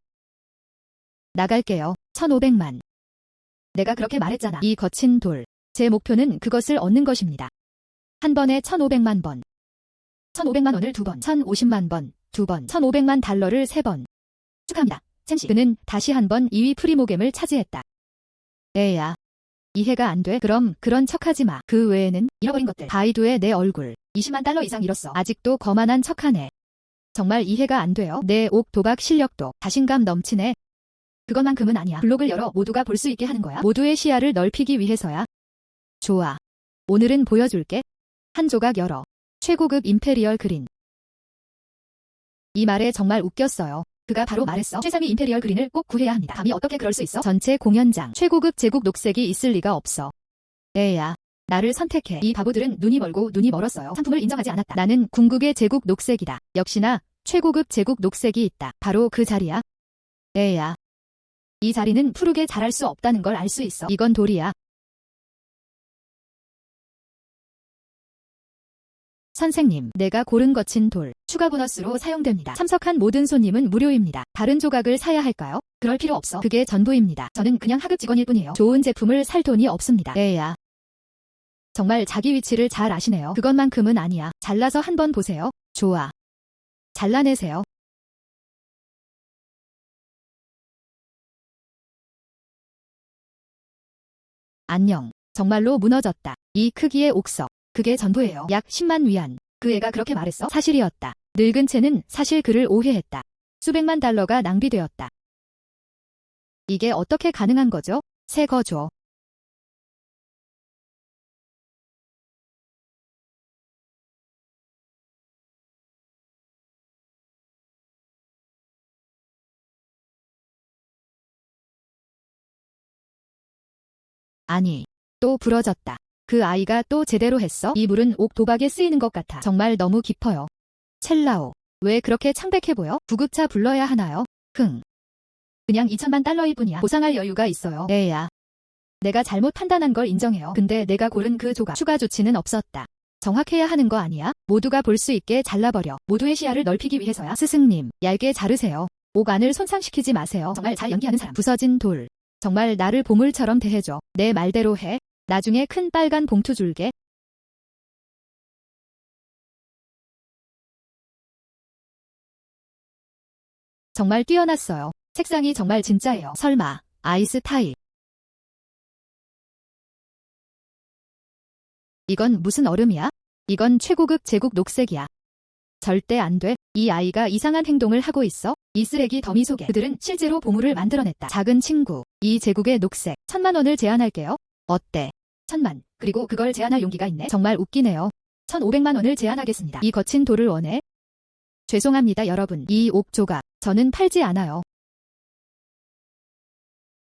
나갈게요. 1500만. 내가 그렇게 말했잖아. 이 거친 돌. 제 목표는 그것을 얻는 것입니다. 한 번에 1500만 번. 1500만 원을 2번. 1050만 번. 2번. 1500만 달러를 3번. 축하합니다. 첸 씨. 그는 다시 한 번 2위 프리모겜을 차지했다. 에야. 이해가 안 돼? 그럼 그런 척하지 마. 그 외에는 잃어버린 것들. 바이두에 내 얼굴. 20만 달러 이상 잃었어. 아직도 거만한 척하네. 정말 이해가 안 돼요. 내 옥 도박 실력도 자신감 넘치네. 그것만큼은 아니야. 블록을 열어 모두가 볼 수 있게 하는 거야. 모두의 시야를 넓히기 위해서야. 좋아. 오늘은 보여줄게. 한 조각 열어. 최고급 임페리얼 그린. 이 말에 정말 웃겼어요. 그가 바로 말했어. 최상위 임페리얼 그린을 꼭 구해야 합니다. 감히 어떻게 그럴 수 있어? 전체 공연장 최고급 제국 녹색이 있을 리가 없어. 에야. 나를 선택해. 이 바보들은 눈이 멀고 눈이 멀었어요. 상품을 인정하지 않았다. 나는 궁극의 제국 녹색이다. 역시나 최고급 제국 녹색이 있다. 바로 그 자리야. 에야. 이 자리는 푸르게 자랄 수 없다는 걸 알 수 있어. 이건 돌이야. 선생님, 내가 고른 거친 돌, 추가 보너스로 사용됩니다. 참석한 모든 손님은 무료입니다. 다른 조각을 사야 할까요? 그럴 필요 없어. 그게 전부입니다. 저는 그냥 하급 직원일 뿐이에요. 좋은 제품을 살 돈이 없습니다. 에야. 정말 자기 위치를 잘 아시네요. 그것만큼은 아니야. 잘라서 한번 보세요. 좋아. 잘라내세요. 안녕. 정말로 무너졌다. 이 크기의 옥석. 그게 전부예요. 약 10만 위안. 그 애가 그렇게 말했어? 사실이었다. 늙은 채는 사실 그를 오해했다. 수백만 달러가 낭비되었다. 이게 어떻게 가능한 거죠? 새 거 줘. 아니, 또 부러졌다. 그 아이가 또 제대로 했어? 이 물은 옥 도박에 쓰이는 것 같아. 정말 너무 깊어요. 첼라오, 왜 그렇게 창백해 보여? 구급차 불러야 하나요? 그냥 2천만 달러일 뿐이야. 보상할 여유가 있어요. 에야. 내가 잘못 판단한 걸 인정해요. 근데 내가 고른 그 조각, 추가 조치는 없었다. 정확해야 하는 거 아니야? 모두가 볼 수 있게 잘라버려. 모두의 시야를 넓히기 위해서야. 스승님, 얇게 자르세요. 옥 안을 손상시키지 마세요. 정말 잘 연기하는 사람. 부서진 돌. 정말 나를 보물처럼 대해줘. 내 말대로 해. 나중에 큰 빨간 봉투 줄게. 정말 뛰어났어요. 색상이 정말 진짜예요. 설마, 아이스 타입. 이건 무슨 얼음이야? 이건 최고급 제국 녹색이야. 절대 안 돼. 이 아이가 이상한 행동을 하고 있어. 이 쓰레기 더미 속에 그들은 실제로 보물을 만들어냈다. 작은 친구, 이 제국의 녹색. 1,000만 원을 제안할게요. 어때? 1,000만. 그리고 그걸 제안할 용기가 있네. 정말 웃기네요. 1,500만 원을 제안하겠습니다. 이 거친 돌을 원해? 죄송합니다 여러분. 이 옥 조각, 저는 팔지 않아요.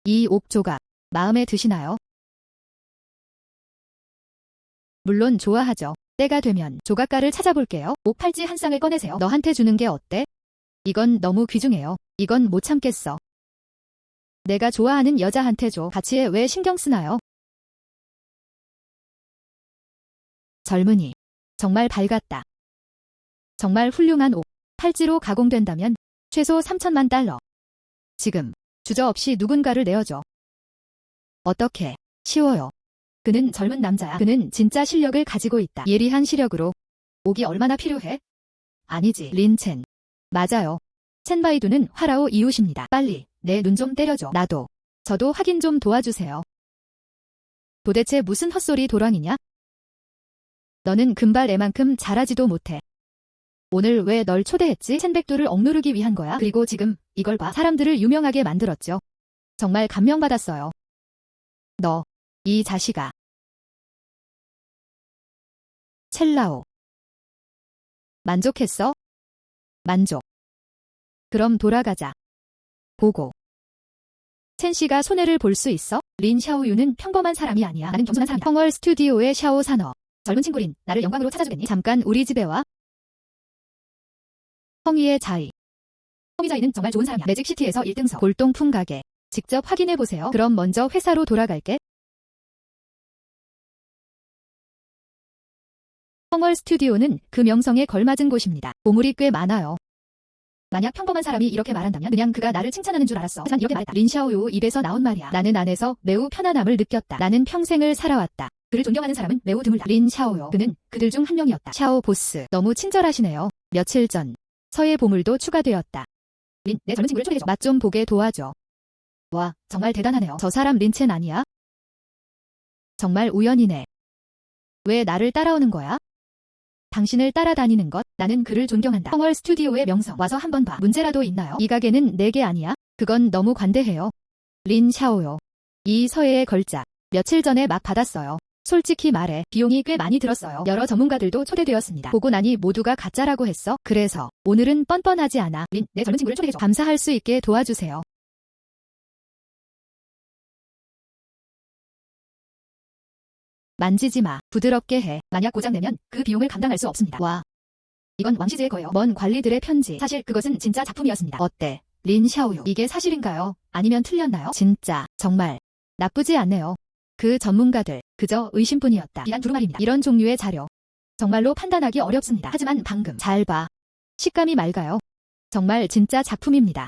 이 옥 조각, 마음에 드시나요? 물론 좋아하죠. 때가 되면 조각가를 찾아볼게요. 옥 팔찌 한 쌍을 꺼내세요. 너한테 주는 게 어때? 이건 너무 귀중해요. 이건 못 참겠어. 내가 좋아하는 여자한테 줘. 가치에 왜 신경 쓰나요? 젊은이. 정말 밝았다. 정말 훌륭한 옥. 팔찌로 가공된다면 최소 3천만 달러. 지금 주저없이 누군가를 내어줘. 어떻게? 쉬워요. 그는 젊은 남자야. 그는 진짜 실력을 가지고 있다. 예리한 시력으로. 옥이 얼마나 필요해? 아니지, 린첸. 맞아요. 첸바이두는 화라오 이웃입니다. 빨리 내 눈 좀 때려줘. 나도. 저도 확인 좀 도와주세요. 도대체 무슨 헛소리 도랑이냐? 너는 금발 애만큼 잘하지도 못해. 오늘 왜 널 초대했지? 첸백두를 억누르기 위한 거야. 그리고 지금 이걸 봐. 사람들을 유명하게 만들었죠. 정말 감명받았어요. 너, 이 자식아. 첼라오. 만족했어? 만족. 그럼 돌아가자. 보고. 첸 씨가 손해를 볼 수 있어? 린 샤오유는 평범한 사람이 아니야. 나는 겸손한 사람이야. 펑월 스튜디오의 샤오 산어. 젊은 친구린, 나를 영광으로 찾아주겠니? 잠깐 우리 집에 와. 펑이의 자이. 펑이자이는 정말 좋은 사람이야. 매직시티에서 1등석. 골동품 가게. 직접 확인해보세요. 그럼 먼저 회사로 돌아갈게. 펑월 스튜디오는 그 명성에 걸맞은 곳입니다. 보물이 꽤 많아요. 만약 평범한 사람이 이렇게 말한다면 그냥 그가 나를 칭찬하는 줄 알았어. 하지만 이렇게 말했다. 린 샤오유 입에서 나온 말이야. 나는 안에서 매우 편안함을 느꼈다. 나는 평생을 살아왔다. 그를 존경하는 사람은 매우 드물다. 린 샤오요. 그는 그들 중 한 명이었다. 샤오 보스. 너무 친절하시네요. 며칠 전 서예 보물도 추가되었다. 린, 내 젊은 친구를 초대해줘. 맛 좀 보게 도와줘. 와, 정말 대단하네요. 저 사람 린첸 아니야? 정말 우연이네. 왜 나를 따라오는 거야? 당신을 따라다니는 것, 나는 그를 존경한다. 펑월 스튜디오의 명성, 와서 한번 봐. 문제라도 있나요? 이 가게는 내게 아니야? 그건 너무 관대해요. 린 샤오요. 이 서예의 걸작, 며칠 전에 막 받았어요. 솔직히 말해 비용이 꽤 많이 들었어요. 여러 전문가들도 초대되었습니다. 보고 나니 모두가 가짜라고 했어. 그래서 오늘은 뻔뻔하지 않아. 린, 내 젊은 친구를 초대해줘. 감사할 수 있게 도와주세요. 만지지 마. 부드럽게 해. 만약 고장내면 그 비용을 감당할 수 없습니다. 와. 이건 왕시즈의 거예요. 먼 관리들의 편지. 사실 그것은 진짜 작품이었습니다. 어때? 린 샤오유. 이게 사실인가요? 아니면 틀렸나요? 진짜, 정말 나쁘지 않네요. 그 전문가들, 그저 의심뿐이었다. 이란 두루마리입니다. 이런 종류의 자료. 정말로 판단하기 어렵습니다. 하지만 방금 잘 봐. 식감이 맑아요. 정말 진짜 작품입니다.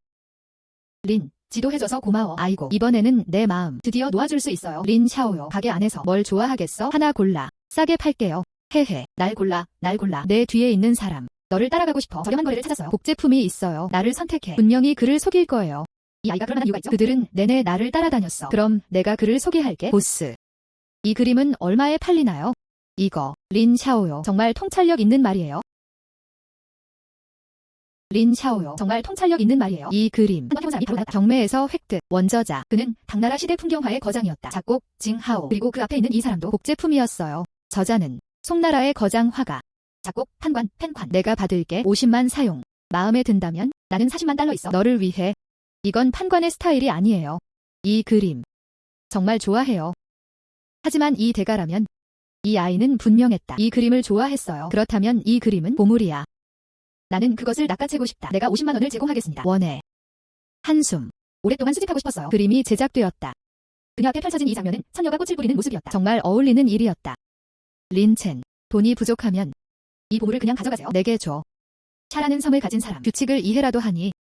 린, 지도해줘서 고마워. 아이고, 이번에는 내 마음 드디어 놓아줄 수 있어요. 린 샤오요. 가게 안에서 뭘 좋아하겠어? 하나 골라. 싸게 팔게요. 헤헤, 날 골라, 날 골라. 내 뒤에 있는 사람. 너를 따라가고 싶어. 저렴한 거래를 찾았어요. 복제품이 있어요. 나를 선택해. 분명히 그를 속일 거예요. 이 아이가 그럴 만한 이유가 있죠? 그들은 내내 나를 따라다녔어. 그럼 내가 그를 소개할게. 보스. 이 그림은 얼마에 팔리나요? 이거, 린 샤오요. 정말 통찰력 있는 말이에요. 린 샤오요. 정말 통찰력 있는 말이에요. 이 그림. 한번 사람이 바로 나왔다. 경매에서 획득. 원저자. 그는 당나라 시대 풍경화의 거장이었다. 작곡, 징하오. 그리고 그 앞에 있는 이 사람도 복제품이었어요. 저자는 송나라의 거장 화가. 작곡, 판관, 펜관. 내가 받을게. 50만 사용. 마음에 든다면 나는 40만 달러 있어. 너를 위해. 이건 판관의 스타일이 아니에요. 이 그림. 정말 좋아해요. 하지만 이 대가라면 이 아이는 분명했다. 이 그림을 좋아했어요. 그렇다면 이 그림은 보물이야. 나는 그것을 낚아채고 싶다. 내가 50만 원을 제공하겠습니다. 원해. 한숨. 오랫동안 수집하고 싶었어요. 그림이 제작되었다. 그녀 앞에 펼쳐진 이 장면은 처녀가 꽃을 뿌리는 모습이었다. 정말 어울리는 일이었다. 린첸. 돈이 부족하면 이 보물을 그냥 가져가세요. 내게 줘. 샤라는 섬을 가진 사람. 규칙을 이해라도 하니.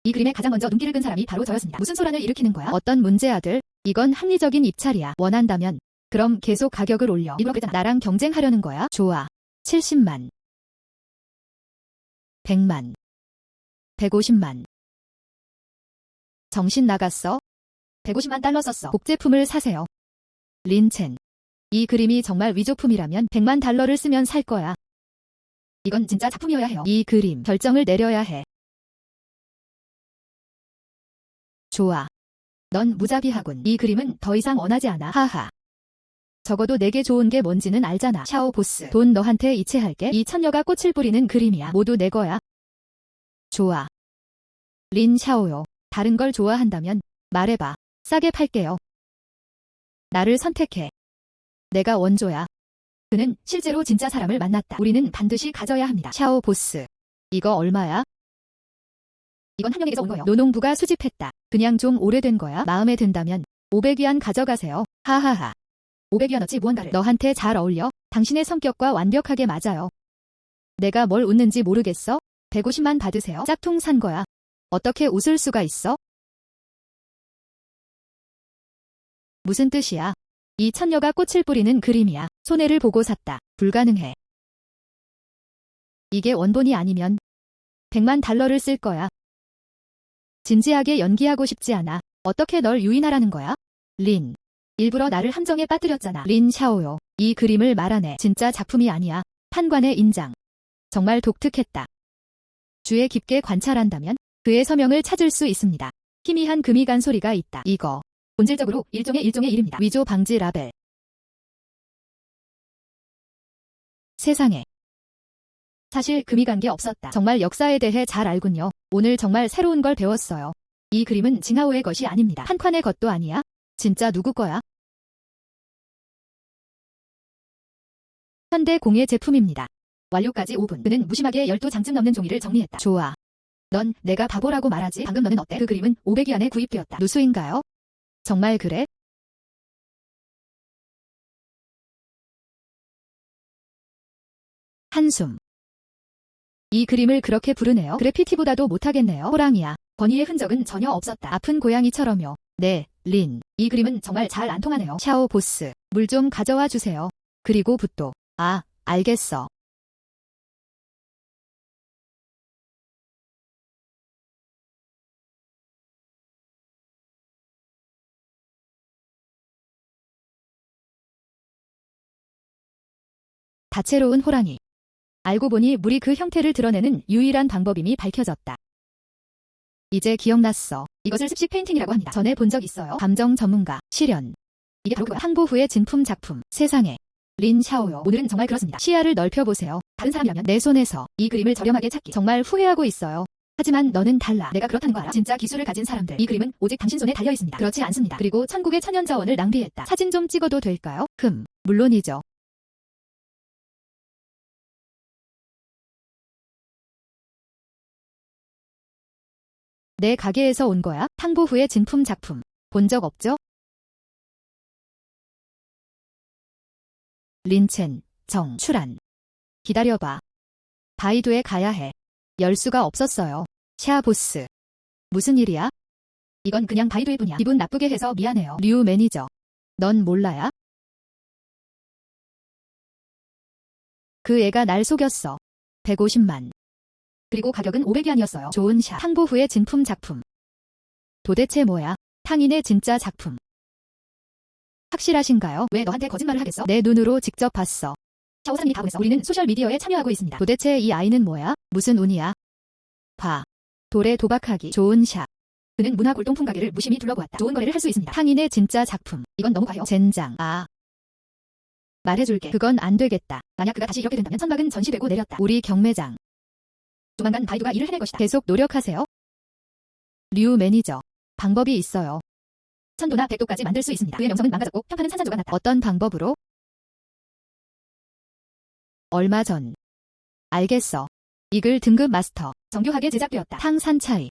이 그림에 가장 먼저 눈길을 끈 사람이 바로 저였습니다. 무슨 소란을 일으키는 거야? 어떤 문제 아들? 이건 합리적인 입찰이야. 원한다면 그럼 계속 가격을 올려. 일부러 그랬잖아. 나랑 경쟁하려는 거야? 좋아. 70만. 100만. 150만. 정신 나갔어? 150만 달러 썼어. 복제품을 사세요. 린첸. 이 그림이 정말 위조품이라면 100만 달러를 쓰면 살 거야. 이건 진짜 작품이어야 해요. 이 그림 결정을 내려야 해. 좋아. 넌 무자비하군. 이 그림은 더 이상 원하지 않아. 하하. 적어도 내게 좋은 게 뭔지는 알잖아. 샤오 보스. 돈 너한테 이체할게. 이 처녀가 꽃을 뿌리는 그림이야. 모두 내 거야. 좋아. 린 샤오요. 다른 걸 좋아한다면 말해봐. 싸게 팔게요. 나를 선택해. 내가 원조야. 그는 실제로 진짜 사람을 만났다. 우리는 반드시 가져야 합니다. 샤오 보스. 이거 얼마야? 이건 한 명에게서 온 거예요. 노농부가 수집했다. 그냥 좀 오래된 거야. 마음에 든다면 500위안 가져가세요. 하하하. 500위안어치 무언가를. 너한테 잘 어울려. 당신의 성격과 완벽하게 맞아요. 내가 뭘 웃는지 모르겠어? 150만 받으세요. 짝퉁 산 거야. 어떻게 웃을 수가 있어? 무슨 뜻이야? 이 처녀가 꽃을 뿌리는 그림이야. 손해를 보고 샀다. 불가능해. 이게 원본이 아니면 100만 달러를 쓸 거야. 진지하게 연기하고 싶지 않아. 어떻게 널 유인하라는 거야? 린. 일부러 나를 함정에 빠뜨렸잖아. 린 샤오요. 이 그림을 말하네. 진짜 작품이 아니야. 판관의 인장. 정말 독특했다. 주에 깊게 관찰한다면 그의 서명을 찾을 수 있습니다. 희미한 금이 간 소리가 있다. 이거. 본질적으로 일종의 일입니다. 위조 방지 라벨. 세상에. 사실 금이 간 게 없었다. 정말 역사에 대해 잘 알군요. 오늘 정말 새로운 걸 배웠어요. 이 그림은 징하오의 것이 아닙니다. 판관의 것도 아니야? 진짜 누구 거야? 현대 공예 제품입니다. 완료까지 5분. 그는 무심하게 12장쯤 넘는 종이를 정리했다. 좋아. 넌 내가 바보라고 말하지? 방금 너는 어때? 그 그림은 500위안에 구입되었다. 누수인가요? 정말 그래? 한숨. 이 그림을 그렇게 부르네요. 그래피티보다도 못하겠네요. 호랑이야. 버니의 흔적은 전혀 없었다. 아픈 고양이처럼요. 네, 린. 이 그림은 정말 잘 안 통하네요. 샤오 보스. 물 좀 가져와 주세요. 그리고 붓도. 아, 알겠어. 다채로운 호랑이. 알고 보니 물이 그 형태를 드러내는 유일한 방법임이 밝혀졌다. 이제 기억났어. 이것을 습식 페인팅이라고 합니다. 전에 본 적 있어요. 감정 전문가, 실현. 이게 바로 그거야. 항보 후의 진품 작품. 세상에. 린 샤오요. 오늘은 정말 그렇습니다. 시야를 넓혀보세요. 다른 사람이라면 내 손에서 이 그림을 저렴하게 찾기 정말 후회하고 있어요. 하지만 너는 달라. 내가 그렇다는 거 알아? 진짜 기술을 가진 사람들. 이 그림은 오직 당신 손에 달려 있습니다. 그렇지 않습니다. 그리고 천국의 천연자원을 낭비했다. 사진 좀 찍어도 될까요? 물론이죠. 내 가게에서 온 거야? 항보 후의 진품 작품. 본 적 없죠? 린첸, 정, 출안. 기다려봐. 바이두에 가야 해. 열 수가 없었어요. 샤 보스. 무슨 일이야? 이건 그냥 바이두일 뿐이야. 기분 나쁘게 해서 미안해요. 류 매니저. 넌 몰라야? 그 애가 날 속였어. 150만. 그리고 가격은 500위안이었어요. 좋은 샷. 항보 후의 진품 작품. 도대체 뭐야? 탕인의 진짜 작품. 확실하신가요? 왜 너한테 거짓말을 하겠어? 내 눈으로 직접 봤어. 샤오 사장님이 다 보냈어. 우리는 소셜미디어에 참여하고 있습니다. 도대체 이 아이는 뭐야? 무슨 운이야? 봐. 돌에 도박하기. 좋은 샷. 그는 문화 골동품 가게를 무심히 둘러보았다. 좋은 거래를 할 수 있습니다. 탕인의 진짜 작품. 이건 너무 과해요. 젠장. 말해줄게. 그건 안 되겠다. 만약 그가 다시 이렇게 된다면 천막은 전시되고 내렸다. 우리 경매장. 조만간 바이두가 일을 해낼 것이다. 계속 노력하세요. 류 매니저. 방법이 있어요. 1000도나 100도까지 만들 수 있습니다. 그의 명성은 망가졌고 평판은 산산조각 났다. 어떤 방법으로? 얼마 전. 알겠어. 이글 등급 마스터. 정교하게 제작되었다. 탕 산차이.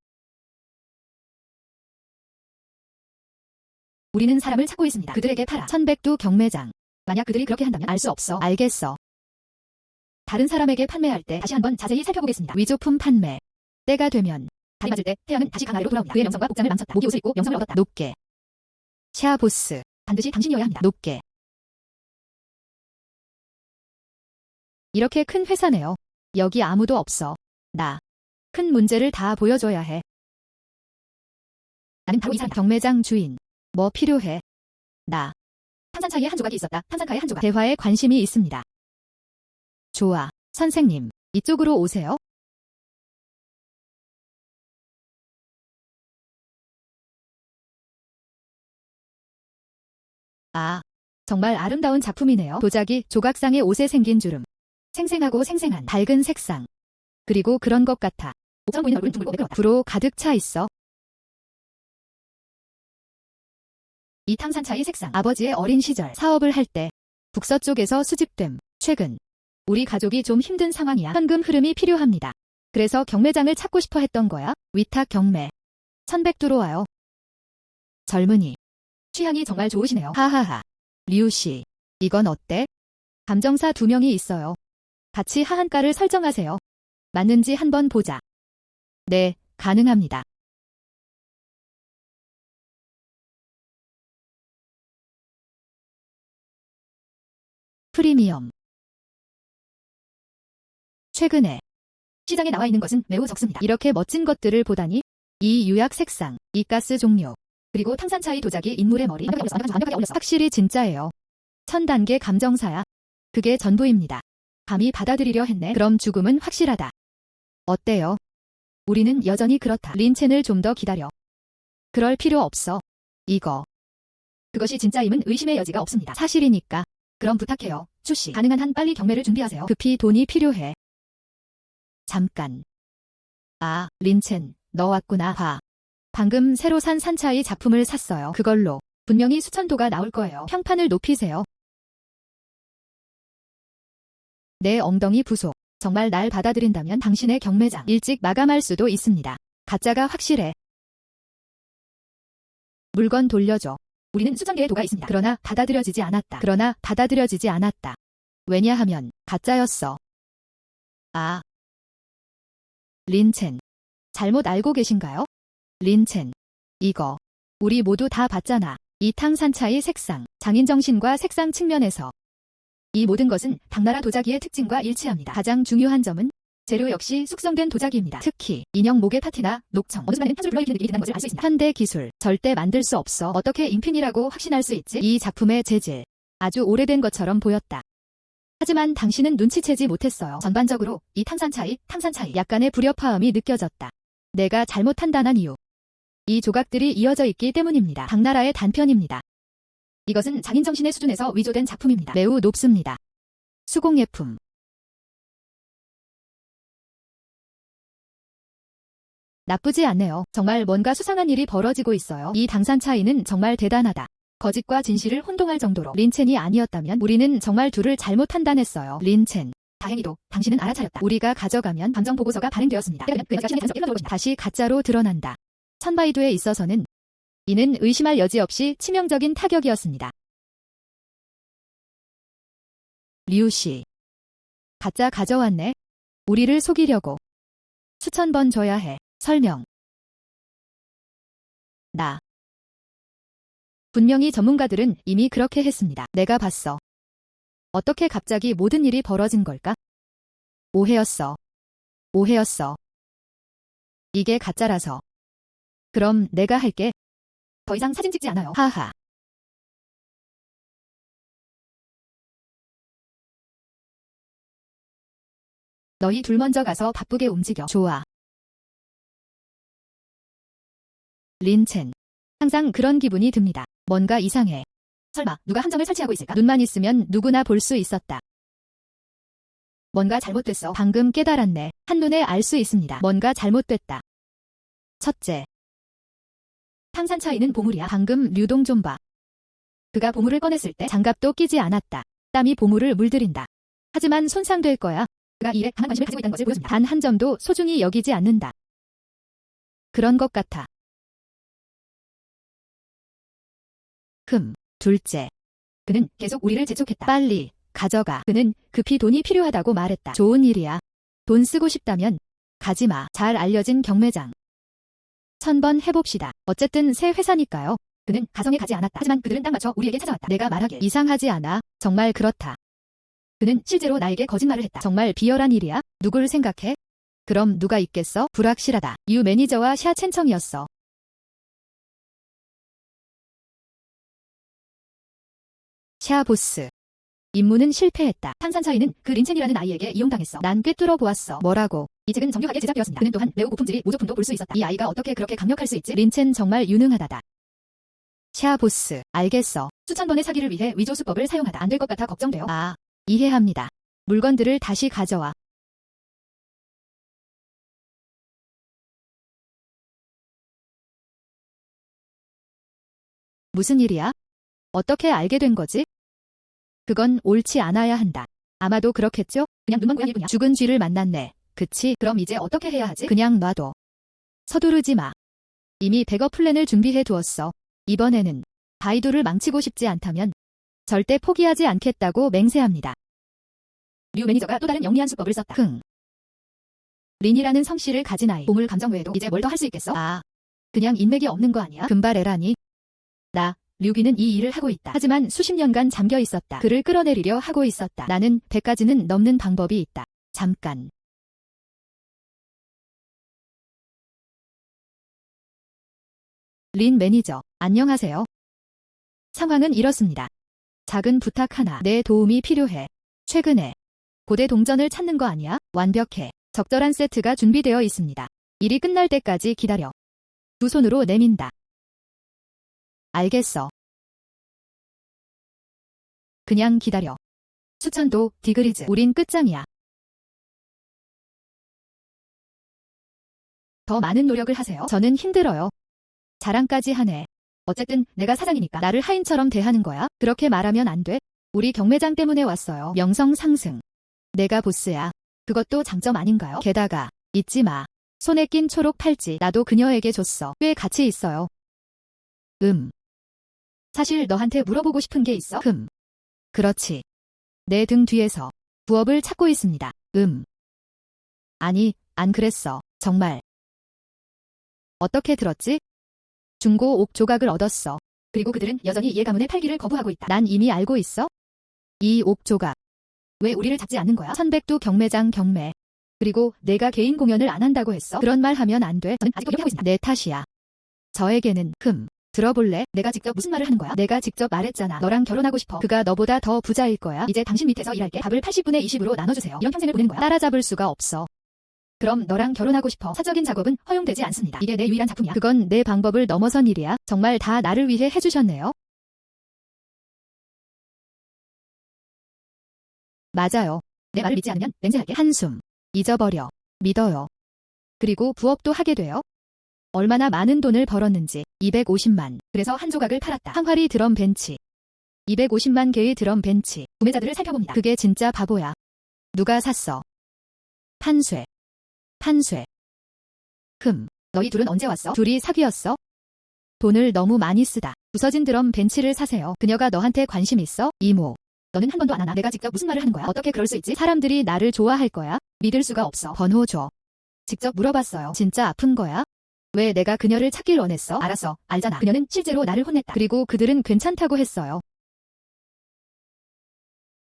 우리는 사람을 찾고 있습니다. 그들에게 팔아. 1100도 경매장. 만약 그들이 그렇게 한다면 알 수 없어. 알겠어. 다른 사람에게 판매할 때 다시 한번 자세히 살펴보겠습니다. 위조품 판매. 때가 되면. 다리 맞을 때 태양은 다시 강아리로 돌아옵니다. 그의 명성과 복장을 망쳤다. 목이 옷을 입고 명성을 얻었다. 높게. 샤 보스. 반드시 당신이어야 합니다. 높게. 이렇게 큰 회사네요. 여기 아무도 없어. 나. 큰 문제를 다 보여줘야 해. 나는 바로 이 사람이다. 경매장 주인. 뭐 필요해? 나. 탄산차이에 한 조각이 있었다. 탄산카에 한 조각. 대화에 관심이 있습니다. 좋아. 선생님. 이쪽으로 오세요. 정말 아름다운 작품이네요. 도자기 조각상의 옷에 생긴 주름. 생생하고 생생한 밝은 색상. 그리고 그런 것 같아. 옥처럼 보이는 얼굴은 둥글고 매끄럽다. 구로 가득 차 있어. 이 탕산차의 색상. 아버지의 어린 시절 사업을 할 때 북서쪽에서 수집됨. 최근 우리 가족이 좀 힘든 상황이야. 현금 흐름이 필요합니다. 그래서 경매장을 찾고 싶어 했던 거야. 위탁 경매. 1100도로 와요. 젊은이. 취향이 정말 좋으시네요. 하하하. 류씨. 이건 어때? 감정사 2명이 있어요. 같이 하한가를 설정하세요. 맞는지 한번 보자. 네, 가능합니다. 프리미엄. 최근에 시장에 나와 있는 것은 매우 적습니다. 이렇게 멋진 것들을 보다니. 이 유약 색상, 이 가스 종료, 그리고 탕산차이 도자기 인물의 머리. 완벽하게 어울렸어. 확실히 진짜예요. 1000단계 감정사야. 그게 전부입니다. 감히 받아들이려 했네. 그럼 죽음은 확실하다. 어때요? 우리는 여전히 그렇다. 린첸을 좀 더 기다려. 그럴 필요 없어. 이거. 그것이 진짜임은 의심의 여지가 없습니다. 사실이니까. 그럼 부탁해요. 추씨. 가능한 한 빨리 경매를 준비하세요. 급히 돈이 필요해. 잠깐. 린첸, 너 왔구나. 봐. 방금 새로 산 산차이 작품을 샀어요. 그걸로 분명히 수천도가 나올 거예요. 평판을 높이세요. 내 엉덩이 부속. 정말 날 받아들인다면 당신의 경매장 일찍 마감할 수도 있습니다. 가짜가 확실해. 물건 돌려줘. 우리는 수천 개의 도가 있습니다. 그러나 받아들여지지 않았다. 왜냐하면 가짜였어. 린첸. 잘못 알고 계신가요? 린첸. 이거. 우리 모두 다 봤잖아. 이 탕산차의 색상, 장인정신과 색상 측면에서. 이 모든 것은 당나라 도자기의 특징과 일치합니다. 가장 중요한 점은 재료 역시 숙성된 도자기입니다. 특히 인형 목의 파티나 녹청, 어느 순간엔 한술 불러일으키는 느낌이 든다는 것을 알 수 있습니다. 현대 기술, 절대 만들 수 없어. 어떻게 인핀이라고 확신할 수 있지? 이 작품의 재질, 아주 오래된 것처럼 보였다. 하지만 당신은 눈치채지 못했어요. 전반적으로 이 탕산차이, 약간의 불협화음이 느껴졌다. 내가 잘못 판단한 이유. 이 조각들이 이어져 있기 때문입니다. 당나라의 단편입니다. 이것은 장인정신의 수준에서 위조된 작품입니다. 매우 높습니다. 수공예품. 나쁘지 않네요. 정말 뭔가 수상한 일이 벌어지고 있어요. 이 당산 차이는 정말 대단하다. 거짓과 진실을 혼동할 정도로 린첸이 아니었다면 우리는 정말 둘을 잘못 판단했어요. 린첸. 다행히도 당신은 알아차렸다. 우리가 가져가면 감정보고서가 발행되었습니다. 다시 가짜로 드러난다. 천바이두에 있어서는 이는 의심할 여지 없이 치명적인 타격이었습니다. 류씨. 가짜 가져왔네. 우리를 속이려고. 수천 번 줘야 해. 설명. 나. 분명히 전문가들은 이미 그렇게 했습니다. 내가 봤어. 어떻게 갑자기 모든 일이 벌어진 걸까? 오해였어. 오해였어. 이게 가짜라서. 그럼 내가 할게. 더 이상 사진 찍지 않아요. 하하. 너희 둘 먼저 가서 바쁘게 움직여. 좋아. 린첸. 항상 그런 기분이 듭니다. 뭔가 이상해. 설마 누가 함정을 설치하고 있을까? 눈만 있으면 누구나 볼 수 있었다. 뭔가 잘못됐어. 방금 깨달았네. 한눈에 알 수 있습니다. 뭔가 잘못됐다. 첫째. 탕산 차이는 보물이야. 방금 류동 좀 봐. 그가 보물을 꺼냈을 때 장갑도 끼지 않았다. 땀이 보물을 물들인다. 하지만 손상될 거야. 그가 이 일에 강한 관심을 가지고 있다는 것을 보여줍니다. 단 한 점도 소중히 여기지 않는다. 그런 것 같아. 둘째. 그는 계속 우리를 재촉했다. 빨리 가져가. 그는 급히 돈이 필요하다고 말했다. 좋은 일이야. 돈 쓰고 싶다면 가지마. 잘 알려진 경매장. 1000번 해봅시다. 어쨌든 새 회사니까요. 그는 가성에 가지 않았다. 하지만 그들은 딱 맞춰 우리에게 찾아왔다. 내가 말하길. 이상하지 않아. 정말 그렇다. 그는 실제로 나에게 거짓말을 했다. 정말 비열한 일이야. 누굴 생각해? 그럼 누가 있겠어? 불확실하다. 유 매니저와 샤 첸청이었어. 샤 보스. 임무는 실패했다. 탕산 차이는 그 린첸이라는 아이에게 이용당했어. 난 꿰뚫어 보았어. 뭐라고? 이 책은 정교하게 제작되었습니다. 그는 또한 매우 고품질이 모조품도 볼 수 있었다. 이 아이가 어떻게 그렇게 강력할 수 있지? 린첸 정말 유능하다다. 샤 보스. 알겠어. 수천 번의 사기를 위해 위조 수법을 사용하다. 안 될 것 같아 걱정돼요. 아, 이해합니다. 물건들을 다시 가져와. 무슨 일이야? 어떻게 알게 된 거지? 그건 옳지 않아야 한다. 아마도 그렇겠죠? 그냥 눈먼 고양이뿐이야. 죽은 쥐를 만났네. 그치? 그럼 이제 어떻게 해야 하지? 그냥 놔둬. 서두르지 마. 이미 백업 플랜을 준비해 두었어. 이번에는 바이두를 망치고 싶지 않다면 절대 포기하지 않겠다고 맹세합니다. 류 매니저가 또 다른 영리한 수법을 썼다. 린이라는 성씨를 가진 아이. 보물 감정 외에도 이제 뭘 더 할 수 있겠어? 아, 그냥 인맥이 없는 거 아니야? 금발 애라니? 류기는 이 일을 하고 있다. 하지만 수십 년간 잠겨 있었다. 그를 끌어내리려 하고 있었다. 나는 100가지는 넘는 방법이 있다. 잠깐. 린 매니저, 안녕하세요. 상황은 이렇습니다. 작은 부탁 하나. 내 도움이 필요해. 최근에 고대 동전을 찾는 거 아니야? 완벽해. 적절한 세트가 준비되어 있습니다. 일이 끝날 때까지 기다려. 두 손으로 내민다. 알겠어. 그냥 기다려. 수천도 디그리즈. 우린 끝장이야. 더 많은 노력을 하세요. 저는 힘들어요. 자랑까지 하네. 어쨌든 내가 사장이니까 나를 하인처럼 대하는 거야? 그렇게 말하면 안 돼. 우리 경매장 때문에 왔어요. 명성 상승. 내가 보스야. 그것도 장점 아닌가요? 게다가 잊지 마. 손에 낀 초록 팔찌. 나도 그녀에게 줬어. 꽤 가치 있어요. 사실 너한테 물어보고 싶은 게 있어? 그렇지. 내 등 뒤에서 부업을 찾고 있습니다. 아니, 안 그랬어. 정말. 어떻게 들었지? 중고 옥 조각을 얻었어. 그리고 그들은 여전히 얘 가문에 팔기를 거부하고 있다. 난 이미 알고 있어? 이 옥 조각. 왜 우리를 잡지 않는 거야? 천백두 경매장 경매. 그리고 내가 개인 공연을 안 한다고 했어? 그런 말 하면 안 돼. 저는 아직도 이렇게 하고 있습니다. 내 탓이야. 저에게는 들어볼래? 내가 직접 무슨 말을 하는 거야? 내가 직접 말했잖아. 너랑 결혼하고 싶어. 그가 너보다 더 부자일 거야. 이제 당신 밑에서 일할게. 밥을 80분의 20으로 나눠주세요. 이런 평생을 보내는 거야. 따라잡을 수가 없어. 그럼 너랑 결혼하고 싶어. 사적인 작업은 허용되지 않습니다. 이게 내 유일한 작품이야. 그건 내 방법을 넘어선 일이야. 정말 다 나를 위해 해주셨네요. 맞아요. 내 말을 믿지 않으면 맹세할게. 한숨. 잊어버려. 믿어요. 그리고 부업도 하게 돼요. 얼마나 많은 돈을 벌었는지. 250만. 그래서 한 조각을 팔았다. 항아리 드럼 벤치. 250만 개의 드럼 벤치. 구매자들을 살펴봅니다. 그게 진짜 바보야. 누가 샀어? 판쇠. 판쇠. 너희 둘은 언제 왔어? 둘이 사귀었어? 돈을 너무 많이 쓰다. 부서진 드럼 벤치를 사세요. 그녀가 너한테 관심 있어? 이모. 너는 한 번도 안 하나? 내가 직접 무슨 말을 하는 거야? 어떻게 그럴 수 있지? 사람들이 나를 좋아할 거야? 믿을 수가 없어. 번호 줘. 직접 물어봤어요. 진짜 아픈 거야? 왜 내가 그녀를 찾길 원했어? 알았어. 알잖아. 그녀는 실제로 나를 혼냈다. 그리고 그들은 괜찮다고 했어요.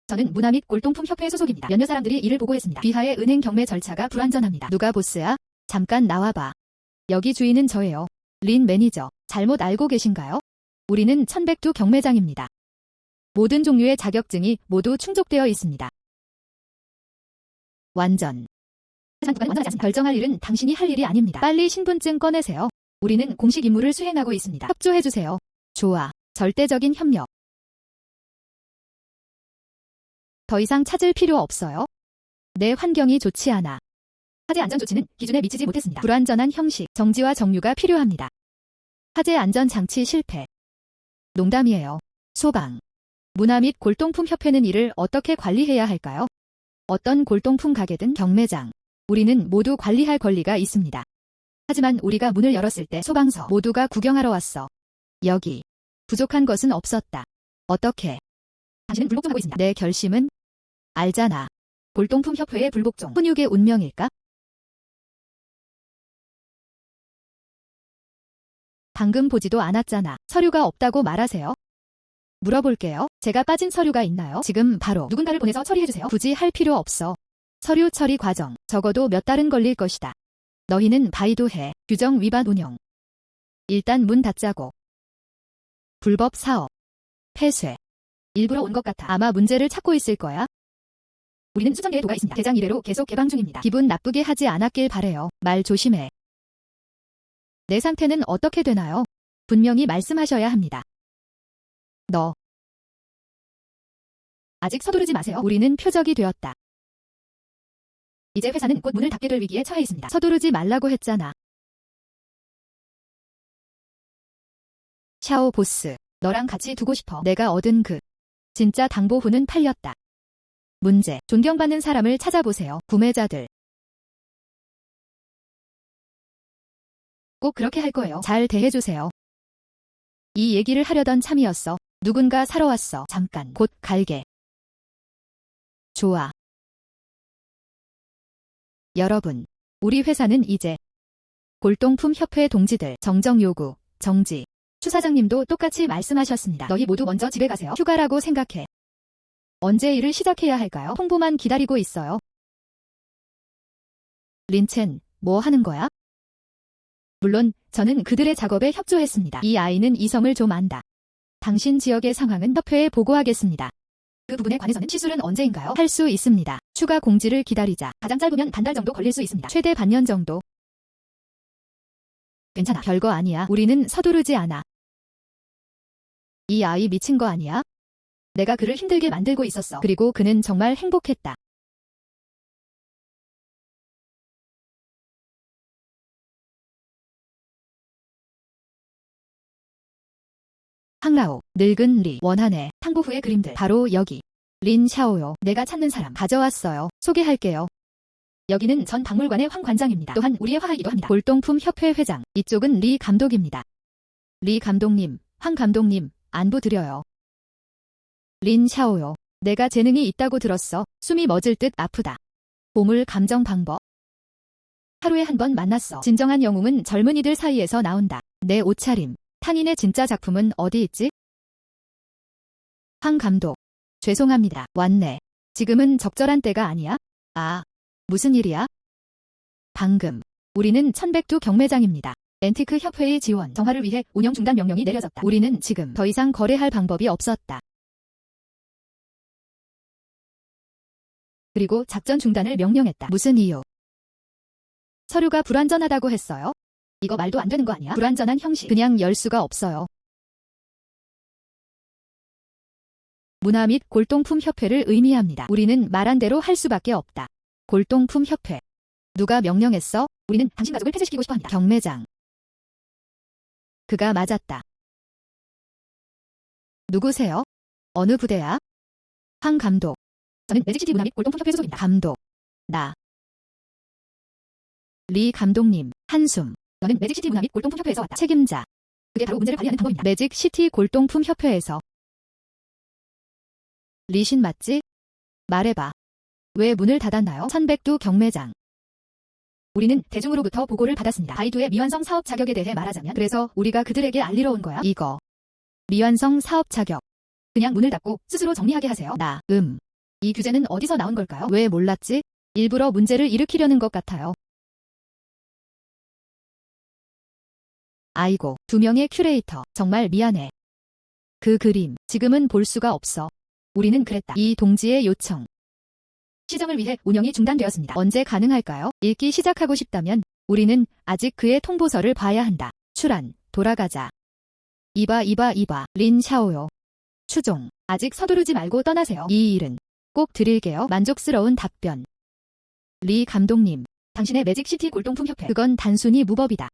저는 문화 및 골동품 협회 소속입니다. 몇몇 사람들이 이를 보고했습니다. 비하의 은행 경매 절차가 불완전합니다. 누가 보스야? 잠깐 나와봐. 여기 주인은 저예요. 린 매니저. 잘못 알고 계신가요? 우리는 1102 경매장입니다. 모든 종류의 자격증이 모두 충족되어 있습니다. 완전. 하지만 완전하지 않습니다. 결정할 일은 당신이 할 일이 아닙니다. 빨리 신분증 꺼내세요. 우리는 공식 임무를 수행하고 있습니다. 협조해주세요. 좋아. 절대적인 협력. 더 이상 찾을 필요 없어요. 내 환경이 좋지 않아. 화재 안전 조치는 기준에 미치지 못했습니다. 불완전한 형식, 정지와 정류가 필요합니다. 화재 안전 장치 실패. 농담이에요. 소방. 문화 및 골동품 협회는 이를 어떻게 관리해야 할까요? 어떤 골동품 가게든 경매장. 우리는 모두 관리할 권리가 있습니다. 하지만 우리가 문을 열었을 때 소방서 모두가 구경하러 왔어. 여기. 부족한 것은 없었다. 어떻게? 당신은 불복종하고 있습니다. 내 결심은? 알잖아. 골동품 협회의 불복종. 훈육의 운명일까? 방금 보지도 않았잖아. 서류가 없다고 말하세요. 물어볼게요. 제가 빠진 서류가 있나요? 지금 바로 누군가를 보내서 처리해주세요. 굳이 할 필요 없어. 서류 처리 과정. 적어도 몇 달은 걸릴 것이다. 너희는 바이도 해. 규정 위반 운영. 일단 문 닫자고. 불법 사업. 폐쇄. 일부러 온 것 같아. 아마 문제를 찾고 있을 거야. 우리는 수천 개의 도가 있습니다. 대장 이래로 계속 개방 중입니다. 기분 나쁘게 하지 않았길 바래요. 말 조심해. 내 상태는 어떻게 되나요? 분명히 말씀하셔야 합니다. 너. 아직 서두르지 마세요. 우리는 표적이 되었다. 이제 회사는 곧 문을 닫게 될 위기에 처해 있습니다. 서두르지 말라고 했잖아. 샤오 보스. 너랑 같이 두고 싶어. 내가 얻은 진짜 당보후는 팔렸다. 문제. 존경받는 사람을 찾아보세요. 구매자들. 꼭 그렇게 할 거예요. 잘 대해주세요. 이 얘기를 하려던 참이었어. 누군가 사러 왔어. 잠깐. 곧 갈게. 좋아. 여러분. 우리 회사는 이제 골동품 협회 동지들 정정 요구, 정지. 추사장님도 똑같이 말씀하셨습니다. 너희 모두 먼저 집에 가세요. 휴가라고 생각해. 언제 일을 시작해야 할까요? 홍보만 기다리고 있어요. 린첸, 뭐 하는 거야? 물론 저는 그들의 작업에 협조했습니다. 이 아이는 이성을 좀 안다. 당신 지역의 상황은 협회에 보고하겠습니다. 그 부분에 관해서는 시술은 언제인가요? 할 수 있습니다. 추가 공지를 기다리자. 가장 짧으면 반달 정도 걸릴 수 있습니다. 최대 반년 정도. 괜찮아. 별거 아니야. 우리는 서두르지 않아. 이 아이 미친 거 아니야? 내가 그를 힘들게 만들고 있었어. 그리고 그는 정말 행복했다. 항라오, 늙은 리, 원한의 탕보 후의 그림들. 바로 여기. 린 샤오요. 내가 찾는 사람 가져왔어요. 소개할게요. 여기는 전 박물관의 황 관장입니다. 또한 우리의 화하이기도 합니다. 골동품 협회 회장. 이쪽은 리 감독입니다. 리 감독님, 황 감독님, 안부 드려요. 린 샤오요. 내가 재능이 있다고 들었어. 숨이 멎을 듯 아프다. 보물 감정 방법. 하루에 한 번 만났어. 진정한 영웅은 젊은이들 사이에서 나온다. 내 옷차림. 탄인의 진짜 작품은 어디 있지? 황 감독. 죄송합니다. 왔네. 지금은 적절한 때가 아니야? 아, 무슨 일이야? 방금. 우리는 1102 경매장입니다. 앤티크 협회의 지원, 정화를 위해 운영 중단 명령이 내려졌다. 우리는 지금 더 이상 거래할 방법이 없었다. 그리고 작전 중단을 명령했다. 무슨 이유? 서류가 불완전하다고 했어요? 이거 말도 안 되는 거 아니야? 불완전한 형식. 그냥 열 수가 없어요. 문화 및 골동품협회를 의미합니다. 우리는 말한 대로 할 수밖에 없다. 골동품협회. 누가 명령했어? 우리는 당신 가족을 폐쇄시키고 싶어 합니다. 경매장. 그가 맞았다. 누구세요? 어느 부대야? 황 감독. 저는 매직시티 문화 및 골동품협회 소속입니다. 감독. 나. 리 감독님. 한숨. 너는 매직시티 문화 및 골동품협회에서 왔다. 책임자. 그게 바로 문제를 관리하는 방법입니다. 매직시티 골동품협회에서. 리신 맞지? 말해봐. 왜 문을 닫았나요? 천백두 경매장. 우리는 대중으로부터 보고를 받았습니다. 바이두의 미완성 사업 자격에 대해 말하자면 그래서 우리가 그들에게 알리러 온 거야. 이거. 미완성 사업 자격. 그냥 문을 닫고 스스로 정리하게 하세요. 나. 이 규제는 어디서 나온 걸까요? 왜 몰랐지? 일부러 문제를 일으키려는 것 같아요. 아이고, 2명의 큐레이터. 정말 미안해. 그 그림, 지금은 볼 수가 없어. 우리는 그랬다. 이 동지의 요청. 시정을 위해 운영이 중단되었습니다. 언제 가능할까요? 읽기 시작하고 싶다면 우리는 아직 그의 통보서를 봐야 한다. 출안, 돌아가자. 이봐, 린 샤오요. 추종, 아직 서두르지 말고 떠나세요. 이 일은 꼭 드릴게요. 만족스러운 답변. 리 감독님, 당신의 매직시티 골동품협회. 그건 단순히 무법이다.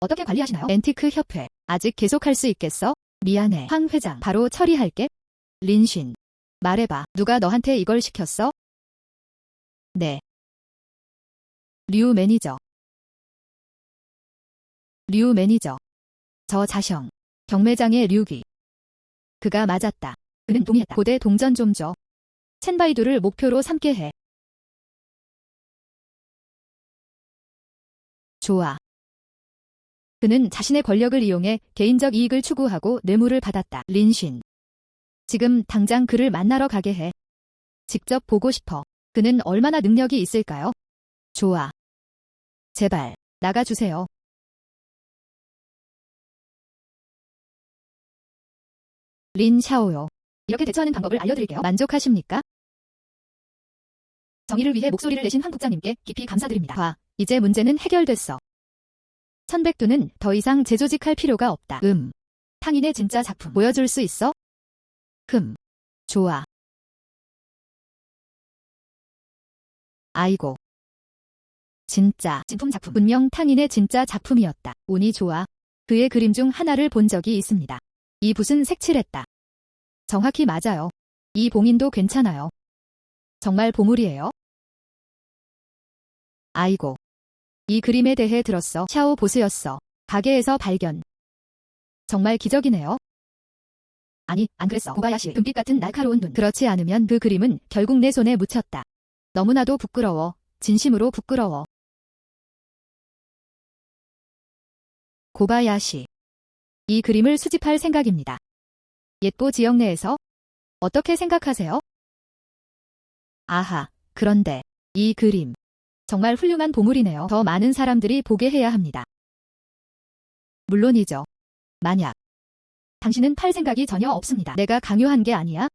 어떻게 관리하시나요? 앤티크 협회. 아직 계속할 수 있겠어? 미안해. 황 회장. 바로 처리할게. 린신. 말해봐. 누가 너한테 이걸 시켰어? 네. 류 매니저. 저 자형. 경매장의 류기. 그가 맞았다. 그는 동의했다. 고대 동전 좀 줘. 첸바이두를 목표로 삼게 해. 좋아. 그는 자신의 권력을 이용해 개인적 이익을 추구하고 뇌물을 받았다. 린신. 지금 당장 그를 만나러 가게 해. 직접 보고 싶어. 그는 얼마나 능력이 있을까요? 좋아. 제발, 나가주세요. 린 샤오요. 이렇게 대처하는 방법을 알려드릴게요. 만족하십니까? 정의를 위해 목소리를 내신 황 국장님께 깊이 감사드립니다. 봐, 이제 문제는 해결됐어. 천백두는 더 이상 재조직할 필요가 없다. 탕인의 진짜 작품 보여줄 수 있어? 좋아. 아이고. 진짜 진품 작품. 분명 탕인의 진짜 작품이었다. 운이 좋아. 그의 그림 중 하나를 본 적이 있습니다. 이 붓은 색칠했다. 정확히 맞아요. 이 봉인도 괜찮아요. 정말 보물이에요? 아이고. 이 그림에 대해 들었어. 샤오 보스였어. 가게에서 발견. 정말 기적이네요. 아니, 안 그랬어. 고바야시. 금빛 같은 날카로운 눈. 그렇지 않으면 그 그림은 결국 내 손에 묻혔다. 너무나도 부끄러워. 진심으로 부끄러워. 고바야시. 이 그림을 수집할 생각입니다. 옛보 지역 내에서? 어떻게 생각하세요? 아하, 그런데 이 그림. 정말 훌륭한 보물이네요. 더 많은 사람들이 보게 해야 합니다. 물론이죠. 만약 당신은 팔 생각이 전혀 없습니다. 내가 강요한 게 아니야?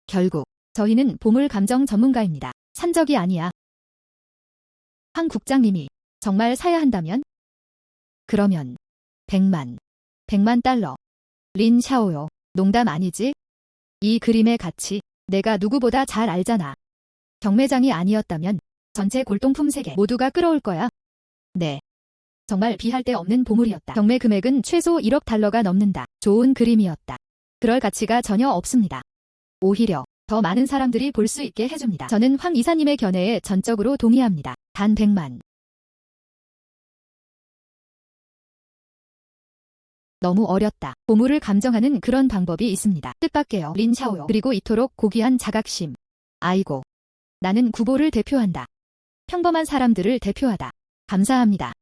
결국 저희는 보물 감정 전문가입니다. 산 적이 아니야. 황 국장님이 정말 사야 한다면? 그러면 100만 달러. 린 샤오요. 농담 아니지? 이 그림의 가치 내가 누구보다 잘 알잖아. 경매장이 아니었다면 전체 골동품 세계 모두가 끌어올 거야. 네. 정말 비할 데 없는 보물이었다. 경매 금액은 최소 1억 달러가 넘는다. 좋은 그림이었다. 그럴 가치가 전혀 없습니다. 오히려 더 많은 사람들이 볼 수 있게 해줍니다. 저는 황 이사님의 견해에 전적으로 동의합니다. 단 100만. 너무 어렵다. 보물을 감정하는 그런 방법이 있습니다. 뜻밖에요. 린 샤오요. 그리고 이토록 고귀한 자각심. 아이고. 나는 구보를 대표한다. 평범한 사람들을 대표하다. 감사합니다.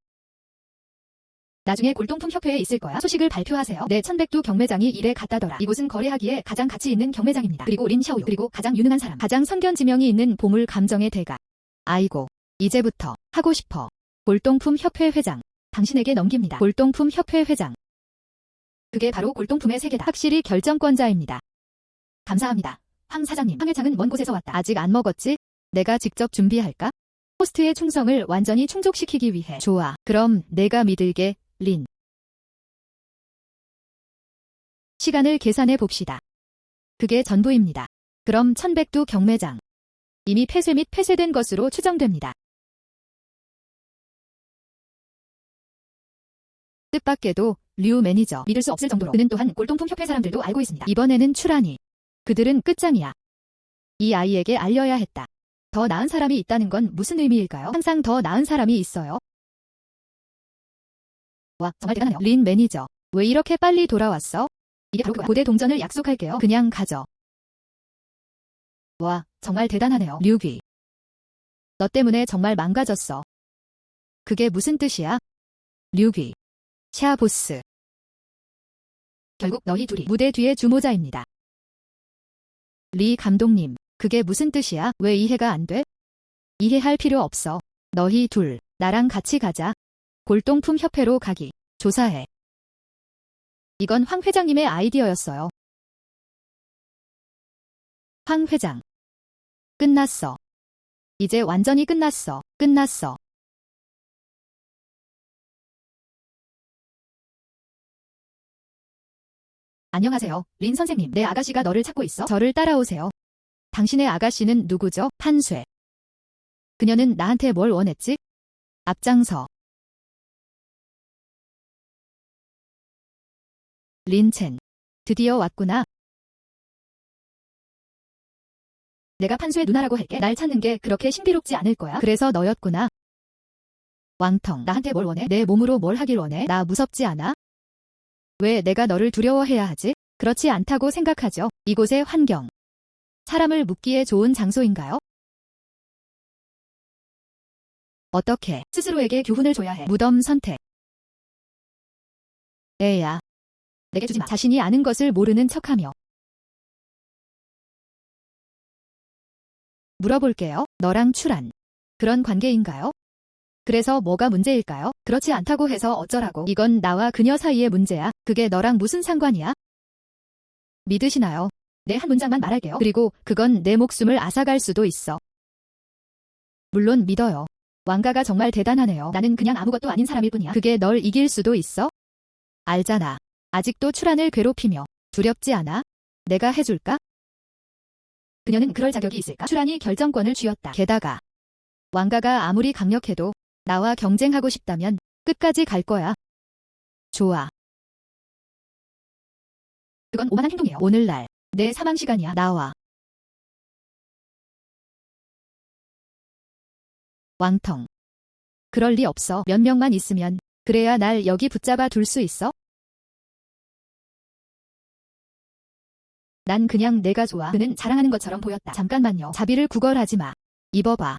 나중에 골동품 협회에 있을 거야. 소식을 발표하세요. 네, 천백두 경매장이 이래 갔다더라. 이곳은 거래하기에 가장 가치 있는 경매장입니다. 그리고 린 샤오요. 그리고 가장 유능한 사람. 가장 선견지명이 있는 보물 감정의 대가. 아이고. 이제부터 하고 싶어. 골동품 협회 회장. 당신에게 넘깁니다. 골동품 협회 회장. 그게 바로 골동품의 세계다. 확실히 결정권자입니다. 감사합니다. 황 사장님. 황 회장은 먼 곳에서 왔다. 아직 안 먹었지? 내가 직접 준비할까? 호스트의 충성을 완전히 충족시키기 위해. 좋아. 그럼 내가 믿을게. 린. 시간을 계산해 봅시다. 그게 전부입니다. 그럼 천백두 경매장. 이미 폐쇄 및 폐쇄된 것으로 추정됩니다. 뜻밖에도 류 매니저 믿을 수 없을 정도로 그는 또한 골동품 협회 사람들도 알고 있습니다. 이번에는 출하니. 그들은 끝장이야. 이 아이에게 알려야 했다. 더 나은 사람이 있다는 건 무슨 의미일까요? 항상 더 나은 사람이 있어요. 와, 정말 대단하네요. 린 매니저. 왜 이렇게 빨리 돌아왔어? 이게 바로 그거야. 고대 동전을 약속할게요. 그냥 가져. 와, 정말 대단하네요. 류귀. 너 때문에 정말 망가졌어. 그게 무슨 뜻이야? 류귀. 샤 보스. 결국 너희 둘이 무대 뒤에 주모자입니다. 리 감독님, 그게 무슨 뜻이야? 왜 이해가 안 돼? 이해할 필요 없어. 너희 둘, 나랑 같이 가자. 골동품 협회로 가기. 조사해. 이건 황 회장님의 아이디어였어요. 황 회장. 끝났어. 이제 완전히 끝났어. 끝났어. 안녕하세요. 린 선생님. 내 아가씨가 너를 찾고 있어. 저를 따라오세요. 당신의 아가씨는 누구죠? 판쇠. 그녀는 나한테 뭘 원했지? 앞장서. 린첸. 드디어 왔구나. 내가 판쇠 누나라고 할게. 날 찾는 게 그렇게 신비롭지 않을 거야. 그래서 너였구나. 왕텅. 나한테 뭘 원해? 내 몸으로 뭘 하길 원해? 나 무섭지 않아? 왜 내가 너를 두려워해야 하지? 그렇지 않다고 생각하죠. 이곳의 환경. 사람을 묻기에 좋은 장소인가요? 어떻게 스스로에게 교훈을 줘야 해. 무덤 선택. 애야. 내게 주지 마. 자신이 아는 것을 모르는 척하며. 물어볼게요. 너랑 출한. 그런 관계인가요? 그래서 뭐가 문제일까요? 그렇지 않다고 해서 어쩌라고. 이건 나와 그녀 사이의 문제야. 그게 너랑 무슨 상관이야? 믿으시나요? 네, 한 문장만 말할게요. 그리고 그건 내 목숨을 앗아갈 수도 있어. 물론 믿어요. 왕가가 정말 대단하네요. 나는 그냥 아무것도 아닌 사람일 뿐이야. 그게 널 이길 수도 있어? 알잖아. 아직도 출한을 괴롭히며. 두렵지 않아? 내가 해줄까? 그녀는 그럴 자격이 있을까? 출한이 결정권을 쥐었다. 게다가 왕가가 아무리 강력해도 나와 경쟁하고 싶다면 끝까지 갈 거야. 좋아. 그건 오만한 행동이에요. 오늘날 내 사망 시간이야. 나와. 왕텅. 그럴 리 없어. 몇 명만 있으면. 그래야 날 여기 붙잡아 둘 수 있어? 난 그냥 내가 좋아. 그는 자랑하는 것처럼 보였다. 잠깐만요. 자비를 구걸하지 마. 입어봐.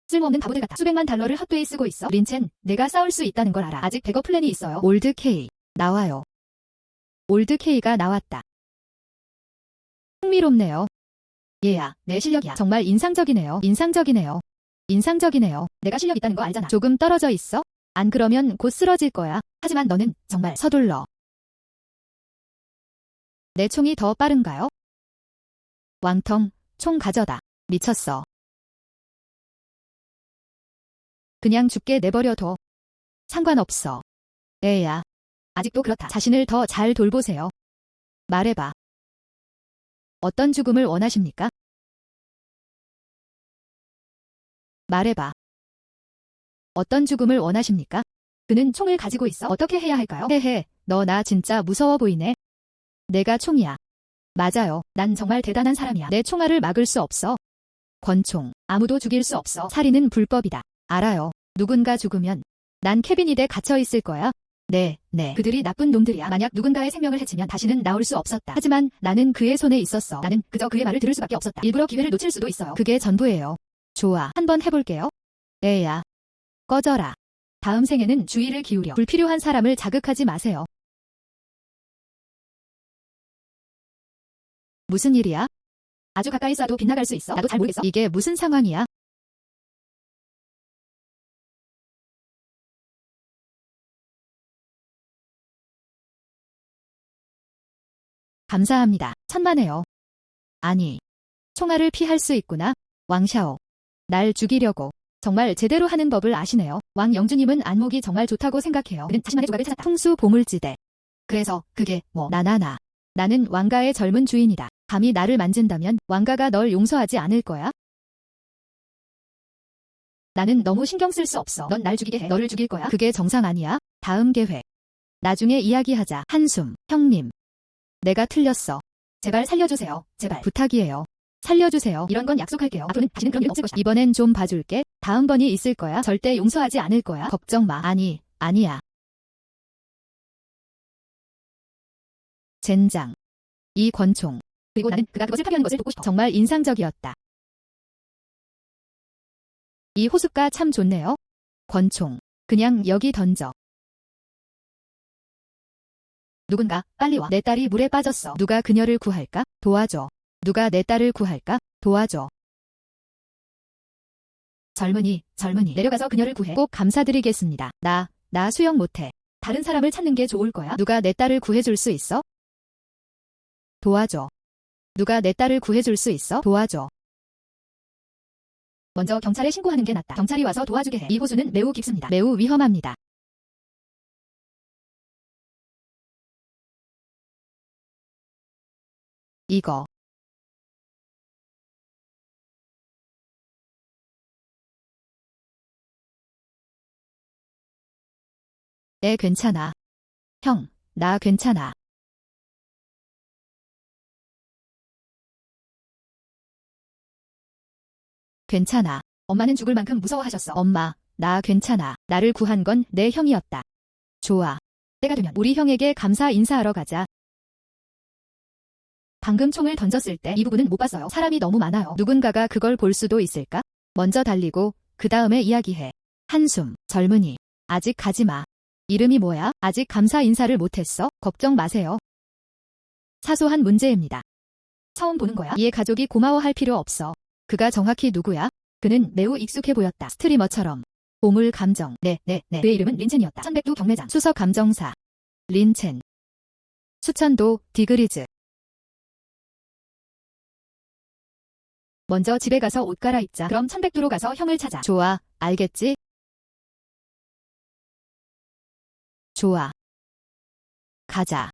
쓸모없는 바보들 같아. 수백만 달러를 헛되이 쓰고 있어. 린첸, 내가 싸울 수 있다는 걸 알아. 아직 백업 플랜이 있어요. 올드 K. 나와요. 올드 K가 나왔다. 흥미롭네요. 얘야, 내 실력이야. 정말 인상적이네요. 인상적이네요. 인상적이네요. 내가 실력 있다는 거 알잖아. 조금 떨어져 있어? 안 그러면 곧 쓰러질 거야. 하지만 너는 정말 서둘러. 내 총이 더 빠른가요? 왕텅, 총 가져다. 미쳤어. 그냥 죽게 내버려둬. 상관없어. 애야. 아직도 그렇다. 자신을 더 잘 돌보세요. 말해봐. 어떤 죽음을 원하십니까? 말해봐. 어떤 죽음을 원하십니까? 그는 총을 가지고 있어. 어떻게 해야 할까요? 헤헤, 너 나 진짜 무서워 보이네. 내가 총이야. 맞아요. 난 정말 대단한 사람이야. 내 총알을 막을 수 없어. 권총. 아무도 죽일 수 없어. 살인은 불법이다. 알아요. 누군가 죽으면 난 캐비닛에 갇혀 있을 거야. 네. 그들이 나쁜 놈들이야. 만약 누군가의 생명을 해치면 다시는 나올 수 없었다. 하지만 나는 그의 손에 있었어. 나는 그저 그의 말을 들을 수밖에 없었다. 일부러 기회를 놓칠 수도 있어요. 그게 전부예요. 좋아. 한번 해볼게요. 애야. 꺼져라. 다음 생에는 주의를 기울여. 불필요한 사람을 자극하지 마세요. 무슨 일이야? 아주 가까이 쏴도 빗나갈 수 있어. 나도 잘 모르겠어. 이게 무슨 상황이야? 감사합니다. 천만에요. 아니, 총알을 피할 수 있구나. 왕샤오. 날 죽이려고. 정말 제대로 하는 법을 아시네요. 왕 영주님은 안목이 정말 좋다고 생각해요. 그는 자신만의 조각을 찾았다. 풍수 보물지대. 그래서 그게 뭐 나나나. 나는 왕가의 젊은 주인이다. 감히 나를 만진다면 왕가가 널 용서하지 않을 거야? 나는 너무 신경 쓸 수 없어. 넌 날 죽이게 해. 너를 죽일 거야. 그게 정상 아니야? 다음 계획. 나중에 이야기하자. 한숨. 형님. 내가 틀렸어. 제발 살려주세요. 제발. 부탁이에요. 살려주세요. 이런 건 약속할게요. 앞으로는 다시는 그런 일 없을 것이다. 이번엔 좀 봐줄게. 다음번이 있을 거야. 절대 용서하지 않을 거야. 걱정 마. 아니야. 젠장. 이 권총. 그리고 나는 그가 그것을 파괴하는 것을 돕고 싶어. 정말 인상적이었다. 이 호숫가 참 좋네요. 권총. 그냥 여기 던져. 누군가 빨리 와. 내 딸이 물에 빠졌어. 누가 그녀를 구할까? 도와줘. 누가 내 딸을 구할까? 도와줘. 젊은이. 내려가서 그녀를 구해. 꼭 감사드리겠습니다. 나 수영 못해. 다른 사람을 찾는 게 좋을 거야. 누가 내 딸을 구해줄 수 있어? 도와줘. 누가 내 딸을 구해줄 수 있어? 도와줘. 먼저 경찰에 신고하는 게 낫다. 경찰이 와서 도와주게 해. 이 호수는 매우 깊습니다. 매우 위험합니다. 이거. 괜찮아. 형, 나 괜찮아. 괜찮아. 엄마는 죽을 만큼 무서워하셨어. 엄마, 나 괜찮아. 나를 구한 건 내 형이었다. 좋아. 때가 되면 우리 형에게 감사 인사하러 가자. 방금 총을 던졌을 때 이 부분은 못 봤어요. 사람이 너무 많아요. 누군가가 그걸 볼 수도 있을까? 먼저 달리고 그 다음에 이야기해. 한숨. 젊은이. 아직 가지 마. 이름이 뭐야? 아직 감사 인사를 못했어? 걱정 마세요. 사소한 문제입니다. 처음 보는 거야. 이의 가족이 고마워할 필요 없어. 그가 정확히 누구야? 그는 매우 익숙해 보였다. 스트리머처럼. 보물 감정. 네. 그의 이름은 린첸이었다. 천백두 경매장. 수석 감정사. 린첸. 수천도 디그리즈. 먼저 집에 가서 옷 갈아입자. 그럼 천백두로 가서 형을 찾아. 좋아, 알겠지? 좋아. 가자.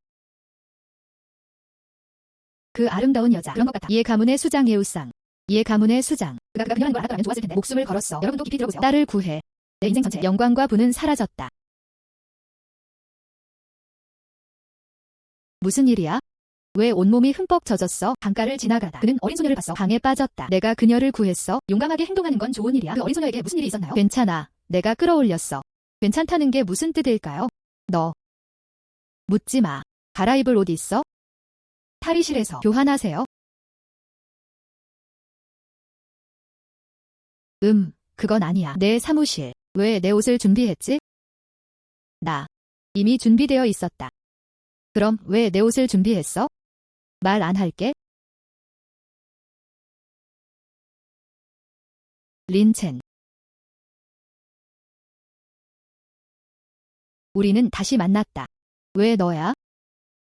그 아름다운 여자. 그런 것 같아. 이의 가문의 수장 예우상. 이의 가문의 수장. 그가 그녀라는 걸 알았더라면 좋았을 텐데. 목숨을 걸었어. 여러분도 깊이 들어보세요. 딸을 구해. 내 인생 전체 영광과 부는 사라졌다. 무슨 일이야? 왜 온몸이 흠뻑 젖었어? 강가를 지나가다 그는 어린 소녀를 봤어. 강에 빠졌다. 내가 그녀를 구했어. 용감하게 행동하는 건 좋은 일이야. 그 어린 소녀에게 무슨 일이 있었나요? 괜찮아. 내가 끌어올렸어. 괜찮다는 게 무슨 뜻일까요? 너. 묻지 마. 갈아입을 옷 있어? 탈의실에서 교환하세요. 그건 아니야. 내 사무실. 왜 내 옷을 준비했지? 나. 이미 준비되어 있었다. 그럼 왜 내 옷을 준비했어? 말 안 할게. 린첸. 우리는 다시 만났다. 왜 너야?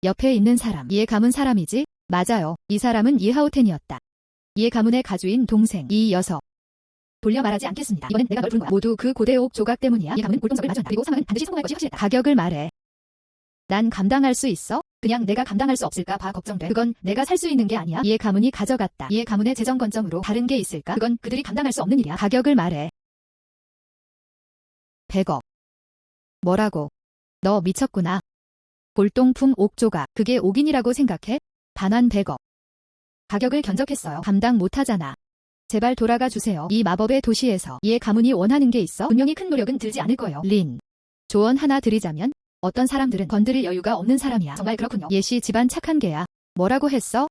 옆에 있는 사람. 이의 가문 사람이지? 맞아요. 이 사람은 이하우텐이었다. 이의 가문의 가주인 동생. 이 녀석. 돌려 말하지 않겠습니다. 이번엔 내가 널 부른 거야. 모두 그 고대옥 조각 때문이야. 이의 가문은 골동석을 마주한다. 그리고 상황은 반드시 성공할 것이 확실했다. 가격을 말해. 난 감당할 수 있어? 그냥 내가 감당할 수 없을까 봐 걱정돼. 그건 내가 살 수 있는 게 아니야. 이의 가문이 가져갔다. 이의 가문의 재정 건점으로 다른 게 있을까? 그건 그들이 감당할 수 없는 일이야. 가격을 말해. 100억. 뭐라고? 너 미쳤구나. 골동품 옥조각. 그게 옥인이라고 생각해? 반환 100억. 가격을 견적했어요. 감당 못하잖아. 제발 돌아가 주세요. 이 마법의 도시에서 이의 가문이 원하는 게 있어? 분명히 큰 노력은 들지 않을 거예요. 린. 조언 하나 드리자면 어떤 사람들은 건드릴 여유가 없는 사람이야. 정말 그렇군요. 예시 집안 착한 개야. 뭐라고 했어?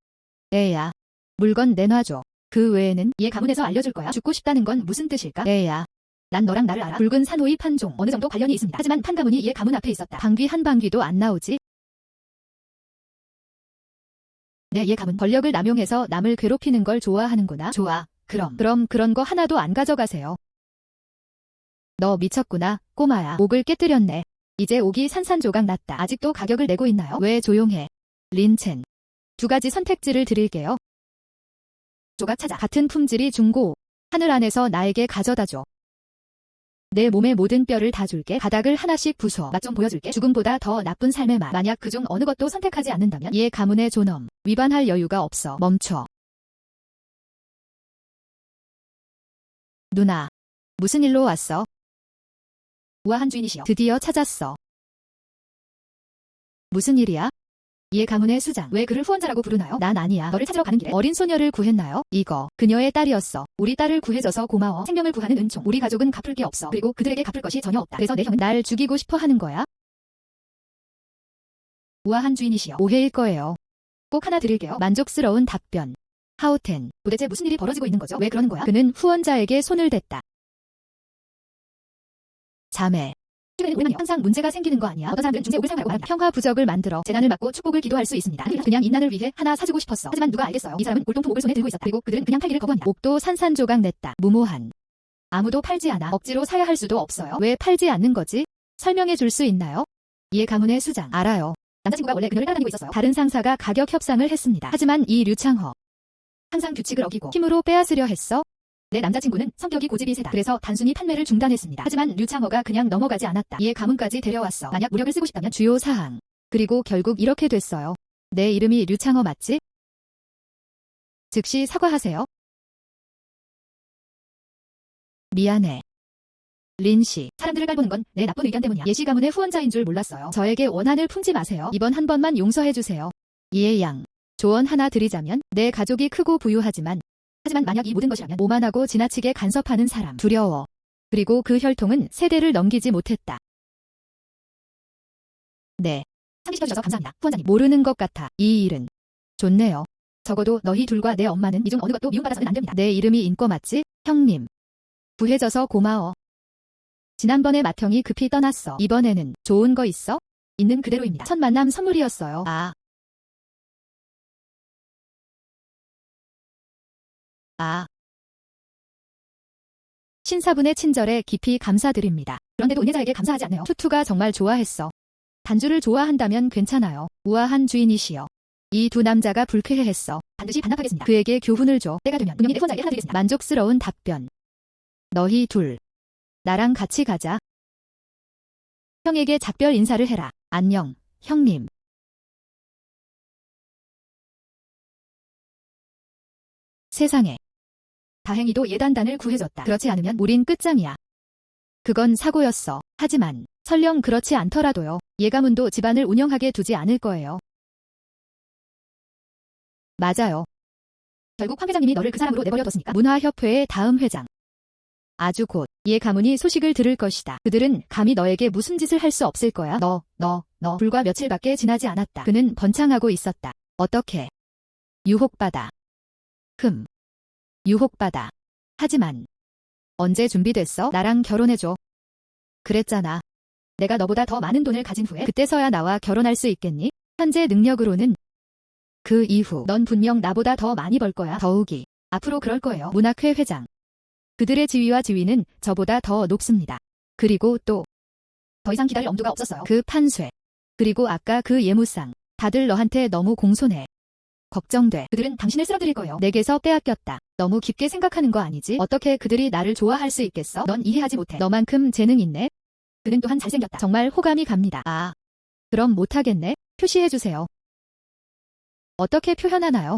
애야. 물건 내놔줘. 그 외에는 이의 가문에서 알려줄 거야. 죽고 싶다는 건 무슨 뜻일까? 애야. 난 너랑 나를 알아. 붉은 산호의 판종. 어느 정도 관련이 있습니다. 하지만 판가문이 이의 가문 앞에 있었다. 방귀 한 방귀도 안 나오지? 네, 이의 가문. 권력을 남용해서 남을 괴롭히는 걸 좋아하는구나. 좋아. 그럼 그런 거 하나도 안 가져가세요. 너 미쳤구나, 꼬마야. 옥을 깨뜨렸네. 이제 옥이 산산조각 났다. 아직도 가격을 내고 있나요? 왜 조용해? 린첸. 두 가지 선택지를 드릴게요. 조각 찾아. 같은 품질이 중고. 하늘 안에서 나에게 가져다줘. 내 몸의 모든 뼈를 다 줄게. 바닥을 하나씩 부숴. 맛 좀 보여줄게. 죽음보다 더 나쁜 삶의 맛. 만약 그중 어느 것도 선택하지 않는다면 얘 가문의 존엄. 위반할 여유가 없어. 멈춰. 누나. 무슨 일로 왔어? 우아한 주인이시여. 드디어 찾았어. 무슨 일이야? 얘 가문의 수장. 왜 그를 후원자라고 부르나요? 난 아니야. 너를 찾으러 가는 길에 어린 소녀를 구했나요? 이거 그녀의 딸이었어. 우리 딸을 구해줘서 고마워. 생명을 구하는 은총. 우리 가족은 갚을 게 없어. 그리고 그들에게 갚을 것이 전혀 없다. 그래서 내 형은 날 죽이고 싶어 하는 거야? 우아한 주인이시여. 오해일 거예요. 꼭 하나 드릴게요. 만족스러운 답변. 하우텐. 도대체 무슨 일이 벌어지고 있는 거죠? 왜 그러는 거야? 그는 후원자에게 손을 댔다. 자매. 최근에는 오랜만이요. 항상 문제가 생기는 거 아니야? 어떤 사람들은 중세욕을 사용하고 말합니다. 평화 부적을 만들어 재난을 막고 축복을 기도할 수 있습니다. 그냥 인난을 위해 하나 사주고 싶었어. 하지만 누가 알겠어요. 이 사람은 골동품 옥을 손에 들고 있었다. 그리고 그들은 그냥 팔기를 거부하냐. 옥도 산산조각 냈다. 무모한. 아무도 팔지 않아. 억지로 사야 할 수도 없어요. 왜 팔지 않는 거지? 설명해 줄 수 있나요? 얘 가문의 수장. 알아요. 남자친구가 원래 그녀를 따라다니고 있었어요. 다른 상사가 가격 협상을 했습니다. 하지만 이 류창허. 항상 규칙을 어기고 힘으로 빼앗으려 했어? 내 남자친구는 성격이 고집이 세다. 그래서 단순히 판매를 중단했습니다. 하지만 류창허가 그냥 넘어가지 않았다. 얘 가문까지 데려왔어. 만약 무력을 쓰고 싶다면 주요 사항. 그리고 결국 이렇게 됐어요. 내 이름이 류창허 맞지? 즉시 사과하세요. 미안해. 린씨. 사람들을 깔보는 건 내 나쁜 의견 때문이야. 예시 가문의 후원자인 줄 몰랐어요. 저에게 원한을 품지 마세요. 이번 한 번만 용서해주세요. 이해 양. 조언 하나 드리자면 내 가족이 크고 부유하지만 만약 이 모든 것이라면 오만하고 지나치게 간섭하는 사람. 두려워. 그리고 그 혈통은 세대를 넘기지 못했다. 네. 상기시켜주셔서 감사합니다. 후원자님. 모르는 것 같아. 이 일은. 좋네요. 적어도 너희 둘과 내 엄마는 이 중 어느 것도 미움받아서는 안 됩니다. 내 이름이 인거 맞지? 형님. 부해져서 고마워. 지난번에 맏형이 급히 떠났어. 이번에는 좋은 거 있어? 있는 그대로입니다. 첫 만남 선물이었어요. 신사분의 친절에 깊이 감사드립니다. 그런데도 은혜자에게 감사하지 않네요. 투투가 정말 좋아했어. 단주를 좋아한다면 괜찮아요. 우아한 주인이시여. 이 두 남자가 불쾌해했어. 반드시 반납하겠습니다. 그에게 교훈을 줘. 때가 되면 분명히 내 후원자에게 하나 드리겠습니다. 만족스러운 답변. 너희 둘. 나랑 같이 가자. 형에게 작별 인사를 해라. 안녕, 형님. 세상에. 다행히도 예단단을 구해줬다. 그렇지 않으면 우린 끝장이야. 그건 사고였어. 하지만 설령 그렇지 않더라도요. 예가문도 집안을 운영하게 두지 않을 거예요. 맞아요. 결국 황 회장님이 너를 그 사람으로 내버려뒀으니까. 문화협회의 다음 회장. 아주 곧 예 가문이 소식을 들을 것이다. 그들은 감히 너에게 무슨 짓을 할 수 없을 거야. 너. 불과 며칠밖에 지나지 않았다. 그는 번창하고 있었다. 어떻게? 유혹받아. 유혹받아. 하지만 언제 준비됐어? 나랑 결혼해줘. 그랬잖아. 내가 너보다 더 많은 돈을 가진 후에 그때서야 나와 결혼할 수 있겠니? 현재 능력으로는. 그 이후 넌 분명 나보다 더 많이 벌 거야. 더욱이. 앞으로 그럴 거예요. 문학회 회장. 그들의 지위와 지위는 저보다 더 높습니다. 그리고 또 더 이상 기다릴 엄두가 없었어요. 그 판쇠. 그리고 아까 그 예무상. 다들 너한테 너무 공손해. 걱정돼. 그들은 당신을 쓰러뜨릴 거예요. 내게서 빼앗겼다. 너무 깊게 생각하는 거 아니지? 어떻게 그들이 나를 좋아할 수 있겠어? 넌 이해하지 못해. 너만큼 재능 있네. 그는 또한 잘생겼다. 정말 호감이 갑니다. 그럼 못하겠네. 표시해주세요. 어떻게 표현하나요?